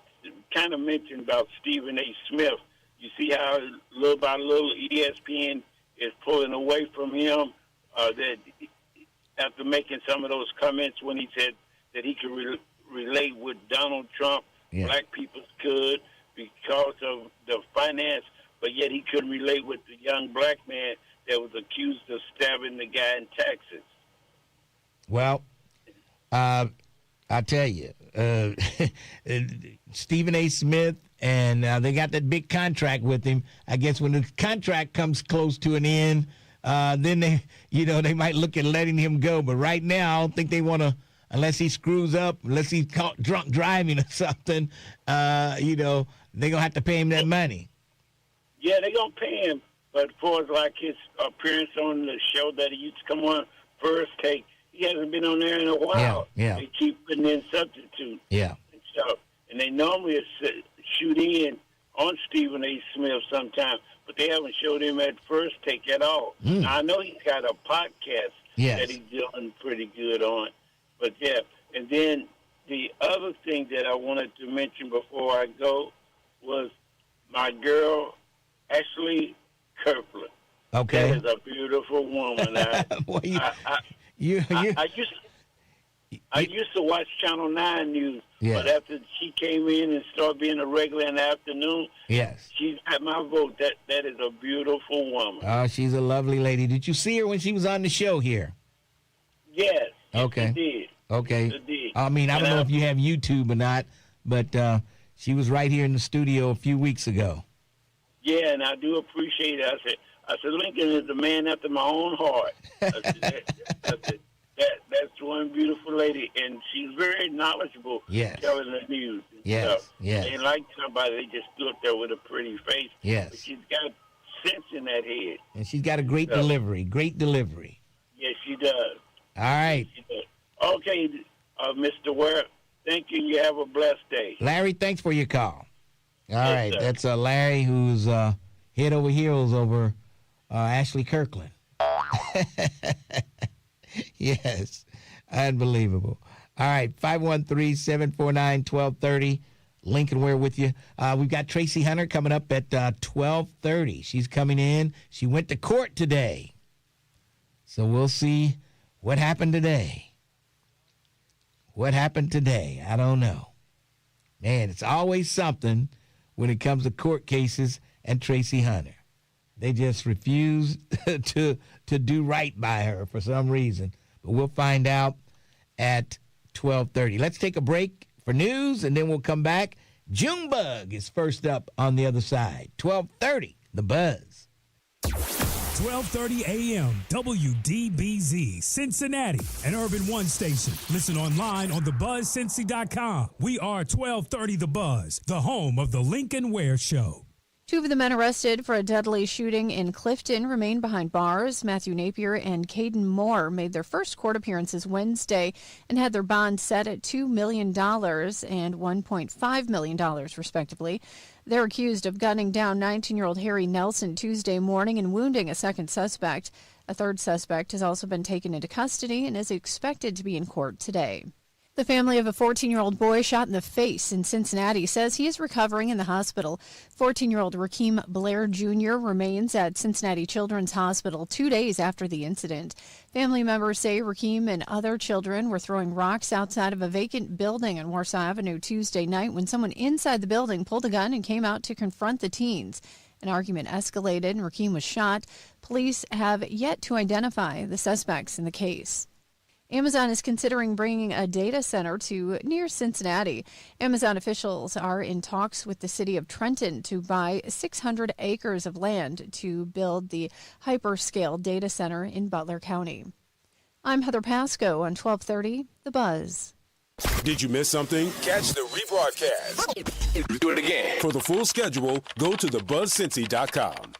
kind of mentioned about Stephen A. Smith. You see how little by little ESPN is pulling away from him, that after making some of those comments when he said that he could relate with Donald Trump, black people could because of the finance, but yet he couldn't relate with the young black man that was accused of stabbing the guy in Texas. Well, I tell you, Stephen A. Smith, and they got that big contract with him. I guess when the contract comes close to an end, then they might look at letting him go. But right now, I don't think they want to, unless he screws up, unless he's caught drunk driving or something. They're gonna have to pay him that money. Yeah, they're gonna pay him. But for like his appearance on the show that he used to come on, First Take, he hasn't been on there in a while. Yeah. They keep putting in substitutes. Yeah. And stuff. And they normally shoot in on Stephen A. Smith sometimes, but they haven't showed him at First Take at all. Now, I know he's got a podcast that he's doing pretty good on. But, yeah. And then the other thing that I wanted to mention before I go was my girl, Ashley Kirkland. Okay. That is a beautiful woman. I used to watch Channel 9 News, Yes. but after she came in and started being a regular in the afternoon, Yes. she's got my vote. That is a beautiful woman. Oh, she's a lovely lady. Did you see her when she was on the show here? Yes. Okay. She did. Okay. She did. I mean, I don't know if you have YouTube or not, but she was right here in the studio a few weeks ago. Yeah, and I do appreciate it. I said, Lincoln is a man after my own heart. I said, that's one beautiful lady, and she's very knowledgeable. Yes. Telling the news. And Yes, stuff. yes. They ain't like somebody they just stood there with a pretty face. Yes. But she's got sense in that head. And she's got a great delivery. Great delivery. Yes, she does. All right. She does. Okay, Mr. Ware, thank you. You have a blessed day. Larry, thanks for your call. All Yes, right. sir. That's Larry, who's head over heels over Ashley Kirkland. Yes. Unbelievable. All right. 513-749-1230. Lincoln Ware with you. We've got Tracy Hunter coming up at 12:30. She's coming in. She went to court today. So we'll see what happened today. What happened today? I don't know. Man, it's always something when it comes to court cases and Tracy Hunter. They just refuse to do right by her for some reason. But we'll find out at 12:30. Let's take a break for news, and then we'll come back. Junebug is first up on the other side. 12:30, The Buzz. 12:30 a.m. WDBZ, Cincinnati, an Urban One station. Listen online on thebuzzcincy.com. We are 1230 The Buzz, the home of the Lincoln Ware Show. Two of the men arrested for a deadly shooting in Clifton remain behind bars. Matthew Napier and Caden Moore made their first court appearances Wednesday and had their bond set at $2 million and $1.5 million, respectively. They're accused of gunning down 19-year-old Harry Nelson Tuesday morning and wounding a second suspect. A third suspect has also been taken into custody and is expected to be in court today. The family of a 14-year-old boy shot in the face in Cincinnati says he is recovering in the hospital. 14-year-old Rakeem Blair Jr. remains at Cincinnati Children's Hospital 2 days after the incident. Family members say Rakeem and other children were throwing rocks outside of a vacant building on Warsaw Avenue Tuesday night when someone inside the building pulled a gun and came out to confront the teens. An argument escalated and Rakeem was shot. Police have yet to identify the suspects in the case. Amazon is considering bringing a data center to near Cincinnati. Amazon officials are in talks with the city of Trenton to buy 600 acres of land to build the hyperscale data center in Butler County. I'm Heather Pasco on 1230 The Buzz. Did you miss something? Catch the rebroadcast. Do it again. For the full schedule, go to thebuzzcincy.com.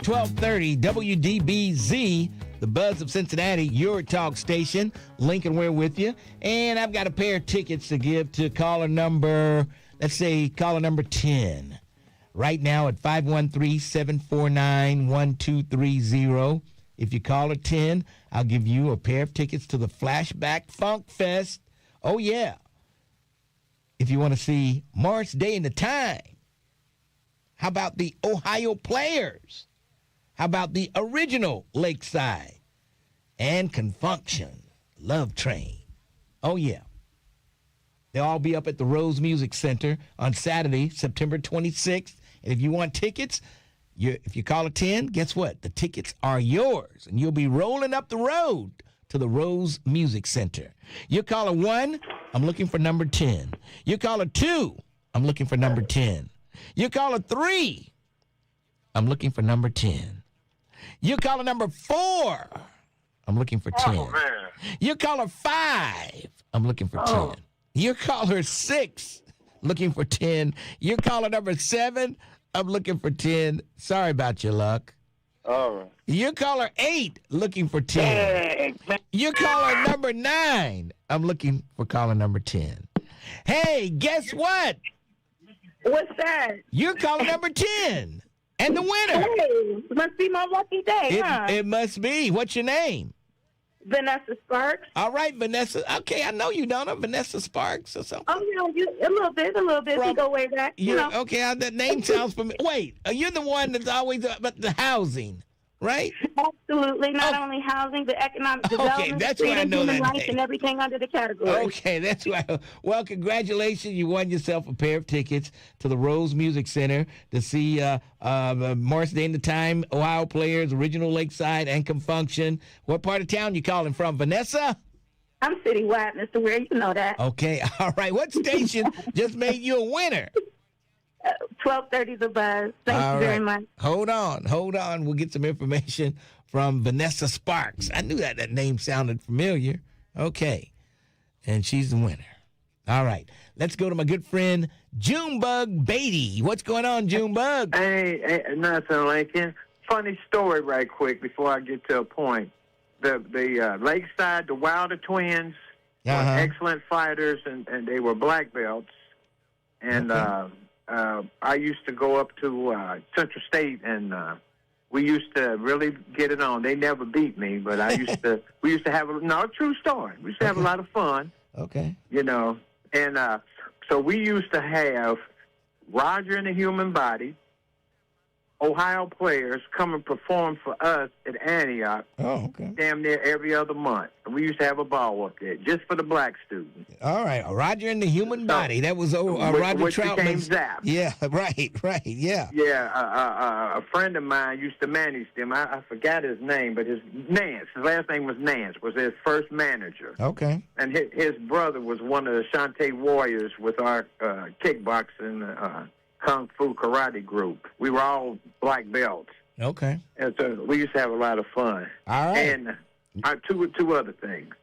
1230 WDBZ, the Buzz of Cincinnati, your talk station. Lincoln Ware with you. And I've got a pair of tickets to give to caller number, caller number 10. Right now at 513-749-1230. If you call at 10, I'll give you a pair of tickets to the Flashback Funk Fest. Oh, yeah. If you want to see Morris Day and the Time. How about the Ohio Players? How about the original Lakeside? And Confunction, Love Train. Oh, yeah. They'll all be up at the Rose Music Center on Saturday, September 26th. And if you want tickets, if you call a 10, guess what? The tickets are yours. And you'll be rolling up the road to the Rose Music Center. You call a 1, I'm looking for number 10. You call a 2, I'm looking for number 10. You call a 3, I'm looking for number 10. You call a number 4, I'm looking for 10. Oh, man. You call a 5, I'm looking for 10. You call her 6, looking for 10. You call her number 7, I'm looking for 10. Sorry about your luck. All right. You call her 8, looking for 10. You call her number 9, I'm looking for caller number 10. Hey, guess what? What's that? You're caller number 10. And the winner. Hey, must be my lucky day, huh? It must be. What's your name? Vanessa Sparks. All right, Vanessa. Okay, I know you, don't know Vanessa Sparks or something. Oh, a little bit. We go way back. Okay, that name sounds familiar. Wait, you're the one that's always about the housing, right? Absolutely. Not only housing, but economic development. Okay, that's why I know that rights name. and everything under the category. Okay, that's why. Well, congratulations. You won yourself a pair of tickets to the Rose Music Center to see Morris Day and the Time, Ohio Players, Original Lakeside, and Confunction. What part of town you calling from, Vanessa? I'm citywide, Mr. Ware. You know that. Okay, all right. What station just made you a winner? 1230 The Buzz. Thank you very much. Hold on. We'll get some information from Vanessa Sparks. I knew that name sounded familiar. Okay. And she's the winner. All right. Let's go to my good friend, Junebug Beatty. What's going on, Junebug? Hey, nothing, Lincoln. Funny story right quick before I get to a point. The Lakeside, the Wilder twins were excellent fighters, and they were black belts. And I used to go up to Central State, and we used to really get it on. They never beat me, but we used to have a true story. We used to have a lot of fun. Okay. And so we used to have Roger and the Human Body, Ohio Players come and perform for us at Antioch. Oh, okay. Damn near every other month. We used to have a ball up there just for the black students. All right, Roger and the Human Body. That was Roger Troutman's. Zap. Yeah, right, yeah. Yeah, a friend of mine used to manage them. I forgot his name, but his last name was Nance, was his first manager. Okay. And his brother was one of the Shantae Warriors with our kickboxing Kung Fu karate group. We were all black belts. Okay. And so we used to have a lot of fun. All right. And two other things.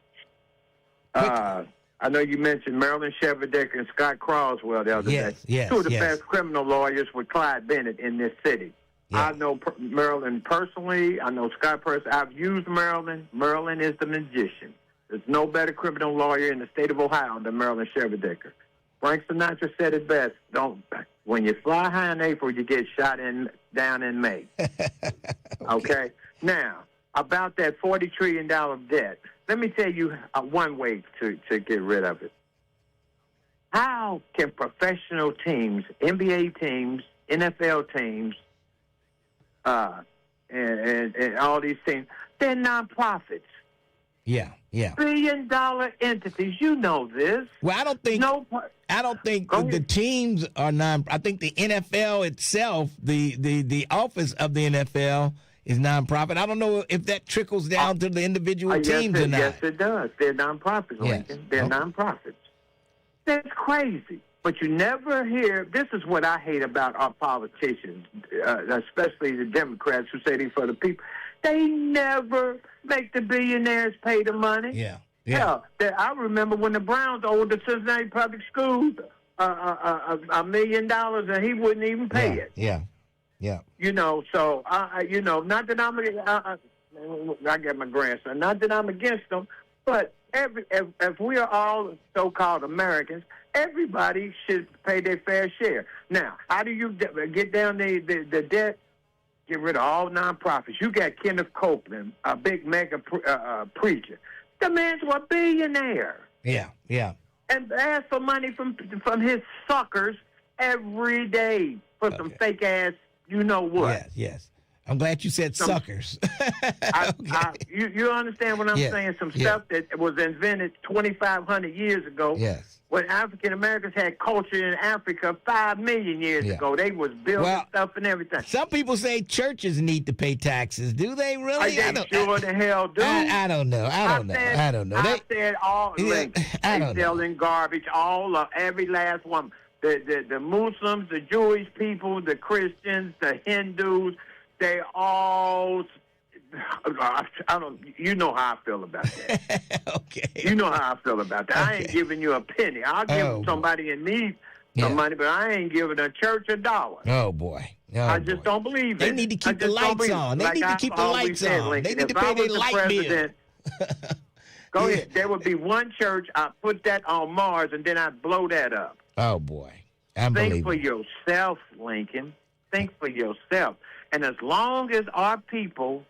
I know you mentioned Marilyn Shevardek and Scott Croswell the other day. Yes, two of the best criminal lawyers with Clyde Bennett in this city. Yeah. I know Marilyn personally. I know Scott personally. I've used Marilyn. Marilyn is the magician. There's no better criminal lawyer in the state of Ohio than Marilyn Shevardek. Frank Sinatra said it best. When you fly high in April, you get shot down in May. Okay? Now, about that $40 trillion debt, let me tell you one way to get rid of it. How can professional teams, NBA teams, NFL teams, and all these teams, they're nonprofits. Yeah. $1 billion entities. You know this. Well, I don't think the teams are I think the NFL itself, the office of the NFL is nonprofit. I don't know if that trickles down to the individual teams or not. Yes, it does. They're nonprofits, Lincoln. They're nonprofits. That's crazy. But you never hear, this is what I hate about our politicians, especially the Democrats who say they're for the people. They never make the billionaires pay the money. Yeah. I remember when the Browns owed the Cincinnati Public Schools $1 million and he wouldn't even pay it. Yeah. So, not that I got my grandson, not that I'm against them, but if we are all so-called Americans, everybody should pay their fair share. Now, how do you get down the debt? Get rid of all nonprofits. You got Kenneth Copeland, a big mega preacher. The man's a billionaire. Yeah. And ask for money from his suckers every day for some fake ass, you know what? Yes. I'm glad you said suckers. You understand what I'm saying? Some stuff that was invented 2,500 years ago. Yes. When African Americans had culture in Africa 5 million years ago, they was building stuff and everything. Some people say churches need to pay taxes. Do they really? They sure the hell do. I don't know. I don't know. I said all. They selling garbage. Every last one. The Muslims, the Jewish people, the Christians, the Hindus. They all. You know how I feel about that. Okay. You know how I feel about that. Okay. I ain't giving you a penny. I'll give somebody in need some money, but I ain't giving a church $1. Oh, boy. I just don't believe it. They need to keep the lights on. They need to keep the lights on. They need to pay their light bill. Go ahead. There would be one church. I'd put that on Mars, and then I'd blow that up. Oh, boy. Think for yourself, Lincoln. Think for yourself. And as long as our people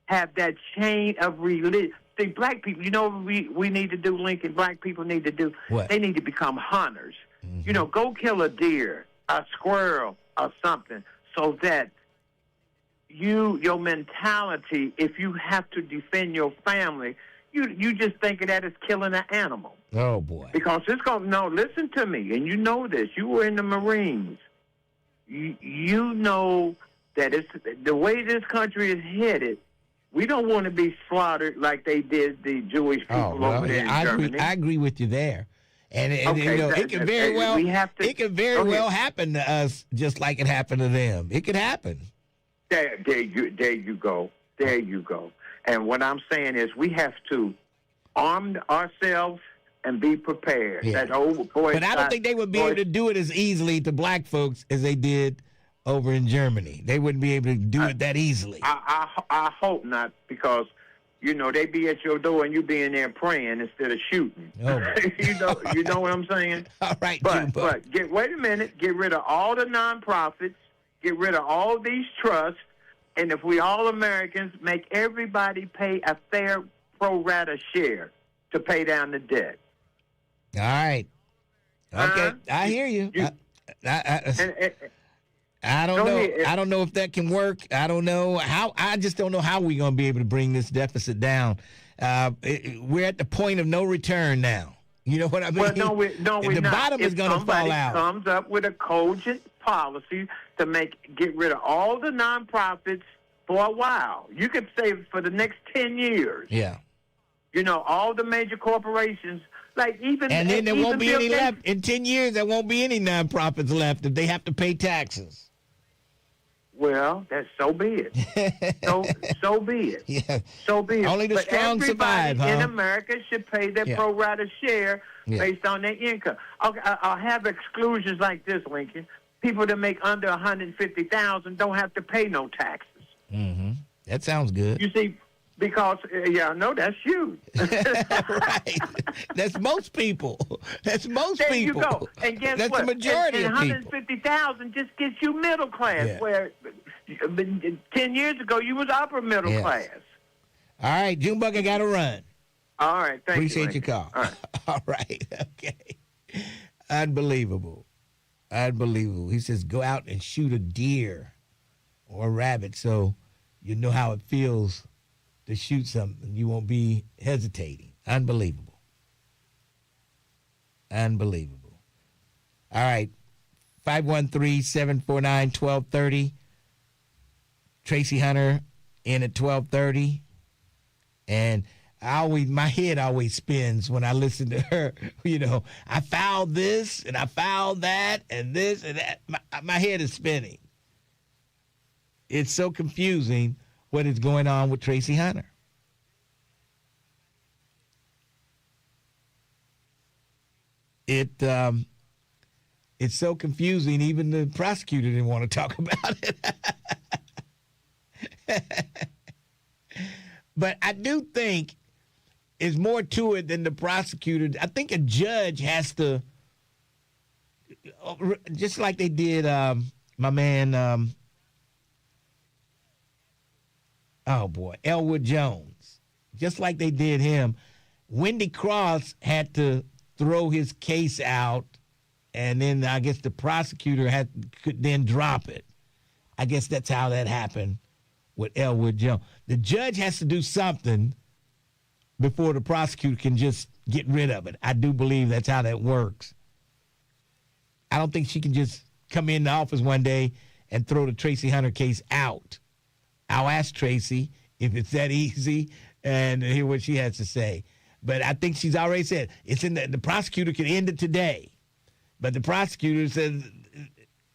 have that chain of religion, See, black people, you know what we need to do, Lincoln? Black people need to do? What? They need to become hunters. You know, go kill a deer, a squirrel, or something, so that your mentality, if you have to defend your family, you just think of that as killing an animal. Oh, boy. Because it's going to, no, listen to me, and you know this. You were in the Marines. You know that it's the way this country is headed. We don't want to be slaughtered like they did the Jewish people over there in Germany. I agree with you there. And Okay, you know, it can very well happen to us just like it happened to them. It could happen. There you go. There you go. And what I'm saying is we have to arm ourselves and be prepared. Yeah. That old boy. But I don't think they would be able to do it as easily to black folks as they did over in Germany. They wouldn't be able to do it that easily. I hope not, because you know they be at your door and you be in there praying instead of shooting. Oh. you know what I'm saying? All right, but wait a minute. Get rid of all the nonprofits. Get rid of all these trusts. And if we all Americans make everybody pay a fair pro rata share to pay down the debt. All right. Okay, I hear you. I don't know. I don't know if that can work. I don't know how. I just don't know how we're going to be able to bring this deficit down. We're at the point of no return now. You know what I mean? Well, no, we're the not. bottom is going to fall out. If somebody comes up with a cogent policy to get rid of all the nonprofits for a while, you could say for the next 10 years. Yeah. You know, all the major corporations, like even and then there won't be any Gates left in 10 years. There won't be any nonprofits left if they have to pay taxes. Well, that's so be it. so be it. Yeah. So be it. Only the strong survive, huh? Everybody in America should pay their pro rata share based on their income. Okay, I'll have exclusions like this, Lincoln. People that make under $150,000 don't have to pay no taxes. Mm-hmm. That sounds good. You see, because I know that's you. Right. That's most people. That's most there people. There you go. And guess that's what? the majority and of people. $150,000 just gets you middle class. Yeah. Where 10 years ago you was upper middle class. All right, Junebug, I got to run. All right, thank you. Appreciate your call. All right. All right, okay. Unbelievable. He says, go out and shoot a deer or a rabbit so you know how it feels to shoot something. You won't be hesitating. Unbelievable. All right, 513-749-1230. Tracy Hunter in at 1230. And my head always spins when I listen to her. You know, I fouled this and I fouled that and this and that. My head is spinning. It's so confusing what is going on with Tracy Hunter. It's so confusing, even the prosecutor didn't want to talk about it. But I do think there's more to it than the prosecutor. I think a judge has to, just like they did my man, Elwood Jones. Just like they did him. Wendy Cross had to throw his case out, and then I guess the prosecutor could then drop it. I guess that's how that happened with Elwood Jones. The judge has to do something before the prosecutor can just get rid of it. I do believe that's how that works. I don't think she can just come in the office one day and throw the Tracy Hunter case out. I'll ask Tracy if it's that easy and hear what she has to say. But I think she's already said it's in the prosecutor can end it today. But the prosecutor says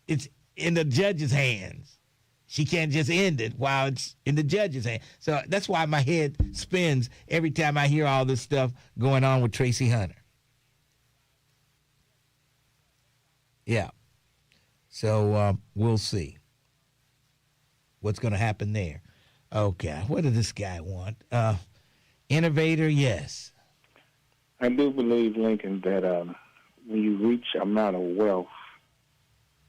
it's in the judge's hands. She can't just end it while it's in the judge's hand. So that's why my head spins every time I hear all this stuff going on with Tracy Hunter. Yeah. So we'll see what's going to happen there. Okay. What does this guy want? Innovator, yes. I do believe, Lincoln, that when you reach amount of wealth,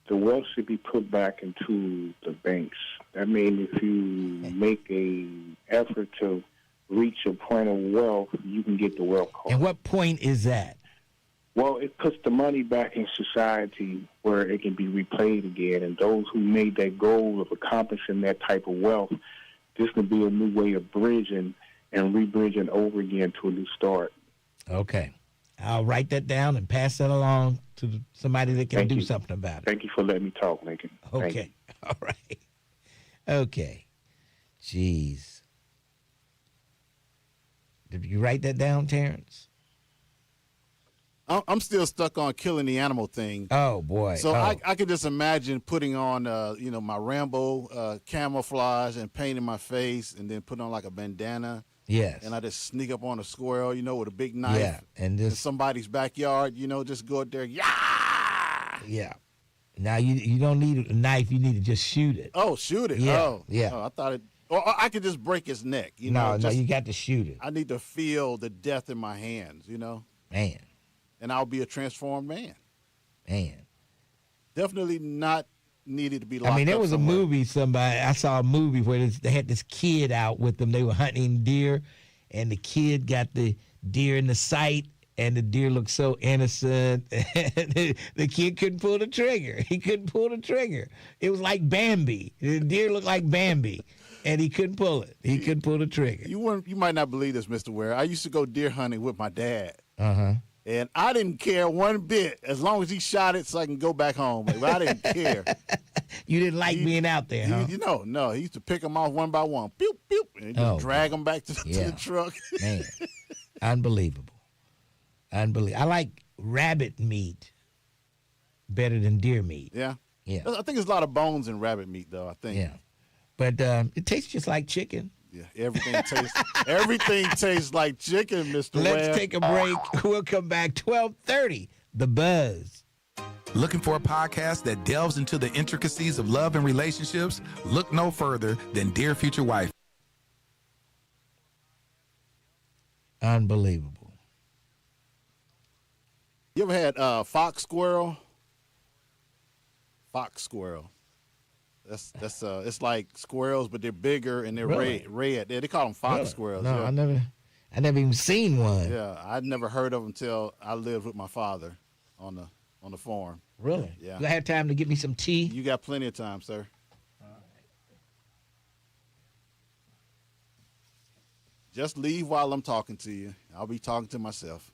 the wealth should be put back into the banks. I mean, if you make a effort to reach a point of wealth, you can get the wealth card. And what point is that? Well, it puts the money back in society where it can be replayed again. And those who made that goal of accomplishing that type of wealth, this can be a new way of bridging and re-bridging over again to a new start. Okay. I'll write that down and pass that along to somebody that can do something about it. Thank you for letting me talk, Lincoln. Okay. All right. Okay. Jeez. Did you write that down, Terrence? I'm still stuck on killing the animal thing. Oh, boy. So I could just imagine putting on, my Rambo camouflage and painting my face and then putting on like a bandana. Yes. And I just sneak up on a squirrel, with a big knife. Yeah. And in somebody's backyard, just go out there. Yeah. Yeah. Now, you don't need a knife. You need to just shoot it. Oh, shoot it. Yeah. Oh, yeah. Oh, I thought it. Or I could just break his neck. No, you got to shoot it. I need to feel the death in my hands, Man. And I'll be a transformed man. Man. Definitely not needed to be locked up there was somewhere. a movie, I saw a movie where they had this kid out with them. They were hunting deer, and the kid got the deer in the sight, and the deer looked so innocent. And the kid couldn't pull the trigger. He couldn't pull the trigger. It was like Bambi. The deer looked like Bambi, and he couldn't pull it. He couldn't pull the trigger. You might not believe this, Mr. Ware. I used to go deer hunting with my dad. Uh-huh. And I didn't care one bit as long as he shot it so I can go back home. I didn't care. You didn't like being out there, huh? No. He used to pick them off one by one. Pew, pew. And just drag them back to the truck. Man, unbelievable. I like rabbit meat better than deer meat. Yeah? Yeah. I think there's a lot of bones in rabbit meat, though, I think. Yeah. But it tastes just like chicken. Yeah, everything tastes like chicken, Mr. Ware. Let's take a break. We'll come back 12:30. The Buzz. Looking for a podcast that delves into the intricacies of love and relationships? Look no further than Dear Future Wife. Unbelievable. You ever had fox squirrel? Fox squirrel. That's it's like squirrels, but they're bigger and they're red. Yeah, they call them fox squirrels. No, yeah. I never even seen one. Yeah, I'd never heard of them until I lived with my father on the farm. Really? Yeah. Do I have time to get me some tea? You got plenty of time, sir. Just leave while I'm talking to you. I'll be talking to myself.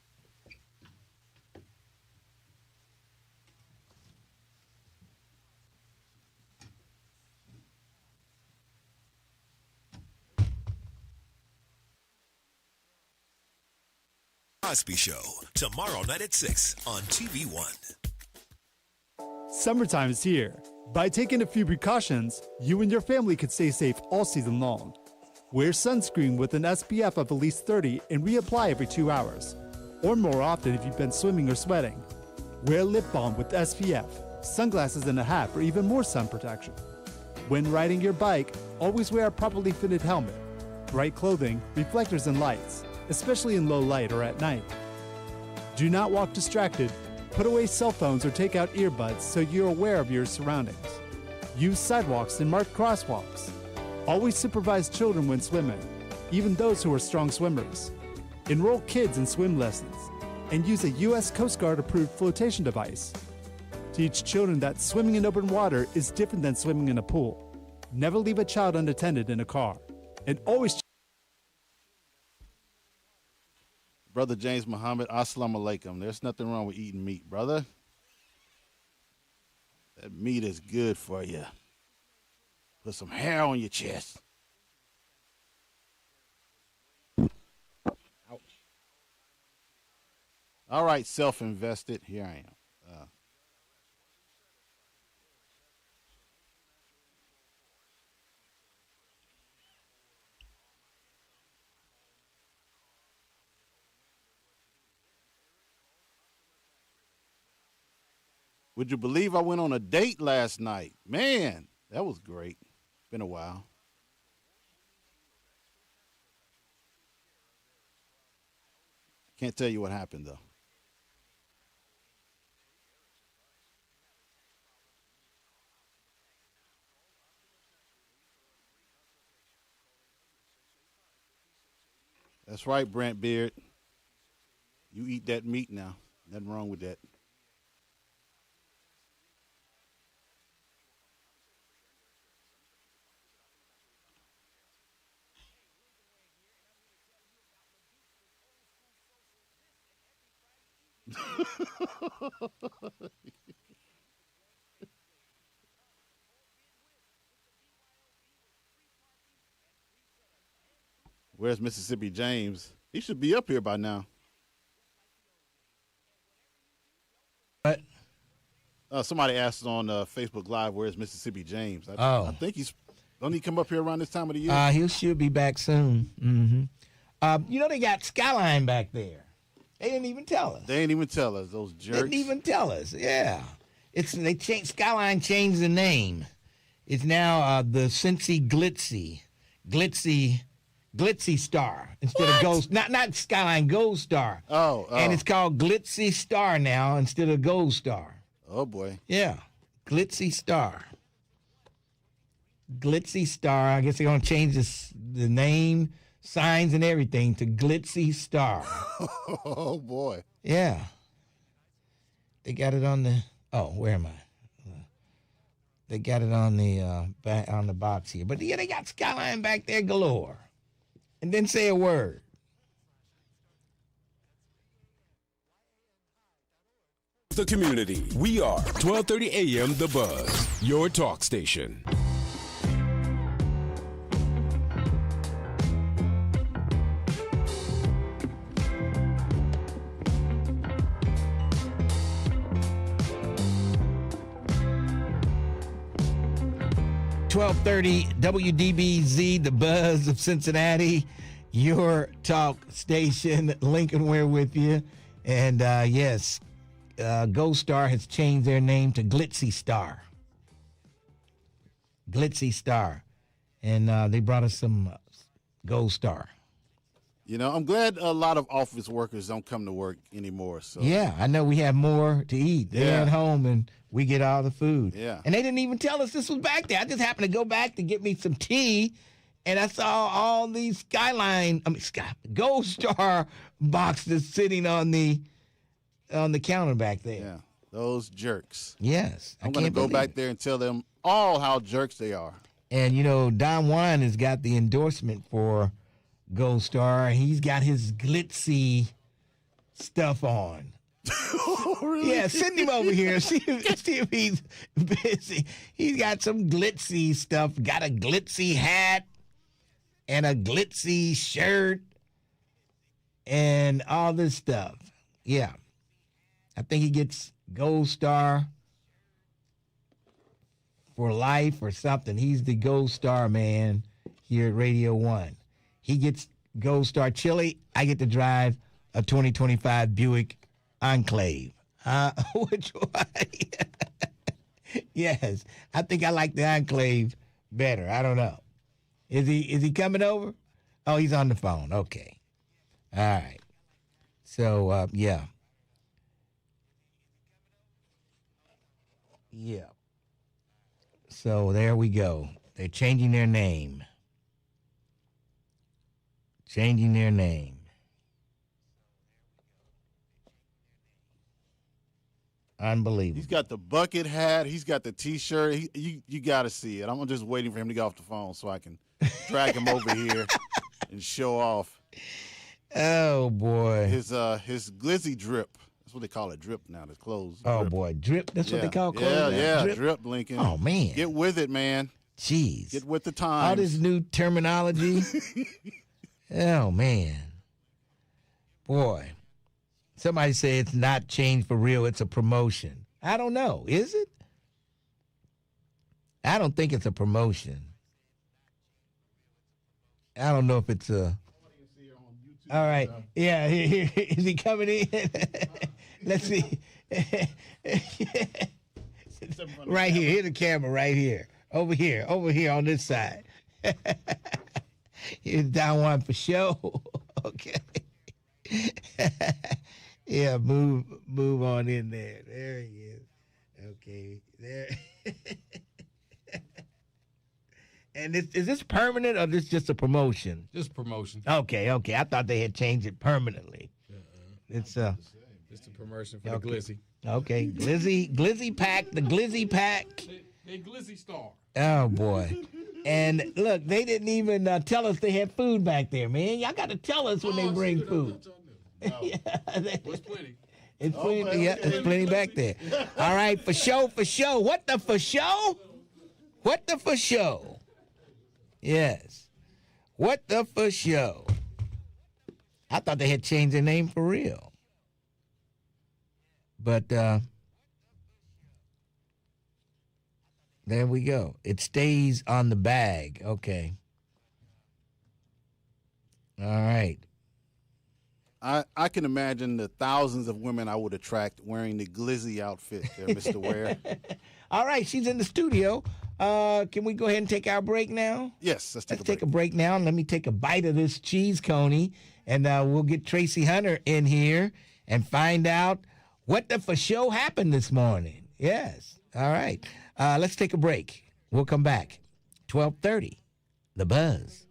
Cosby Show, tomorrow night at 6 on TV One. Summertime is here. By taking a few precautions, you and your family could stay safe all season long. Wear sunscreen with an SPF of at least 30 and reapply every 2 hours, or more often if you've been swimming or sweating. Wear lip balm with SPF, sunglasses and a hat for even more sun protection. When riding your bike, always wear a properly fitted helmet, bright clothing, reflectors and lights, especially in low light or at night. Do not walk distracted. Put away cell phones or take out earbuds so you're aware of your surroundings. Use sidewalks and marked crosswalks. Always supervise children when swimming, even those who are strong swimmers. Enroll kids in swim lessons and use a U.S. Coast Guard approved flotation device. Teach children that swimming in open water is different than swimming in a pool. Never leave a child unattended in a car. And always Brother James Muhammad, assalamu alaikum. There's nothing wrong with eating meat, brother. That meat is good for you. Put some hair on your chest. Ouch. All right, self-invested. Here I am. Would you believe I went on a date last night? Man, that was great. Been a while. Can't tell you what happened, though. That's right, Brant Beard. You eat that meat now. Nothing wrong with that. Where's Mississippi James? He should be up here by now. What? Somebody asked on Facebook Live, where's Mississippi James? I think don't he come up here around this time of the year? He should be back soon. Mm-hmm. They got Skyline back there. They didn't even tell us. They didn't even tell us, those jerks. Didn't even tell us, yeah. Skyline changed the name. It's now the Cincy Glitzy Star instead of Gold. Not Skyline Gold Star. Oh. And it's called Glitzy Star now instead of Gold Star. Oh boy. Yeah, Glitzy Star. Glitzy Star. I guess they're gonna change the name, signs, and everything to Glitzy Star. Oh boy. Yeah. They got it on the. Oh, where am I? They got it on the box here, but yeah, they got Skyline back there galore. And then say a word. The community. We are 1230 AM The Buzz, your talk station. .30 WDBZ, The Buzz of Cincinnati, your talk station. Lincoln Ware with you. And yes, Gold Star has changed their name to Glitzy Star. Glitzy Star. And they brought us some Gold Star. I'm glad a lot of office workers don't come to work anymore. So yeah, I know we have more to eat. They're at home and we get all the food. Yeah. And they didn't even tell us this was back there. I just happened to go back to get me some tea, and I saw all these Gold Star boxes sitting on the counter back there. Yeah, those jerks. Yes. I'm going to go back there and tell them all how jerks they are. And, Don Juan has got the endorsement for Gold Star. He's got his glitzy stuff on. Oh, really? Yeah, send him over here. See if he's busy. He's got some glitzy stuff. Got a glitzy hat and a glitzy shirt and all this stuff. Yeah. I think he gets Gold Star for life or something. He's the Gold Star man here at Radio 1. He gets Gold Star Chili. I get to drive a 2025 Buick Enclave. Which one? Yes, I think I like the Enclave better. I don't know. Is he coming over? Oh, he's on the phone. Okay. All right. So, yeah. Yeah. So there we go. They're changing their name. Changing their name. Unbelievable. He's got the bucket hat. He's got the T-shirt. You got to see it. I'm just waiting for him to get off the phone so I can drag him over here and show off. Oh boy. His glizzy drip. That's what they call it, drip now. That's clothes. Oh drip. Boy, drip. That's what they call clothes. Yeah, drip, Lincoln. Oh man, get with it, man. Jeez, get with the times. All this new terminology. Oh man, boy. Somebody say it's not change for real. It's a promotion. I don't know. Is it? I don't think it's a promotion. I don't know if it's a. All right. Yeah. Is he coming in? Let's see. Right here. Here's the camera right here. Over here on this side. Here's Don Juan for show. Okay. Yeah, move on in there. There he is. Okay. There. And is this permanent or this just a promotion? Just promotion. Okay. I thought they had changed it permanently. It's just a promotion for the Glizzy. Okay, Glizzy Pack, the Glizzy Pack. They Glizzy Star. Oh boy. And look, they didn't even tell us they had food back there, man. Y'all got to tell us when they bring food. It's plenty. It's plenty. Yeah, it's plenty back there. All right, for show. What the for show? What the for show? Yes. What the for show? I thought they had changed their name for real. But there we go. It stays on the bag. Okay. All right. I can imagine the thousands of women I would attract wearing the Glizzy outfit there, Mr. Ware. All right, she's in the studio. Can we go ahead and take our break now? Yes, let's take a break now. And let me take a bite of this cheese coney, and we'll get Tracy Hunter in here and find out what the for show happened this morning. Yes. All right. Let's take a break. We'll come back. 12:30, The Buzz.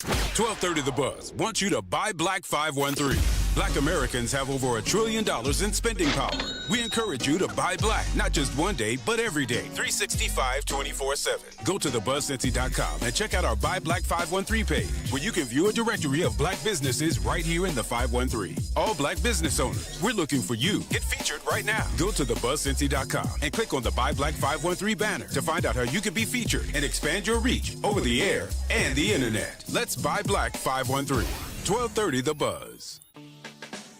1230 The Buzz wants you to buy Black 513. Black Americans have over $1 trillion in spending power. We encourage you to buy black, not just one day, but every day, 365, 24/7. Go to thebuzzcincy.com and check out our Buy Black 513 page, where you can view a directory of black businesses right here in the 513. All black business owners, we're looking for you. Get featured right now. Go to thebuzzcincy.com and click on the Buy Black 513 banner to find out how you can be featured and expand your reach over the air and the internet. Let's buy Black 513. 1230 The Buzz.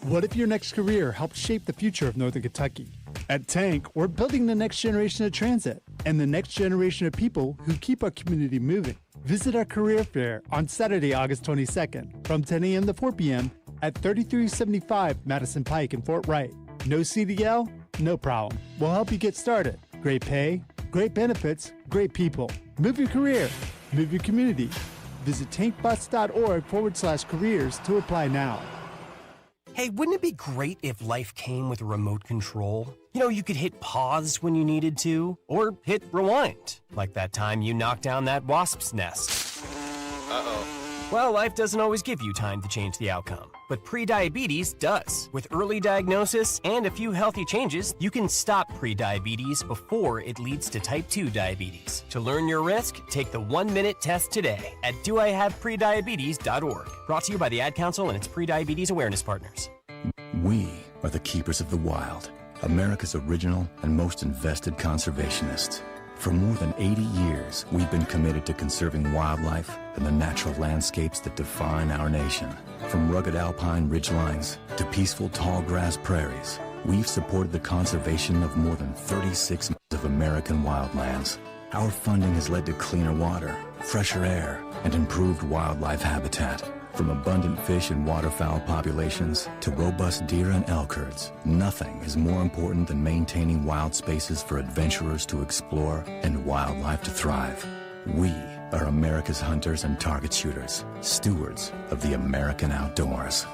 What if your next career helped shape the future of Northern Kentucky? At Tank, we're building the next generation of transit and the next generation of people who keep our community moving. Visit our career fair on Saturday, August 22nd from 10 a.m. to 4 p.m. at 3375 Madison Pike in Fort Wright. No CDL? No problem. We'll help you get started. Great pay, great benefits, great people. Move your career. Move your community. Visit tankbus.org/careers to apply now. Hey, wouldn't it be great if life came with a remote control? You know, you could hit pause when you needed to, or hit rewind, like that time you knocked down that wasp's nest. Uh-oh. Well, life doesn't always give you time to change the outcome, but prediabetes does. With early diagnosis and a few healthy changes, you can stop prediabetes before it leads to type 2 diabetes. To learn your risk, take the 1-minute test today at doihaveprediabetes.org. Brought to you by the Ad Council and its prediabetes awareness partners. We are the keepers of the wild, America's original and most invested conservationists. For more than 80 years, we've been committed to conserving wildlife and the natural landscapes that define our nation. From rugged alpine ridgelines to peaceful tall grass prairies, we've supported the conservation of more than 36 miles of American wildlands. Our funding has led to cleaner water, fresher air, and improved wildlife habitat. From abundant fish and waterfowl populations to robust deer and elk herds, nothing is more important than maintaining wild spaces for adventurers to explore and wildlife to thrive. We are America's hunters and target shooters, stewards of the American outdoors.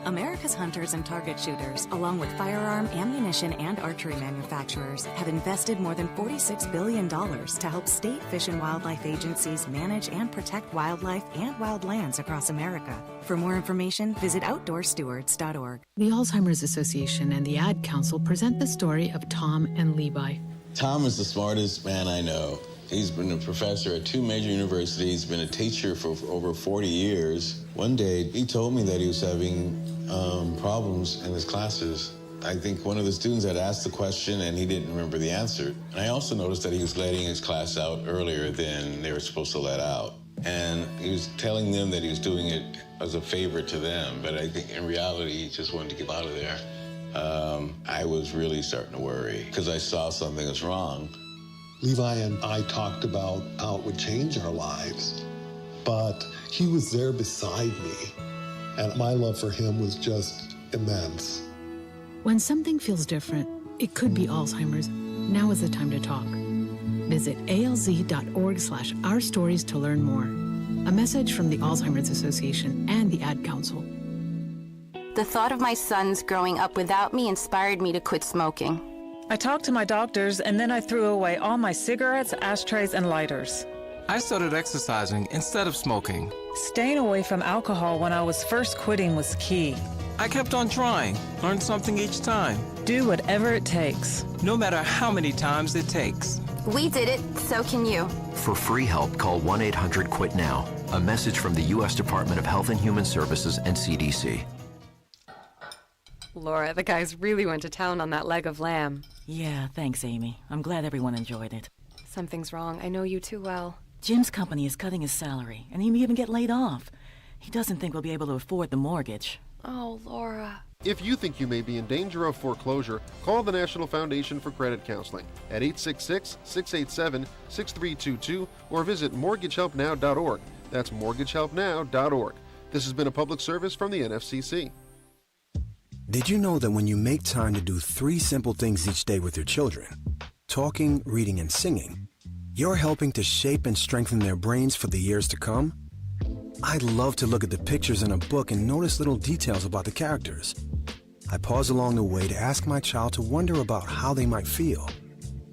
America's hunters and target shooters, along with firearm, ammunition, and archery manufacturers, have invested more than $46 billion to help state fish and wildlife agencies manage and protect wildlife and wildlands across America. For more information, visit outdoorstewards.org. The Alzheimer's Association and the Ad Council present the story of Tom and Levi. Tom is the smartest man I know. He's been a professor at 2 major universities, been a teacher for over 40 years. One day, he told me that he was having problems in his classes. I think one of the students had asked the question and he didn't remember the answer. And I also noticed that he was letting his class out earlier than they were supposed to let out. And he was telling them that he was doing it as a favor to them, but I think in reality, he just wanted to get out of there. I was really starting to worry because I saw something was wrong. Levi and I talked about how it would change our lives, but he was there beside me, and my love for him was just immense. When something feels different, it could be Alzheimer's. Now is the time to talk. Visit alz.org/ourstories to learn more. A message from the Alzheimer's Association and the Ad Council. The thought of my sons growing up without me inspired me to quit smoking. I talked to my doctors, and then I threw away all my cigarettes, ashtrays, and lighters. I started exercising instead of smoking. Staying away from alcohol when I was first quitting was key. I kept on trying, learned something each time. Do whatever it takes. No matter how many times it takes. We did it, so can you. For free help, call 1-800-QUIT-NOW. A message from the U.S. Department of Health and Human Services and CDC. Laura, the guys really went to town on that leg of lamb. Yeah, thanks, Amy. I'm glad everyone enjoyed it. Something's wrong. I know you too well. Jim's company is cutting his salary, and he may even get laid off. He doesn't think we'll be able to afford the mortgage. Oh, Laura. If you think you may be in danger of foreclosure, call the National Foundation for Credit Counseling at 866-687-6322 or visit mortgagehelpnow.org. That's mortgagehelpnow.org. This has been a public service from the NFCC. Did you know that when you make time to do 3 simple things each day with your children, talking, reading, and singing, you're helping to shape and strengthen their brains for the years to come? I love to look at the pictures in a book and notice little details about the characters. I pause along the way to ask my child to wonder about how they might feel.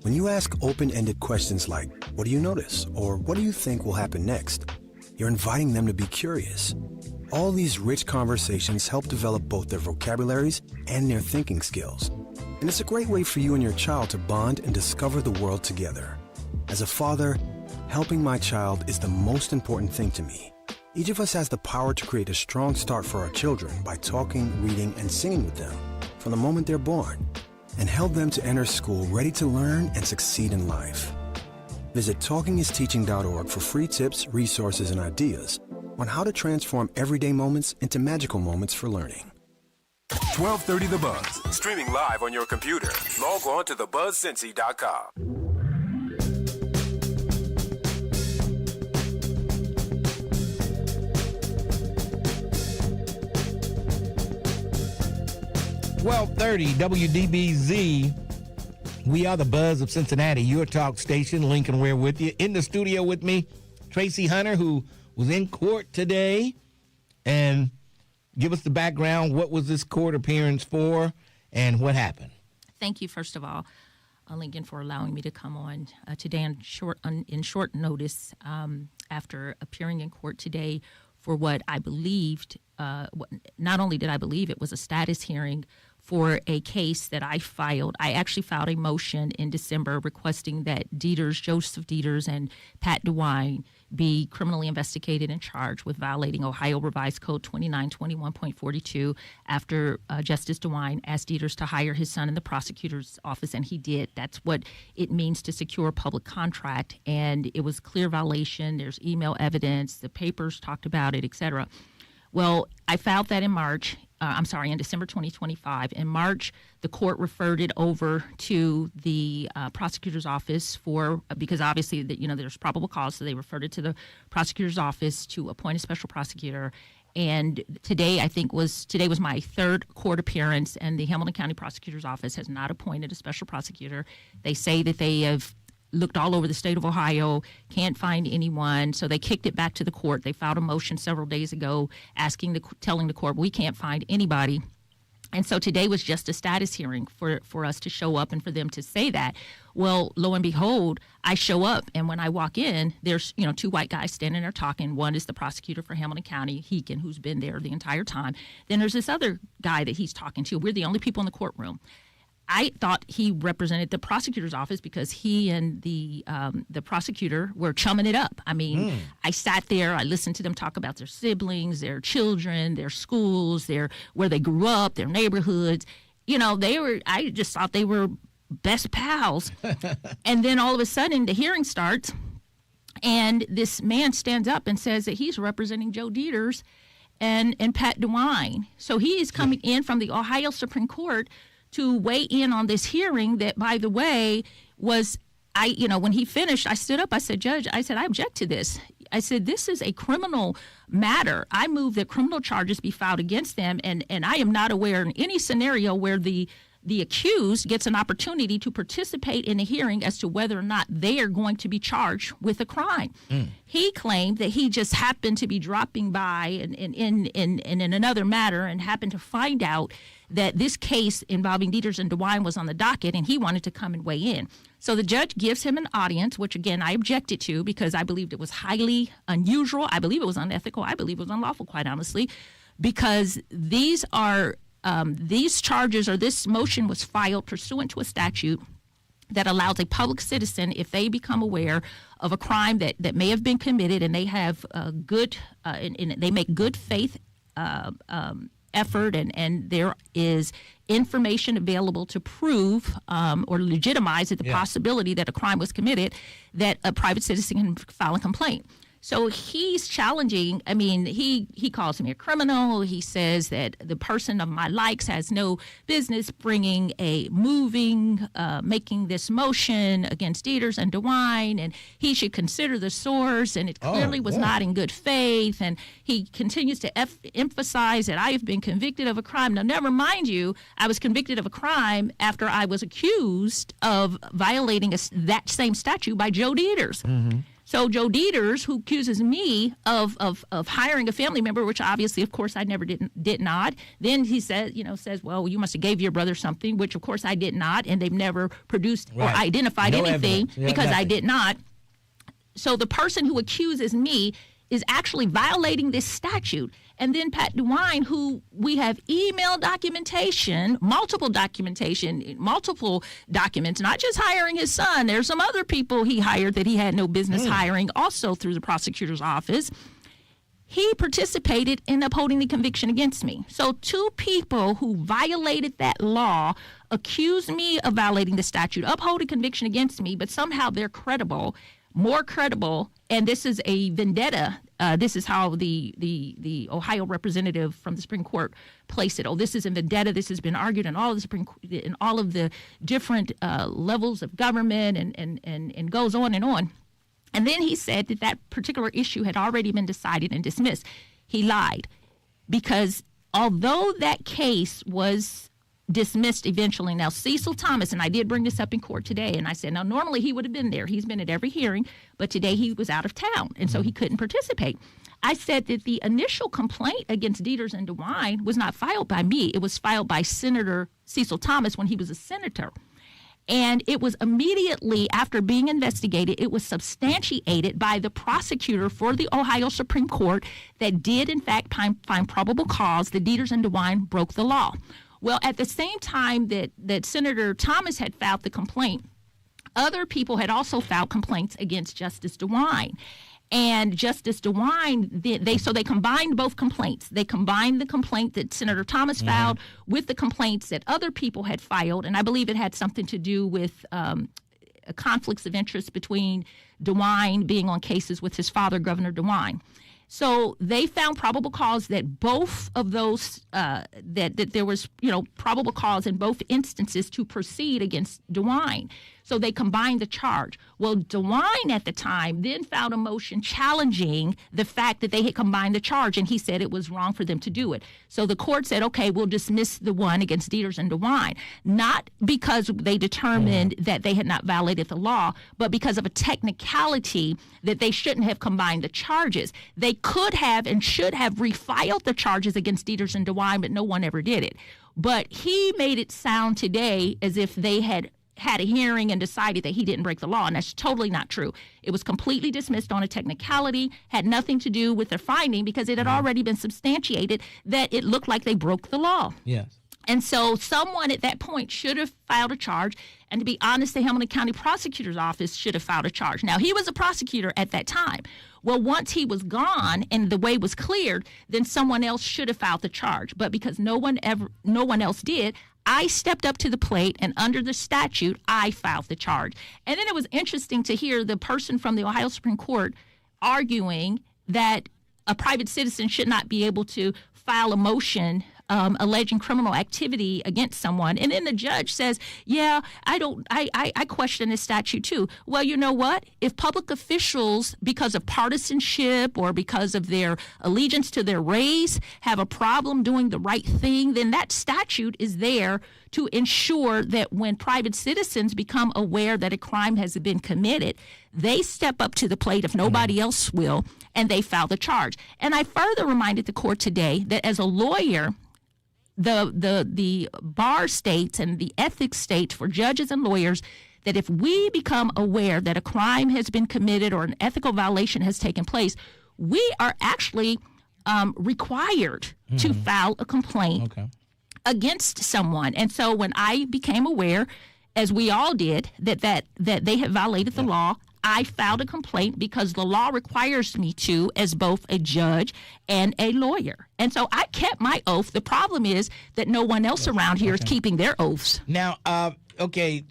When you ask open-ended questions like, what do you notice? Or what do you think will happen next? You're inviting them to be curious. All these rich conversations help develop both their vocabularies and their thinking skills. And it's a great way for you and your child to bond and discover the world together. As a father, helping my child is the most important thing to me. Each of us has the power to create a strong start for our children by talking, reading, and singing with them from the moment they're born, and help them to enter school ready to learn and succeed in life. Visit talkingisteaching.org for free tips, resources, and ideas on how to transform everyday moments into magical moments for learning. 1230 The Buzz. Streaming live on your computer. Log on to thebuzzcincy.com. .30 WDBZ. We are the Buzz of Cincinnati, your talk station. Lincoln Ware with you. In the studio with me, Tracy Hunter, who was in court today. And give us the background. What was this court appearance for and what happened? Thank you, first of all, Lincoln, for allowing me to come on today in short notice after appearing in court today for what I believed, not only did I believe it was a status hearing for a case that I filed. I actually filed a motion in December requesting that Joseph Dieters and Pat DeWine be criminally investigated and charged with violating Ohio Revised Code 2921.42 after Justice DeWine asked Dieters to hire his son in the prosecutor's office, and he did. That's what it means to secure a public contract, and it was clear violation. There's email evidence. The papers talked about it, et cetera. Well, I filed that in December 2025. In March, the court referred it over to the prosecutor's office because obviously there's probable cause, so they referred it to the prosecutor's office to appoint a special prosecutor. And today was my third court appearance, and the Hamilton County Prosecutor's Office has not appointed a special prosecutor. They say that they have looked all over the state of Ohio, can't find anyone, so they kicked it back to the court. They filed a motion several days ago telling the court we can't find anybody. And so today was just a status hearing for us to show up and for them to say that. Well, lo and behold, I show up, and when I walk in, there's 2 white guys standing there talking. One is the prosecutor for Hamilton County, Heekin, who's been there the entire time. Then there's this other guy that he's talking to. We're the only people in the courtroom. I thought he represented the prosecutor's office because he and the prosecutor were chumming it up. I mean, I sat there, I listened to them talk about their siblings, their children, their schools, where they grew up, their neighborhoods. I just thought they were best pals. And then all of a sudden the hearing starts, and this man stands up and says that he's representing Joe Dieters and Pat DeWine. So he is coming in from the Ohio Supreme Court to weigh in on this hearing that, by the way, was, when he finished, I stood up, I said, Judge, I object to this. I said, this is a criminal matter. I move that criminal charges be filed against them, and I am not aware in any scenario where the the accused gets an opportunity to participate in a hearing as to whether or not they are going to be charged with a crime. He claimed that he just happened to be dropping by in another matter and happened to find out that this case involving Dieters and DeWine was on the docket, and he wanted to come and weigh in. So the judge gives him an audience, which, again, I objected to because I believed it was highly unusual. I believe it was unethical. I believe it was unlawful, quite honestly, because these charges or this motion was filed pursuant to a statute that allows a public citizen, if they become aware of a crime that may have been committed and they have and they make good faith effort and there is information available to prove or legitimize the possibility that a crime was committed, that a private citizen can file a complaint. So he's challenging, I mean, he calls me a criminal. He says that the person of my likes has no business making this motion against Dieters and DeWine, and he should consider the source, and it clearly was not in good faith. And he continues to emphasize that I have been convicted of a crime. Now, never mind you, I was convicted of a crime after I was accused of violating that same statute by Joe Dieters. Mm-hmm. So Joe Dieters, who accuses me of hiring a family member, which obviously, of course, I never did not. Then he says, well, you must have gave your brother something, which of course I did not, and they've never produced or identified anything because I did not. So the person who accuses me is actually violating this statute. And then Pat DeWine, who we have email documentation, multiple documents, not just hiring his son. There's some other people he hired that he had no business hiring, also through the prosecutor's office. He participated in upholding the conviction against me. So two people who violated that law accused me of violating the statute, upholding conviction against me, but somehow they're credible, more credible, and this is a vendetta. This is how the Ohio representative from the Supreme Court placed it. This is a vendetta. This has been argued in all of the different levels of government and goes on and on. And then he said that particular issue had already been decided and dismissed. He lied because although that case was dismissed eventually. Now, Cecil Thomas, and I did bring this up in court today, and I said, now, normally he would have been there. He's been at every hearing, but today he was out of town, and so he couldn't participate. I said that the initial complaint against Dieters and DeWine was not filed by me. It was filed by Senator Cecil Thomas when he was a senator. And it was immediately after being investigated, it was substantiated by the prosecutor for the Ohio Supreme Court that did, in fact, find probable cause that Dieters and DeWine broke the law. Well, at the same time that Senator Thomas had filed the complaint, other people had also filed complaints against Justice DeWine. And Justice DeWine, they combined both complaints. They combined the complaint that Senator Thomas filed with the complaints that other people had filed, and I believe it had something to do with conflicts of interest between DeWine being on cases with his father, Governor DeWine. So they found probable cause that both of those, that there was, probable cause in both instances to proceed against DeWine. So they combined the charge. Well, DeWine at the time then filed a motion challenging the fact that they had combined the charge, and he said it was wrong for them to do it. So the court said, okay, we'll dismiss the one against Dieters and DeWine, not because they determined that they had not violated the law, but because of a technicality that they shouldn't have combined the charges. They could have and should have refiled the charges against Dieters and DeWine, but no one ever did it. But he made it sound today as if they had a hearing and decided that he didn't break the law, and that's totally not true. It was completely dismissed on a technicality, had nothing to do with their finding because it had already been substantiated that it looked like they broke the law. Yes. And so someone at that point should have filed a charge, and to be honest, the Hamilton County Prosecutor's Office should have filed a charge. Now, he was a prosecutor at that time. Well, once he was gone and the way was cleared, then someone else should have filed the charge. But because no one else did, I stepped up to the plate, and under the statute, I filed the charge. And then it was interesting to hear the person from the Ohio Supreme Court arguing that a private citizen should not be able to file a motion alleging criminal activity against someone. And then the judge says, yeah, I question this statute too. Well, you know what? If public officials, because of partisanship or because of their allegiance to their race, have a problem doing the right thing, then that statute is there to ensure that when private citizens become aware that a crime has been committed, they step up to the plate if nobody else will, and they file the charge. And I further reminded the court today that as a lawyer, the bar states and the ethics states for judges and lawyers that if we become aware that a crime has been committed or an ethical violation has taken place, we are actually required to file a complaint against someone. And so when I became aware, as we all did, that they had violated the law, I filed a complaint because the law requires me to as both a judge and a lawyer. And so I kept my oath. The problem is that no one else around here is keeping their oaths. Now, okay,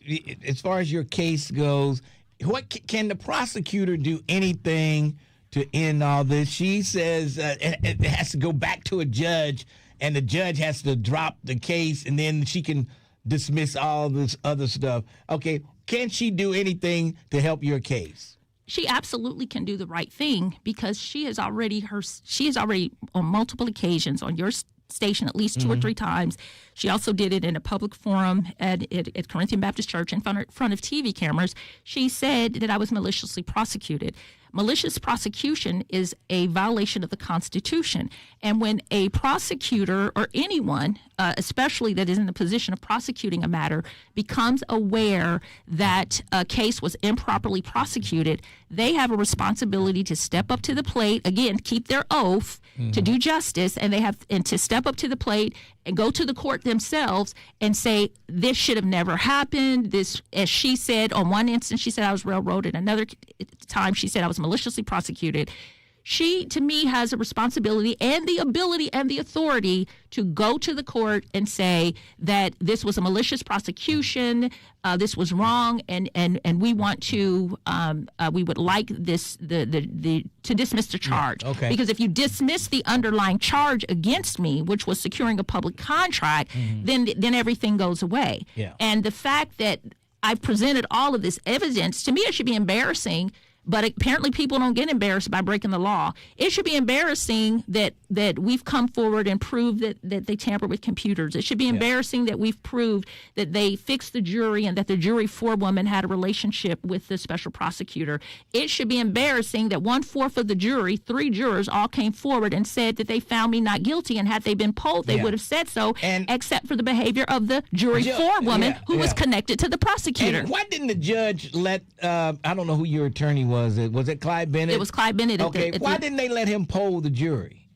as far as your case goes, what can the prosecutor do anything to end all this? She says it has to go back to a judge, and the judge has to drop the case, and then she can dismiss all this other stuff. Okay, can she do anything to help your case? She absolutely can do the right thing because she has already on multiple occasions on your station at least 2 or 3 times. She also did it in a public forum at Corinthian Baptist Church in front of TV cameras. She said that I was maliciously prosecuted. Malicious prosecution is a violation of the Constitution. And when a prosecutor or anyone, especially that is in the position of prosecuting a matter, becomes aware that a case was improperly prosecuted, they have a responsibility to step up to the plate, again, keep their oath to do justice, and to step up to the plate and go to the court themselves and say, this should have never happened. This, as she said, on one instance, she said I was railroaded. Another time, she said I was maliciously prosecuted. She, to me, has a responsibility and the ability and the authority to go to the court and say that this was a malicious prosecution, this was wrong, and we want to, we would like this to dismiss the charge. Okay. Because if you dismiss the underlying charge against me, which was securing a public contract, then everything goes away. Yeah. And the fact that I've presented all of this evidence, to me, it should be embarrassing. But apparently people don't get embarrassed by breaking the law. It should be embarrassing that we've come forward and proved that they tampered with computers. It should be embarrassing that we've proved that they fixed the jury and that the jury forewoman had a relationship with the special prosecutor. It should be embarrassing that 1/4 of the jury, 3 jurors, all came forward and said that they found me not guilty, and had they been polled, they would have said so, except for the behavior of the jury forewoman who was connected to the prosecutor. And why didn't the judge let, I don't know who your attorney was it Clyde Bennett? It was Clyde Bennett. Okay, why didn't they let him poll the jury?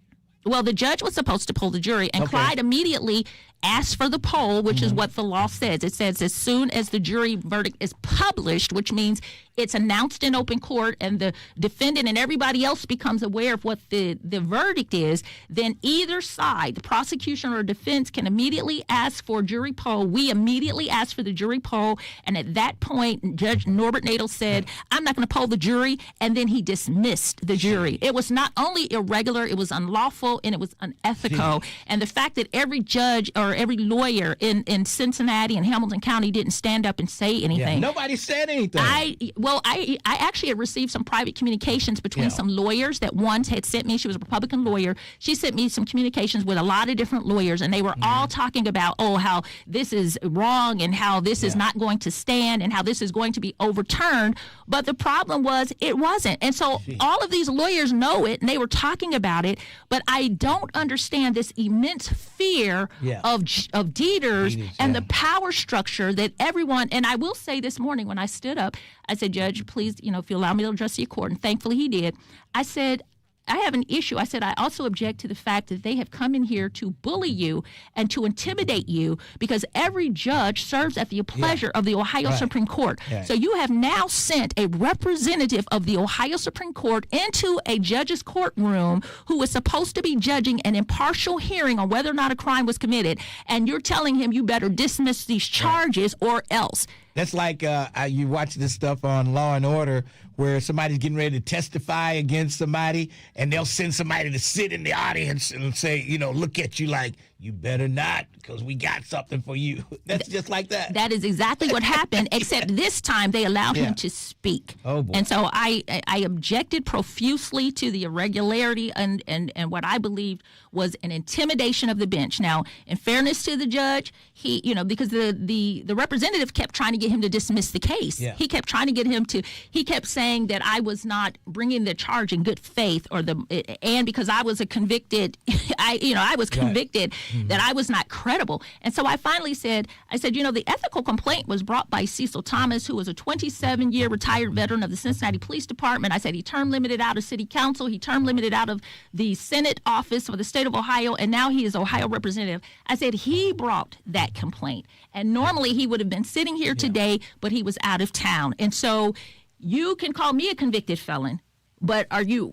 Well, the judge was supposed to poll the jury, and Clyde immediately asked for the poll, which is what the law says. It says as soon as the jury verdict is published, which means it's announced in open court and the defendant and everybody else becomes aware of what the verdict is, then either side, the prosecution or defense, can immediately ask for a jury poll. We immediately asked for the jury poll, and at that point, Judge Norbert Nadel said, I'm not going to poll the jury, and then he dismissed the jury. It was not only irregular, it was unlawful, and it was unethical. And the fact that every judge or every lawyer in Cincinnati and Hamilton County didn't stand up and say anything. Yeah, nobody said anything. I actually had received some private communications between some lawyers that one had sent me. She was a Republican lawyer. She sent me some communications with a lot of different lawyers, and they were all talking about, how this is wrong and how this is not going to stand and how this is going to be overturned. But the problem was it wasn't. And so all of these lawyers know it, and they were talking about it, but I don't understand this immense fear of Dieters and the power structure that everyone, and I will say this morning when I stood up, I said, Judge, please, if you allow me to address the court, and thankfully he did. I said, I have an issue. I said, I also object to the fact that they have come in here to bully you and to intimidate you because every judge serves at the pleasure of the Ohio Supreme Court. So you have now sent a representative of the Ohio Supreme Court into a judge's courtroom who is supposed to be judging an impartial hearing on whether or not a crime was committed, and you're telling him you better dismiss these charges or else. That's like you watch this stuff on Law and Order where somebody's getting ready to testify against somebody, and they'll send somebody to sit in the audience and say, look at you like you better not, because we got something for you. That's just like that. That is exactly what happened, except this time they allowed him to speak. Oh, boy. And so I objected profusely to the irregularity and what I believed was an intimidation of the bench. Now, in fairness to the judge, he, because the representative kept trying to get him to dismiss the case. Yeah. He kept trying to get him to, he kept saying that I was not bringing the charge in good faith, and because I was a convicted, I was convicted, that I was not credible. And so I finally said, the ethical complaint was brought by Cecil Thomas, who was a 27-year retired veteran of the Cincinnati Police Department. I said he term limited out of city council, he term limited out of the Senate office for the state of Ohio, and now he is Ohio representative. I said he brought that complaint. And normally he would have been sitting here today, but he was out of town. And so you can call me a convicted felon, but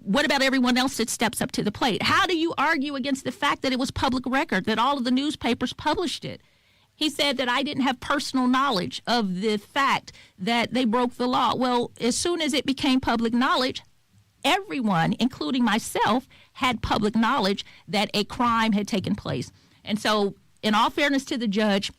what about everyone else that steps up to the plate? How do you argue against the fact that it was public record, that all of the newspapers published it? He said that I didn't have personal knowledge of the fact that they broke the law. Well, as soon as it became public knowledge, everyone, including myself, had public knowledge that a crime had taken place. And so, in all fairness to the judge,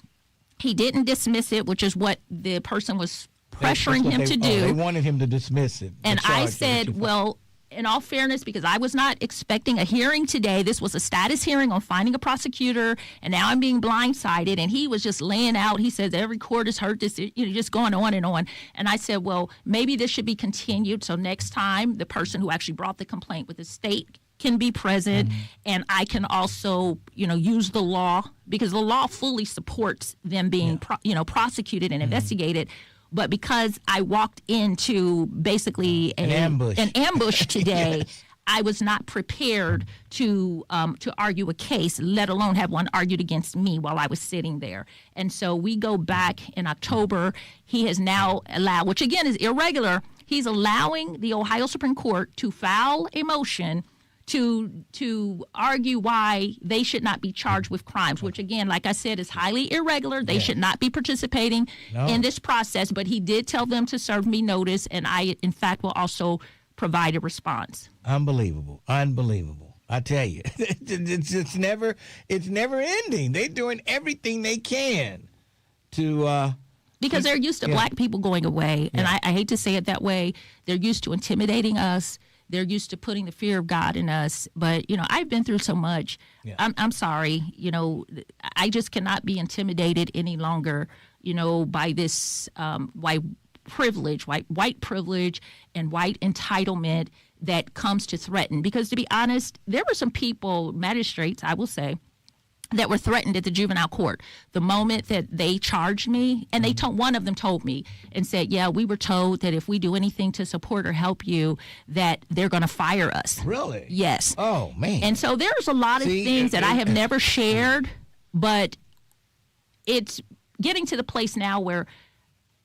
he didn't dismiss it, which is what the person was pressuring him to do. They wanted him to dismiss it. And I said, well, in all fairness, because I was not expecting a hearing today, this was a status hearing on finding a prosecutor, and now I'm being blindsided. And he was just laying out, he says, every court has heard this, just going on and on. And I said, well, maybe this should be continued. So next time, the person who actually brought the complaint with the state can be present, and I can also, use the law, because the law fully supports them being, prosecuted and investigated. But because I walked into basically an ambush today, yes. I was not prepared to argue a case, let alone have one argued against me while I was sitting there. And so we go back in October. He has now allowed, which again is irregular, he's allowing the Ohio Supreme Court to file a motion to argue why they should not be charged with crimes, which again, like I said, is highly irregular. They should not be participating in this process, but he did tell them to serve me notice, and I, in fact, will also provide a response. Unbelievable. I tell you, it's never ending. They're doing everything they can to... because they're used to black people going away, and I hate to say it that way. They're used to intimidating us. They're used to putting the fear of God in us. But, I've been through so much. Yeah. I'm sorry. I just cannot be intimidated any longer, by this white privilege and white entitlement that comes to threaten. Because to be honest, there were some people, magistrates, I will say, that were threatened at the juvenile court the moment that they charged me. And one of them told me and said, yeah, we were told that if we do anything to support or help you, that they're going to fire us. Really? Yes. Oh, man. And so there's a lot of things that I have never shared, but it's getting to the place now where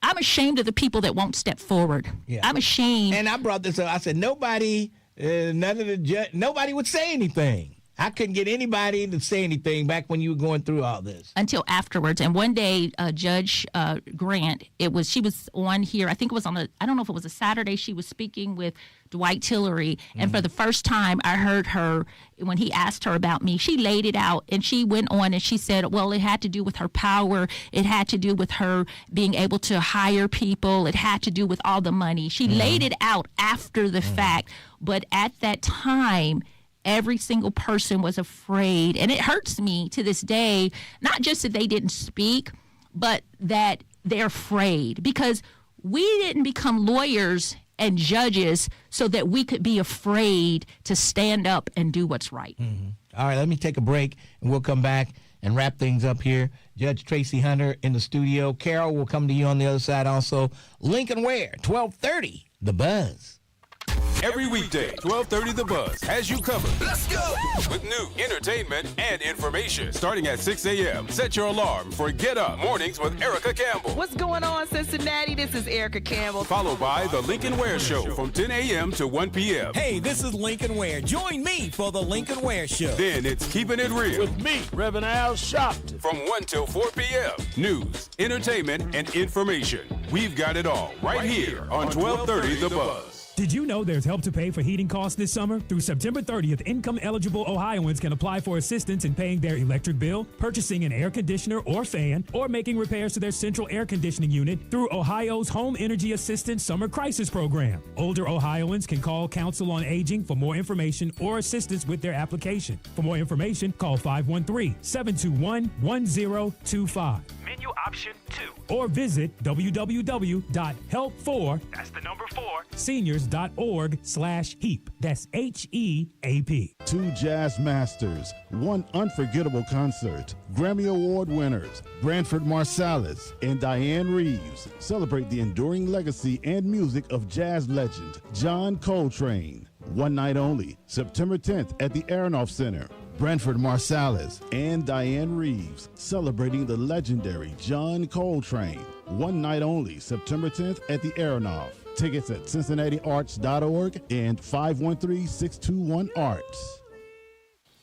I'm ashamed of the people that won't step forward. Yeah. I'm ashamed. And I brought this up. I said, nobody would say anything. I couldn't get anybody to say anything back when you were going through all this. Until afterwards. And one day, Judge Grant, she was on here, I think it was I don't know if it was a Saturday, she was speaking with Dwight Tillery. And for the first time, I heard her, when he asked her about me, she laid it out. And she went on and she said, well, it had to do with her power. It had to do with her being able to hire people. It had to do with all the money. She laid it out after the fact. But at that time, every single person was afraid. And it hurts me to this day, not just that they didn't speak, but that they're afraid. Because we didn't become lawyers and judges so that we could be afraid to stand up and do what's right. Mm-hmm. All right, let me take a break, and we'll come back and wrap things up here. Judge Tracy Hunter in the studio. Carol will come to you on the other side also. Lincoln Ware, 1230, The Buzz. Every weekday, 12:30 The Buzz has you covered. Let's go! With news, entertainment, and information. Starting at 6 a.m., set your alarm for Get Up Mornings with Erica Campbell. What's going on, Cincinnati? This is Erica Campbell. Followed by The Lincoln Ware Show from 10 a.m. to 1 p.m. Hey, this is Lincoln Ware. Join me for The Lincoln Ware Show. Then it's Keeping It Real. With me, Reverend Al Sharpton. From 1 till 4 p.m. News, entertainment, and information. We've got it all right here on 12:30 The Buzz. Did you know there's help to pay for heating costs this summer? Through September 30th, income-eligible Ohioans can apply for assistance in paying their electric bill, purchasing an air conditioner or fan, or making repairs to their central air conditioning unit through Ohio's Home Energy Assistance Summer Crisis Program. Older Ohioans can call Council on Aging for more information or assistance with their application. For more information, call 513-721-1025. Menu option 2. Or visit www.help4, that's the number 4, seniors.org/HEAP. That's HEAP. 2 jazz masters, 1 unforgettable concert. Grammy Award winners Branford Marsalis and Diane Reeves celebrate the enduring legacy and music of jazz legend John Coltrane. 1 night only, September 10th at the Aronoff Center. Branford Marsalis and Diane Reeves celebrating the legendary John Coltrane. 1 night only, September 10th at the Aronoff. Tickets at cincinnatiarts.org and 513-621-ARTS.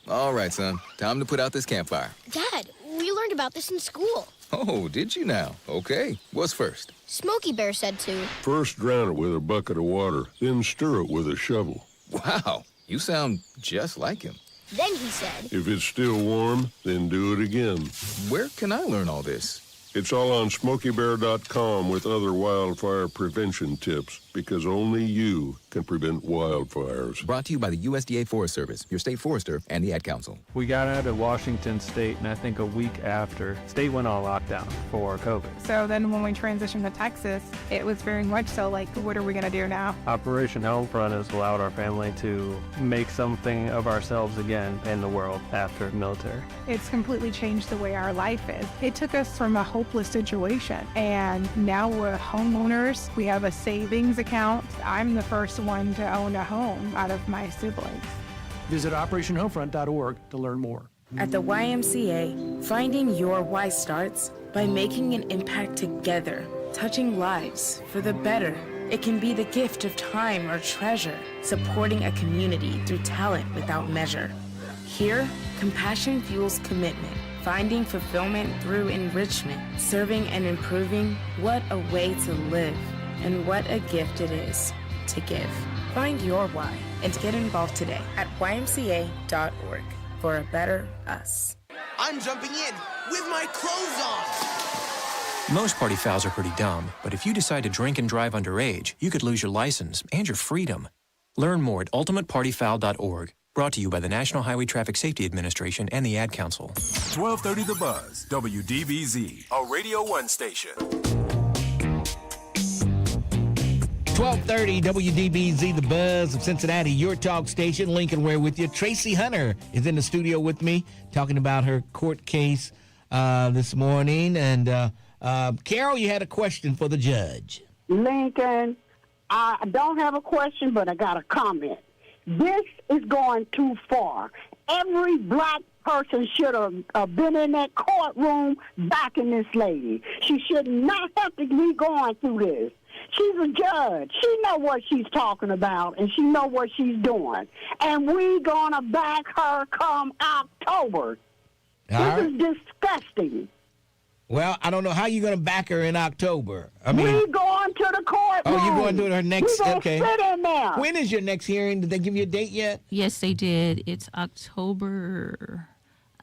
All right, son. Time to put out this campfire. Dad, we learned about this in school. Oh, did you now? Okay. What's first? Smokey Bear said to. First drown it with a bucket of water, then stir it with a shovel. Wow, you sound just like him. Then he said. If it's still warm, then do it again. Where can I learn all this? It's all on SmokeyBear.com with other wildfire prevention tips, because only you can prevent wildfires. Brought to you by the USDA Forest Service, your state forester, and the Ad Council. We got out of Washington State, and I think a week after, state went on lockdown for COVID. So then when we transitioned to Texas, it was very much so like, what are we going to do now? Operation Homefront has allowed our family to make something of ourselves again in the world after the military. It's completely changed the way our life is. It took us from a hopeless situation, and now we're homeowners. We have a savings account. I'm the first one to own a home out of my siblings. Visit OperationHomefront.org to learn more. At the YMCA, finding your why starts by making an impact together, touching lives for the better. It can be the gift of time or treasure, supporting a community through talent without measure. Here, compassion fuels commitment, finding fulfillment through enrichment, serving and improving. What a way to live, and what a gift it is to give. Find your why and get involved today at ymca.org for a better us. I'm jumping in with my clothes on. Most party fouls are pretty dumb, but if you decide to drink and drive underage, you could lose your license and your freedom. Learn more at ultimatepartyfoul.org. Brought to you by the National Highway Traffic Safety Administration and the Ad Council. 1230 The Buzz, WDBZ, a Radio 1 station. 1230 WDBZ, The Buzz of Cincinnati, your talk station. Lincoln Ware with you. Tracy Hunter is in the studio with me talking about her court case this morning. And Carol, you had a question for the judge. Lincoln, I don't have a question, but I got a comment. This is going too far. Every black person should have been in that courtroom backing this lady. She should not have to be going through this. She's a judge. She know what she's talking about, and she know what she's doing. And we gonna back her come October. This is disgusting. Well, I don't know how you're going to back her in October. We going to the courtroom. Oh, you're going to her next. We okay. Sit in there. When is your next hearing? Did they give you a date yet? Yes, they did. It's October.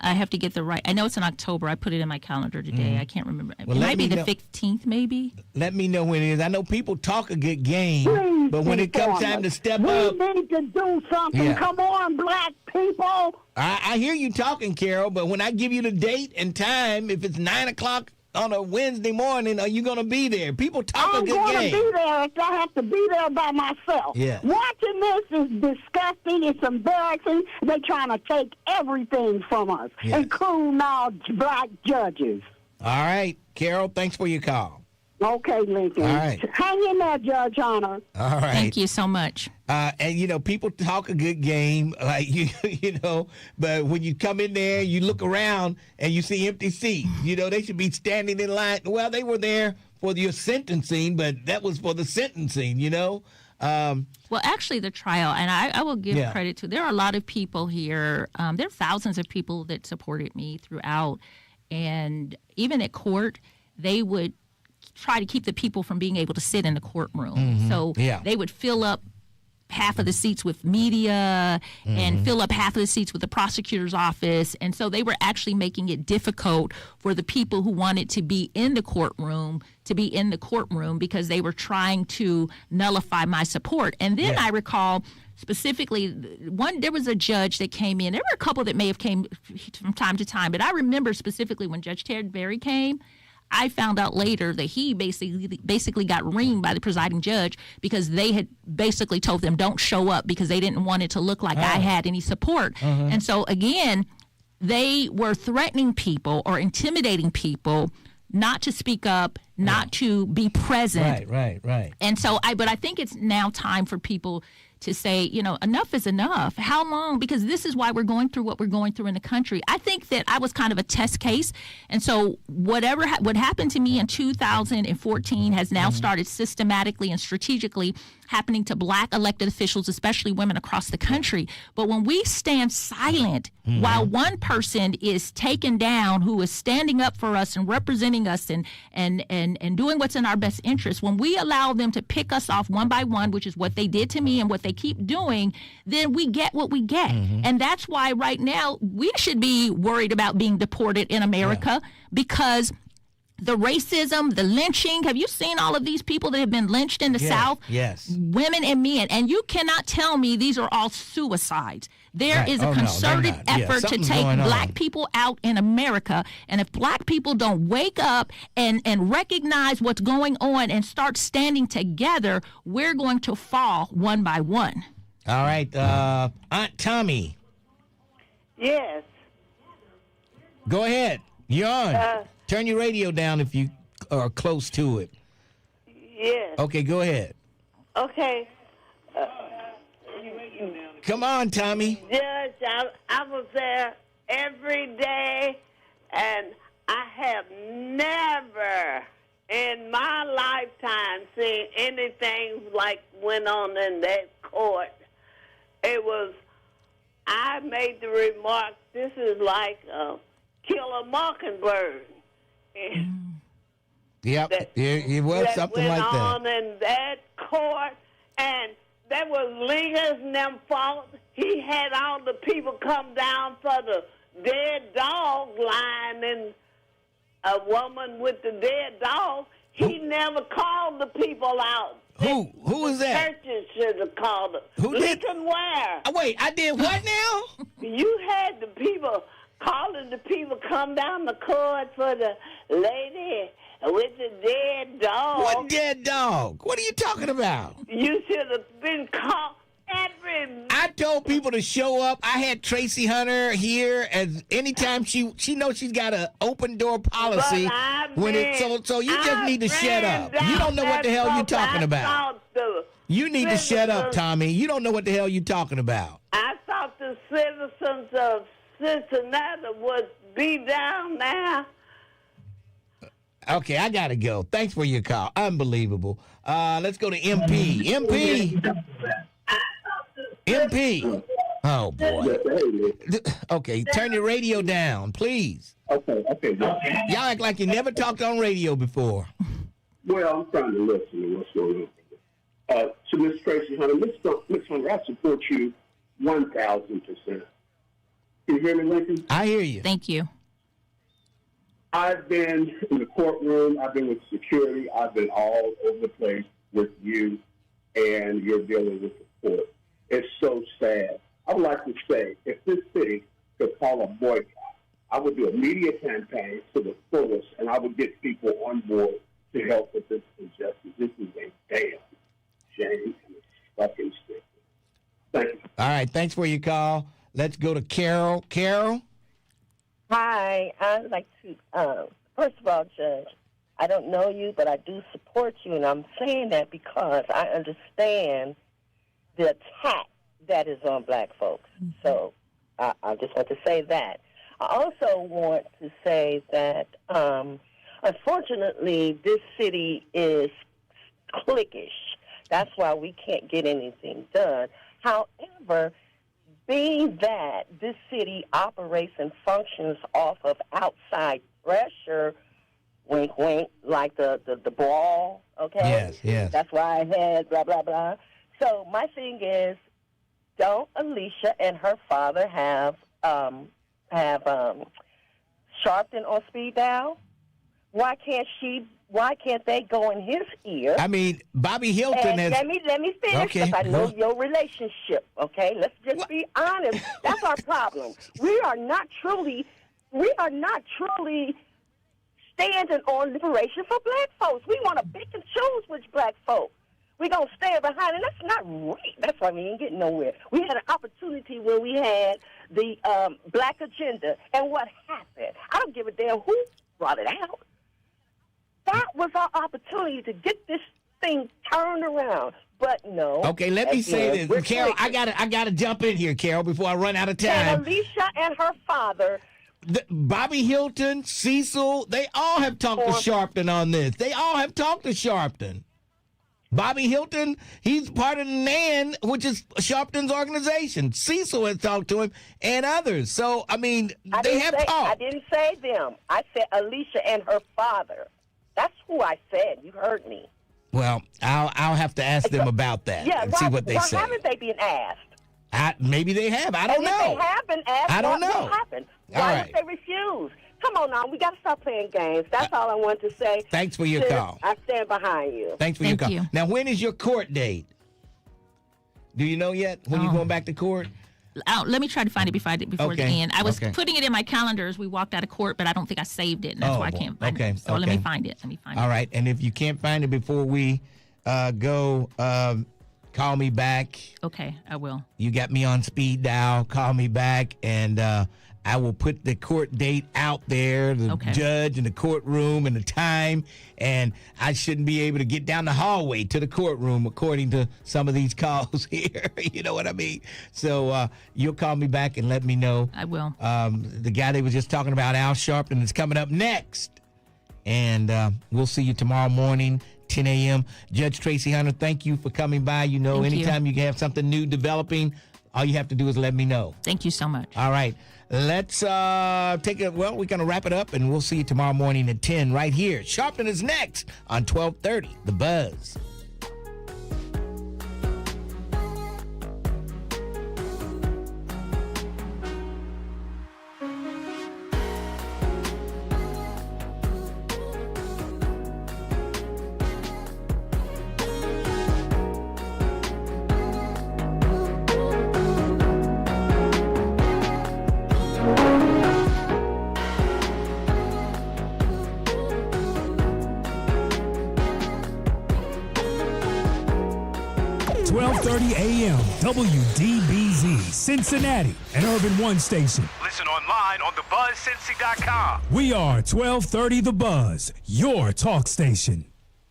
I have to get the right. I know it's in October. I put it in my calendar today. I can't remember. Well, it might be the 15th, maybe. Let me know when it is. I know people talk a good game, but when it comes time to step up, we need to do something. Yeah. Come on, black people. I hear you talking, Carol, but when I give you the date and time, if it's 9 o'clock on a Wednesday morning, are you going to be there? People talk a good game. I'm going to be there if I have to be there by myself. Yeah. Watching this is disgusting. It's embarrassing. They're trying to take everything from us, including our black judges. All right, Carol, thanks for your call. Okay, Lincoln. All right. Hang in there, Judge Honor. All right. Thank you so much. And, you know, people talk a good game, like, you know, but when you come in there, you look around and you see empty seats. You know, they should be standing in line. Well, they were there for your sentencing, but that was for the sentencing, you know. Well, actually, the trial, and I will give credit to, there are a lot of people here. There are thousands of people that supported me throughout. And even at court, they would try to keep the people from being able to sit in the courtroom. So they would fill up half of the seats with media and fill up half of the seats with the prosecutor's office. And so they were actually making it difficult for the people who wanted to be in the courtroom because they were trying to nullify my support. And then I recall specifically there was a judge that came in. There were a couple that may have came from time to time, but I remember specifically when Judge Ted Berry came, I found out later that he basically got reamed by the presiding judge because they had basically told them don't show up because they didn't want it to look like I had any support. And so again, they were threatening people or intimidating people not to speak up, not to be present. Right. And so but I think it's now time for people to say, enough is enough. How long? Because this is why we're going through what we're going through in the country. I think that I was kind of a test case. And so what happened to me in 2014 has now started systematically and strategically happening to black elected officials, especially women across the country. But when we stand silent while one person is taken down who is standing up for us and representing us and doing what's in our best interest, when we allow them to pick us off one by one, which is what they did to me and what they keep doing, then we get what we get. And that's why right now we should be worried about being deported in America because the racism, the lynching. Have you seen all of these people that have been lynched in the South? Yes. Women and men. And you cannot tell me these are all suicides. There is a concerted effort to take black people out in America. And if black people don't wake up and recognize what's going on and start standing together, we're going to fall one by one. All right. Aunt Tommy. Yes. Go ahead. You're on. Turn your radio down if you are close to it. Yes. Okay, go ahead. Okay. Come on, Tommy. Judge, I was there every day, and I have never in my lifetime seen anything like went on in that court. I made the remark, this is like Kill a Mockingbird. Yep, it was something like that. On in that court, and that was Lincoln's and them fault. He had all the people come down for the dead dog line, and a woman with the dead dog. He never called the people out. Who was that? Churches should have called them. Who did? Lincoln Ware. Oh, wait, I did what now? You had the people calling the people come down the court for the lady with the dead dog. What dead dog? What are you talking about? You should have been called I told people to show up. I had Tracy Hunter here, and anytime she knows she's got an open door policy. So you just need to shut up. You don't know what the hell you're talking about. You need to shut up, Tommy. You don't know what the hell you're talking about. I thought the citizens of Cincinnati would be down there. Okay, I gotta go. Thanks for your call. Unbelievable. Let's go to MP. MP. Oh boy. Okay, turn your radio down, please. Okay. Y'all act like you never talked on radio before. Well, I'm trying to listen to what's going on. To Miss Tracy Hunter, Miss Hunter, I support you 1,000%. Can you hear me, Lincoln? I hear you. Thank you. I've been in the courtroom. I've been with security. I've been all over the place with you, and you're dealing with the court. It's so sad. I would like to say, if this city could call a boycott, I would do a media campaign to the fullest, and I would get people on board to help with this injustice. This is a damn shame, and it's fucking stupid. Thank you. All right, thanks for your call. Let's go to Carol. Carol? Hi, I'd like to, first of all, Judge, I don't know you, but I do support you, and I'm saying that because I understand the attack that is on black folks. So I just want to say that. I also want to say that, unfortunately, this city is cliquish. That's why we can't get anything done. However, being that this city operates and functions off of outside pressure, wink, wink, like the brawl, okay? Yes. That's why I had blah, blah, blah. So my thing is, don't Alicia and her father have Sharpton on speed dial? Why can't they go in his ear? I mean, Bobby Hilton has... Let me finish, because I know your relationship, okay? Let's just be honest. That's our problem. We are not truly standing on liberation for black folks. We want to pick and choose which black folks. We're going to stand behind, and that's not right. That's why we ain't getting nowhere. We had an opportunity when we had the black agenda, and what happened? I don't give a damn who brought it out. That was our opportunity to get this thing turned around, but no. Okay, let me say this, Carol. I gotta jump in here, Carol, before I run out of time. And Alicia and her father. Bobby Hilton, Cecil, they all have talked to Sharpton on this. They all have talked to Sharpton. Bobby Hilton, he's part of the NAN, which is Sharpton's organization. Cecil has talked to him and others. So, I mean, they have talked. I didn't say them. I said Alicia and her father. That's who I said. You heard me. Well, I'll have to ask them about that and see what they say. Why haven't they been asked? Maybe they have. I don't know. If they have been asked, I don't know. What happened? Why did they refuse? Come on now, we got to stop playing games. That's all I want to say. Thanks for your call. I stand behind you. Thanks for your call. Now, when is your court date? Do you know yet? When you going back to court? Let me try to find it before the end. I was putting it in my calendar as we walked out of court, but I don't think I saved it, and that's why I can't find it. So let me find it. All right, and if you can't find it before we go, call me back. Okay, I will. You got me on speed dial. Call me back, and I will put the court date out there, the judge and the courtroom and the time, and I shouldn't be able to get down the hallway to the courtroom according to some of these calls here. You know what I mean? So you'll call me back and let me know. I will. The guy they was just talking about, Al Sharpton, is coming up next. And we'll see you tomorrow morning, 10 a.m. Judge Tracy Hunter, thank you for coming by. You know, anytime you have something new developing, all you have to do is let me know. Thank you so much. All right. Let's take it. Well, we're going to wrap it up, and we'll see you tomorrow morning at 10 right here. Sharpton is next on 1230, The Buzz. WDBZ, Cincinnati, an Urban One station. Listen online on thebuzzcincy.com. We are 1230 The Buzz, your talk station.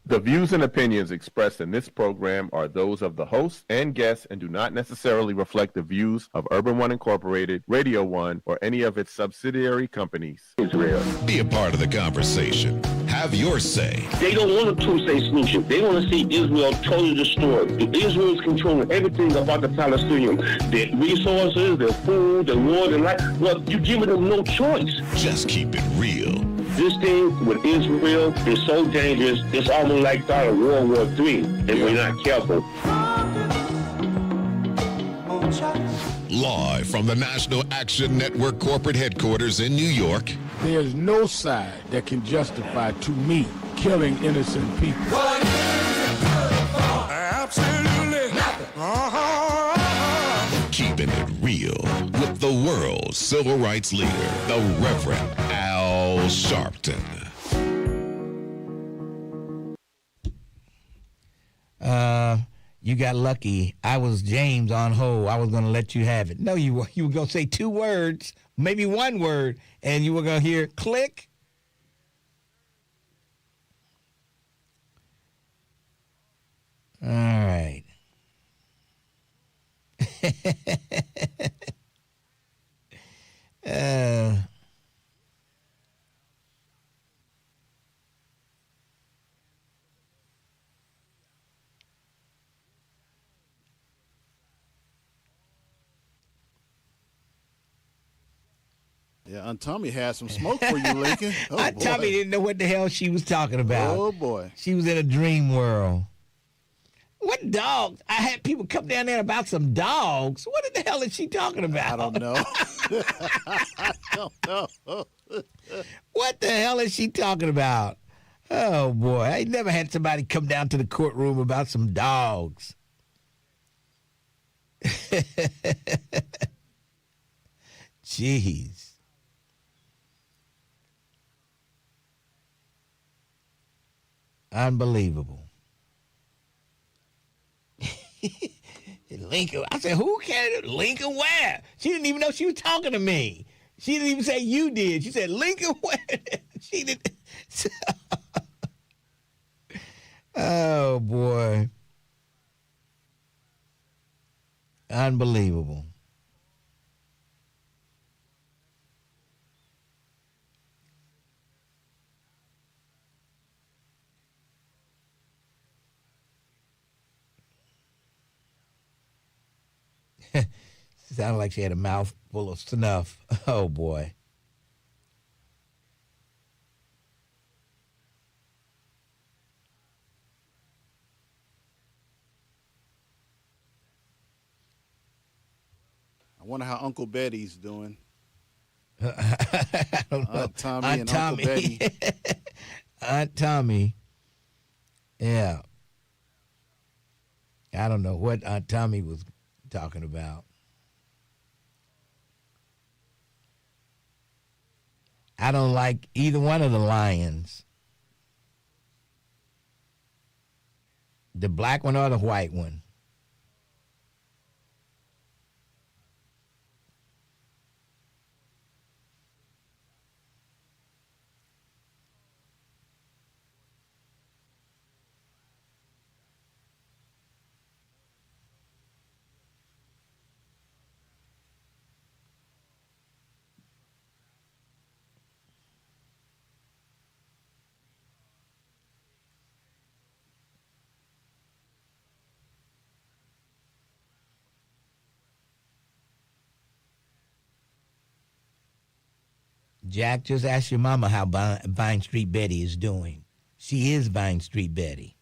The views and opinions expressed in this program are those of the host and guests and do not necessarily reflect the views of Urban One Incorporated, Radio One, or any of its subsidiary companies. Israel. Be a part of the conversation. Have your say. They don't want a two-state solution. They want to see Israel totally destroyed. Israel is controlling everything about the Palestinians. Their resources, their food, their water, their life. Well, you're giving them no choice. Just keep it real. This thing with Israel is so dangerous, it's almost like starting World War III if we're not careful. Live from the National Action Network corporate headquarters in New York. There's no side that can justify, to me, killing innocent people. Absolutely nothing. Keeping it real with the world's civil rights leader, the Reverend Al Sharpton. You got lucky. I was James on hold. I was going to let you have it. No, you were going to say two words, maybe one word, and you were going to hear click. All right. Yeah, Aunt Tommy had some smoke for you, Lincoln. Oh, Aunt Tommy didn't know what the hell she was talking about. Oh, boy. She was in a dream world. What dogs? I had people come down there about some dogs. What in the hell is she talking about? I don't know. I don't know. What the hell is she talking about? Oh, boy. I ain't never had somebody come down to the courtroom about some dogs. Jeez. Unbelievable. Lincoln. I said, who can Lincoln Ware? She didn't even know she was talking to me. She didn't even say you did. She said Lincoln Ware. She didn't. Oh, boy. Unbelievable. Sounded like she had a mouthful of snuff. Oh, boy. I wonder how Uncle Betty's doing. I don't know. Aunt Tommy and Uncle Betty. Aunt Tommy. Yeah. I don't know what Aunt Tommy was talking about. I don't like either one of the lions. The black one or the white one. Jack, just ask your mama how Vine Street Betty is doing. She is Vine Street Betty.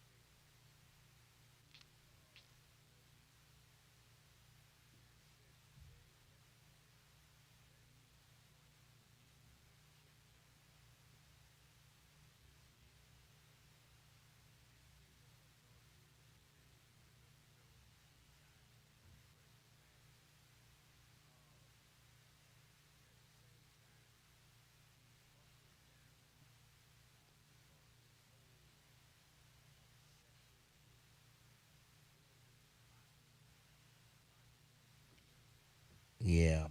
Yeah.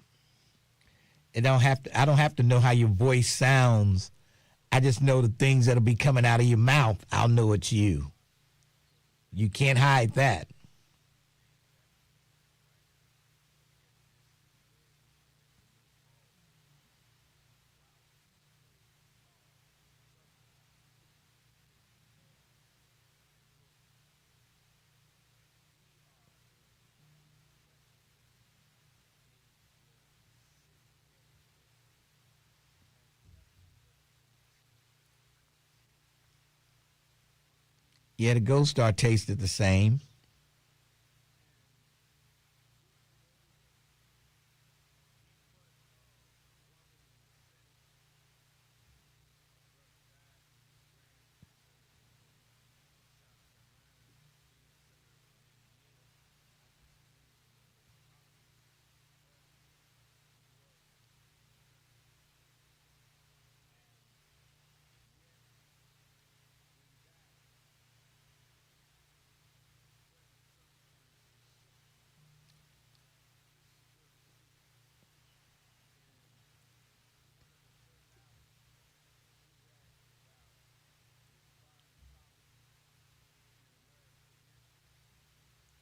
I don't have to know how your voice sounds. I just know the things that'll be coming out of your mouth. I'll know it's you. You can't hide that. Yeah, the Gold Star tasted the same.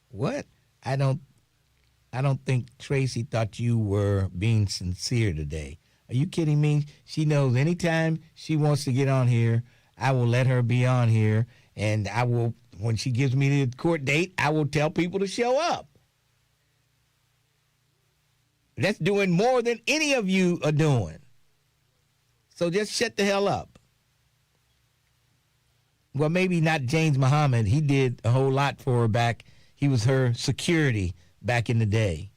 What? I don't think Tracy thought you were being sincere today. Are you kidding me? She knows anytime she wants to get on here, I will let her be on here, and I will, when she gives me the court date, I will tell people to show up. That's doing more than any of you are doing. So just shut the hell up. well, maybe not James Muhammad. He did a whole lot for her back. He was her security back in the day.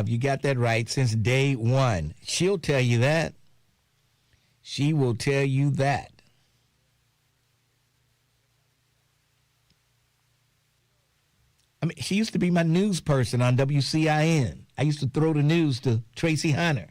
You got that right since day one. She'll tell you that. She will tell you that. I mean, she used to be my news person on WCIN. I used to throw the news to Tracy Hunter.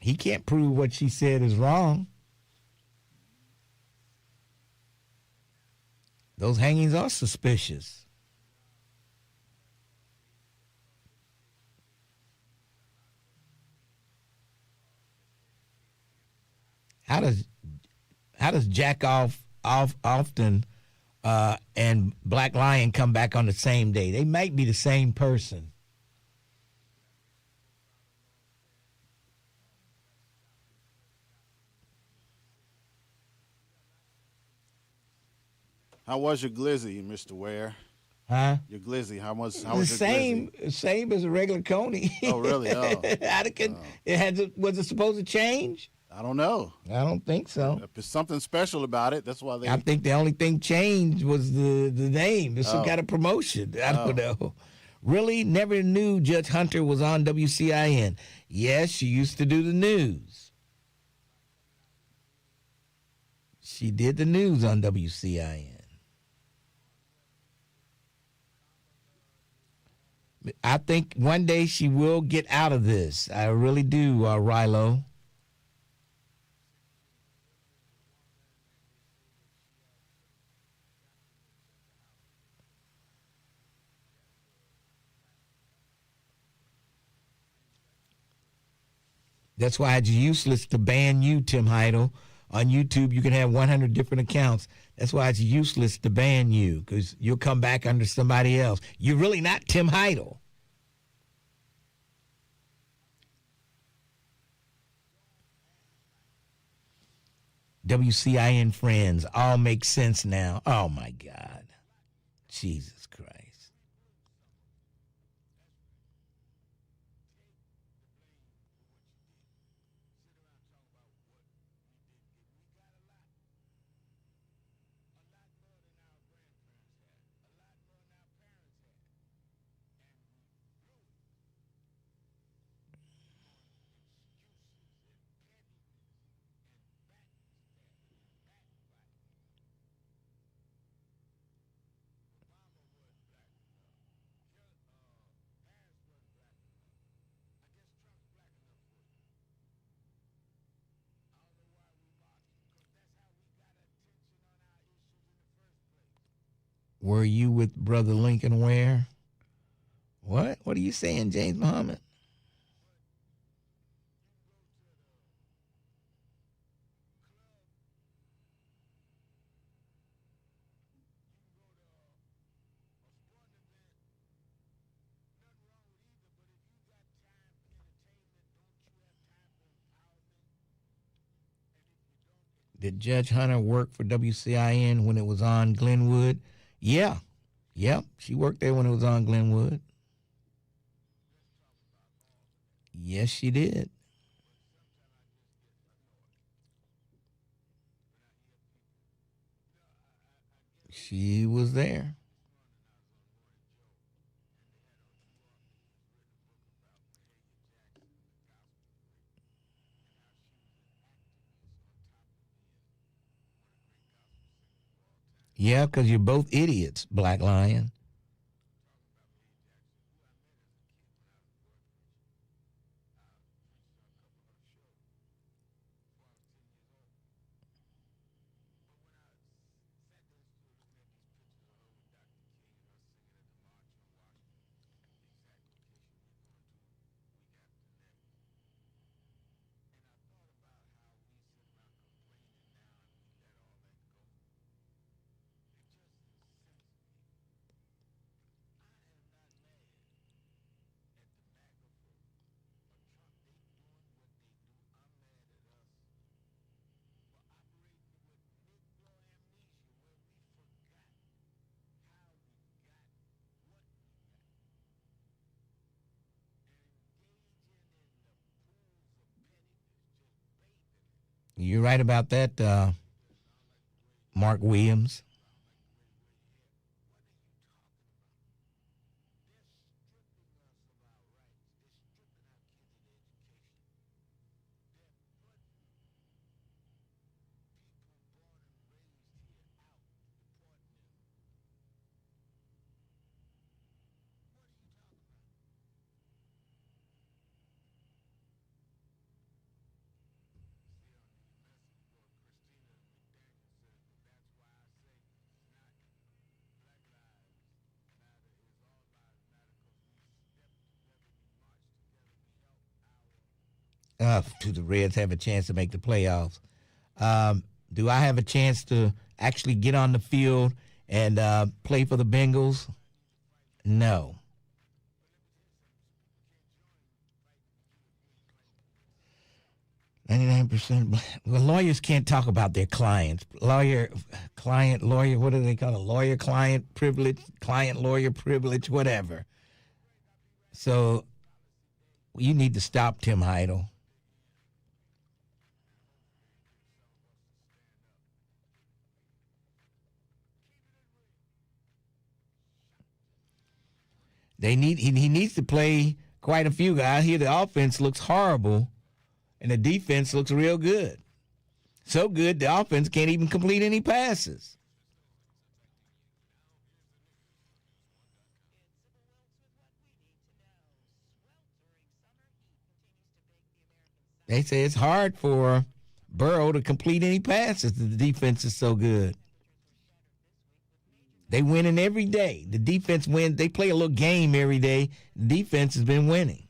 He can't prove what she said is wrong. Those hangings are suspicious. How does Jack often and Black Lion come back on the same day? They might be the same person. How was your glizzy, Mr. Ware? Huh? Your glizzy. How was The your same, glizzy? same as a regular coney. Oh, really? Oh. Was it supposed to change? I don't know. I don't think so. If there's something special about it, that's why they. I think the only thing changed was the name. It's some kind of promotion. I don't know. Really? Never knew Judge Hunter was on WCIN. Yes, she used to do the news. She did the news on WCIN. I think one day she will get out of this. I really do, Rilo. That's why it's useless to ban you, Tim Heidel. On YouTube, you can have 100 different accounts. That's why it's useless to ban you, because you'll come back under somebody else. You're really not Tim Heidel. WCIN friends all make sense now. Oh, my God. Jesus Christ. Were you with Brother Lincoln Ware? What? What are you saying, James Muhammad? Did Judge Hunter work for WCIN when it was on Glenwood? Yeah. Yep. She worked there when it was on Glenwood. Yes, she did. She was there. Yeah, because you're both idiots, Black Lion. You're right about that, Mark Williams. Do the Reds have a chance to make the playoffs? Do I have a chance to actually get on the field and play for the Bengals? No. %. Well, lawyers can't talk about their clients. Lawyer, what do they call it? Lawyer, client privilege, client, lawyer privilege, whatever. So you need to stop Tim Heidel. He needs to play quite a few guys. Here the offense looks horrible, and the defense looks real good. So good, the offense can't even complete any passes. They say it's hard for Burrow to complete any passes. The defense is so good. They winning every day. The defense wins. They play a little game every day. The defense has been winning.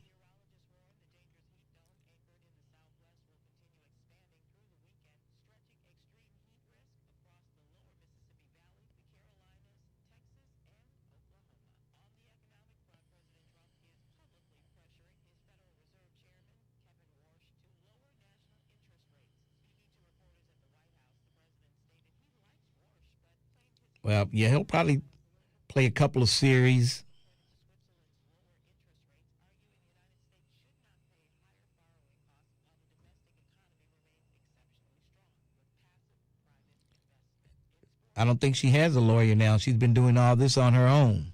Well, yeah, he'll probably play a couple of series. I don't think she has a lawyer now. She's been doing all this on her own.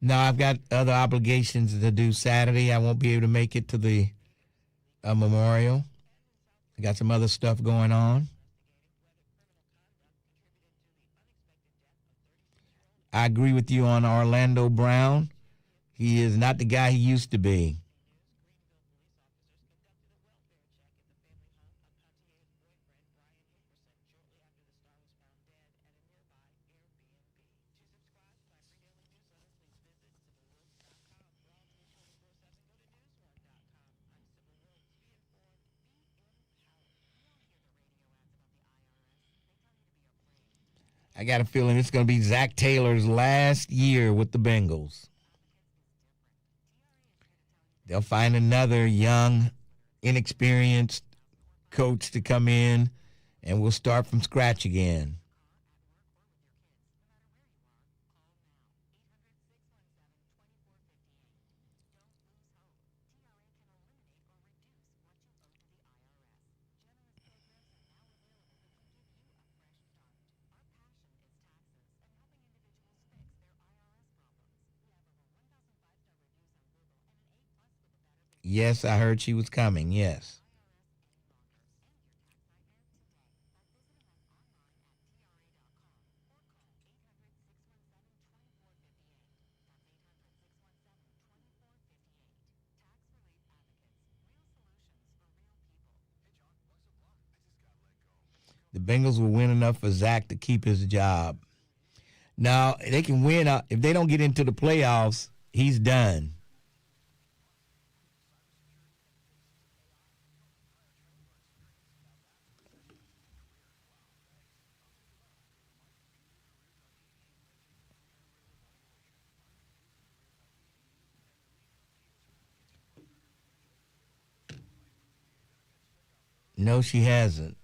No, I've got other obligations to do Saturday. I won't be able to make it to the memorial. I got some other stuff going on. I agree with you on Orlando Brown. He is not the guy he used to be. I got a feeling it's going to be Zach Taylor's last year with the Bengals. They'll find another young, inexperienced coach to come in, and we'll start from scratch again. Yes, I heard she was coming, yes. The Bengals will win enough for Zach to keep his job. Now, they can win. If they don't get into the playoffs, he's done. No, she hasn't.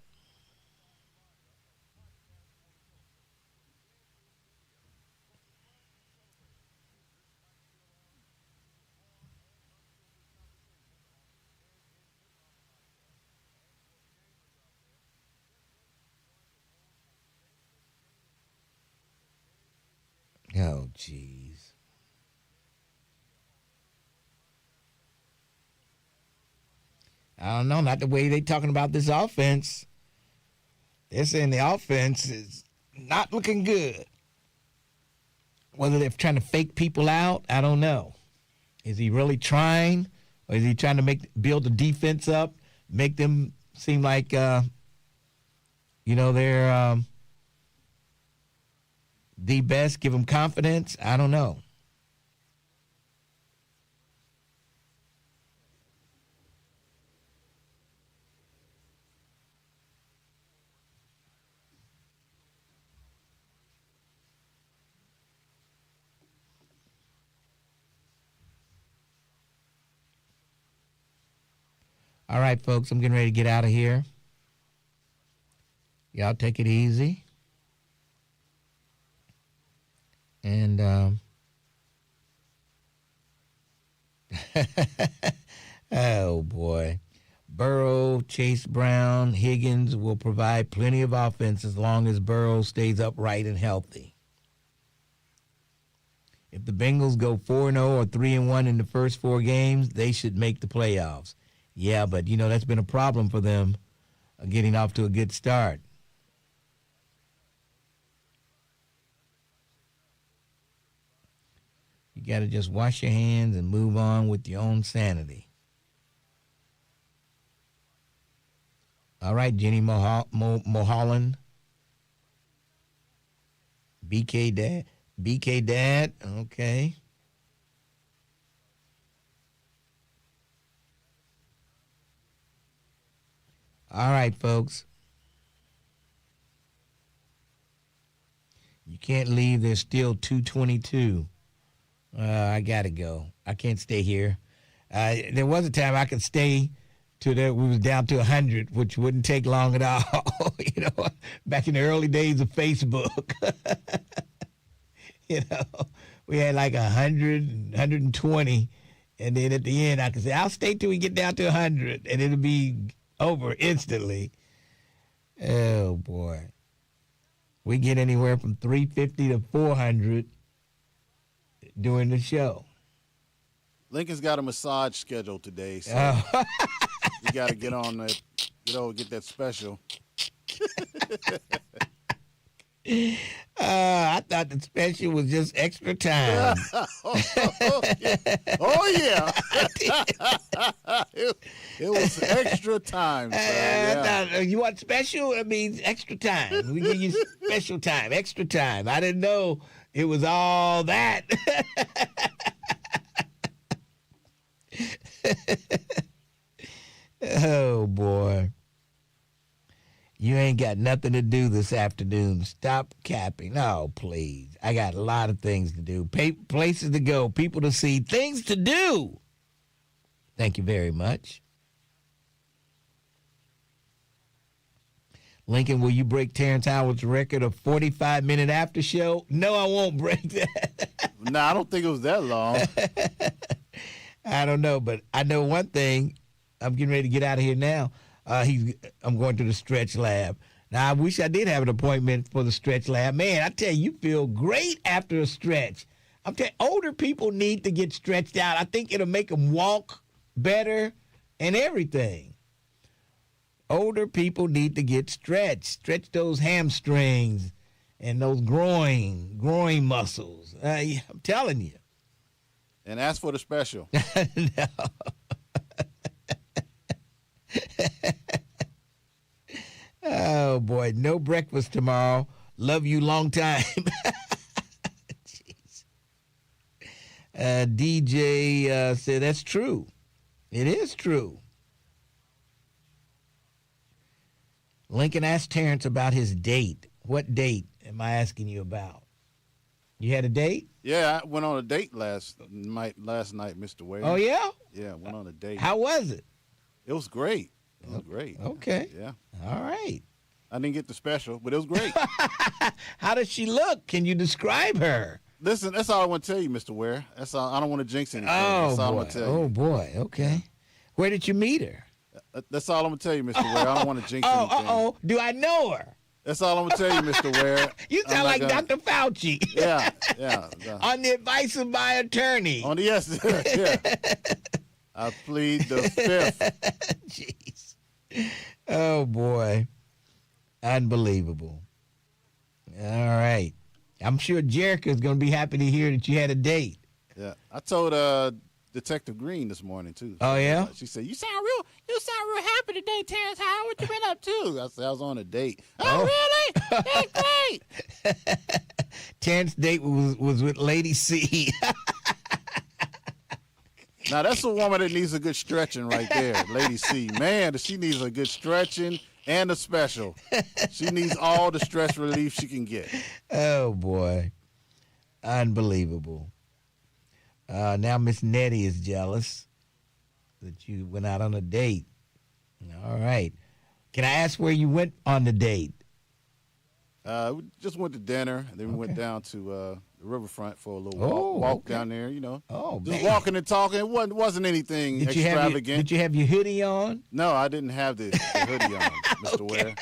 Oh, jeez. I don't know, not the way they talking about this offense. They're saying the offense is not looking good. Whether they're trying to fake people out, I don't know. Is he really trying? Or is he trying to build the defense up, make them seem like, they're the best, give them confidence? I don't know. All right, folks, I'm getting ready to get out of here. Y'all take it easy. And oh, boy. Burrow, Chase Brown, Higgins will provide plenty of offense as long as Burrow stays upright and healthy. If the Bengals go 4-0 or 3-1 in the first 4 games, they should make the playoffs. Yeah, but, that's been a problem for them getting off to a good start. You got to just wash your hands and move on with your own sanity. All right, Jenny Mulholland. BK Dad, okay. All right, folks. You can't leave. There's still 2:22. I got to go. I can't stay here. There was a time I could stay till we was down to 100, which wouldn't take long at all. Back in the early days of Facebook. We had like 100, 120. And then at the end, I could say, I'll stay till we get down to 100. And it'll be over instantly. Oh, boy. We get anywhere from 350 to 400 during the show. Lincoln's got a massage schedule today, so you got to get on that, get that special. I thought the special was just extra time. Oh, yeah. It was extra time. You want special? It means extra time. We give you special time, extra time. I didn't know it was all that. Oh, boy. You ain't got nothing to do this afternoon. Stop capping. Oh, please. I got a lot of things to do. Places to go, people to see, things to do. Thank you very much. Lincoln, will you break Terrence Howard's record of 45-minute after show? No, I won't break that. No, I don't think it was that long. I don't know, but I know one thing. I'm getting ready to get out of here now. I'm going to the stretch lab. Now, I wish I did have an appointment for the stretch lab. Man, I tell you feel great after a stretch. I'm telling you, older people need to get stretched out. I think it'll make them walk better and everything. Older people need to get stretched. Stretch those hamstrings and those groin muscles. I'm telling you. And ask for the special. No. Oh, boy. No breakfast tomorrow. Love you long time. Jeez. DJ said that's true. It is true. Lincoln asked Terrence about his date. What date am I asking you about? You had a date? Yeah, I went on a date last night, Mr. Ware. Oh, yeah? Yeah, went on a date. How was it? It was great. It was great. Okay. Yeah. All right. I didn't get the special, but it was great. How does she look? Can you describe her? Listen, that's all I want to tell you, Mr. Ware. That's all. I don't want to jinx anything. Oh, that's all boy. I'm gonna tell you. Oh, boy. Okay. Where did you meet her? That's all I'm gonna tell you, Mr. Ware. I don't want to jinx anything. Do I know her? That's all I'm gonna tell you, Mr. Ware. You sound like Dr. Fauci. Yeah. On the advice of my attorney. Yes. Yeah. I plead the fifth. Jeez. Oh, boy. Unbelievable. All right. I'm sure Jerica's going to be happy to hear that you had a date. Yeah. I told Detective Green this morning, too. Oh, yeah? She said, you sound real happy today, Terrence Howard. What you been up to? I said, I was on a date. Oh, really? That's great. Terrence's date was with Lady C. Now, that's a woman that needs a good stretching right there, Lady C. Man, she needs a good stretching and a special. She needs all the stress relief she can get. Oh, boy. Unbelievable. Now Miss Nettie is jealous that you went out on a date. All right. Can I ask where you went on the date? We just went to dinner, and then we went down to the riverfront for a little walk down there, Oh, just man. walking and talking. It wasn't anything extravagant. Did you have your hoodie on? No, I didn't have the hoodie on, Mr. Ware.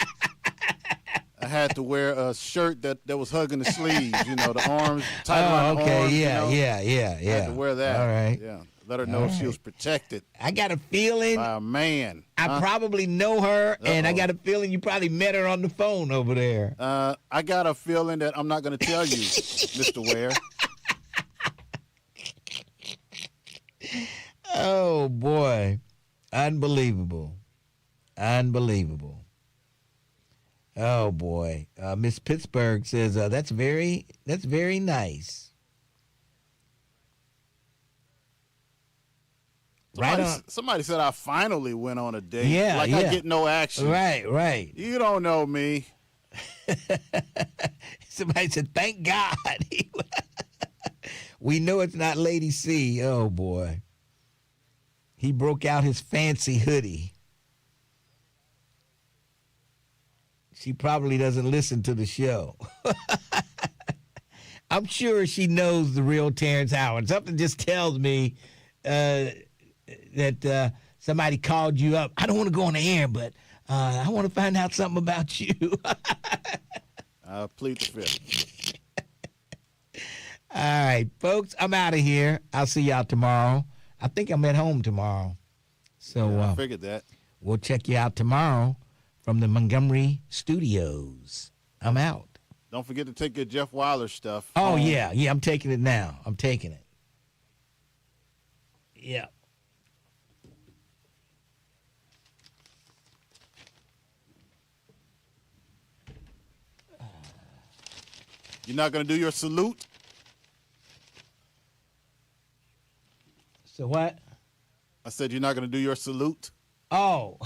I had to wear a shirt that was hugging the sleeves, the arms tight around the arms. Yeah. I had to wear that. All right. Yeah. Let her know she was protected. I got a feeling by a man. I probably know her, and I got a feeling you probably met her on the phone over there. I got a feeling that I'm not going to tell you, Mr. Ware. Oh, boy. Unbelievable. Oh, boy. Miss Pittsburgh says, that's very nice. Somebody said I finally went on a date. Yeah, I get no action. Right. You don't know me. Somebody said, thank God. We know it's not Lady C. Oh, boy. He broke out his fancy hoodie. She probably doesn't listen to the show. I'm sure she knows the real Terrence Howard. Something just tells me that somebody called you up. I don't want to go on the air, but I want to find out something about you. I plead the fifth. All right, folks, I'm out of here. I'll see y'all tomorrow. I think I'm at home tomorrow. So I figured that. We'll check you out tomorrow from the Montgomery studios. I'm out. Don't forget to take your Jeff Wyler stuff. Oh, yeah. I'm taking it now. I'm taking it. Yeah. You're not going to do your salute? So what? I said you're not going to do your salute? Oh.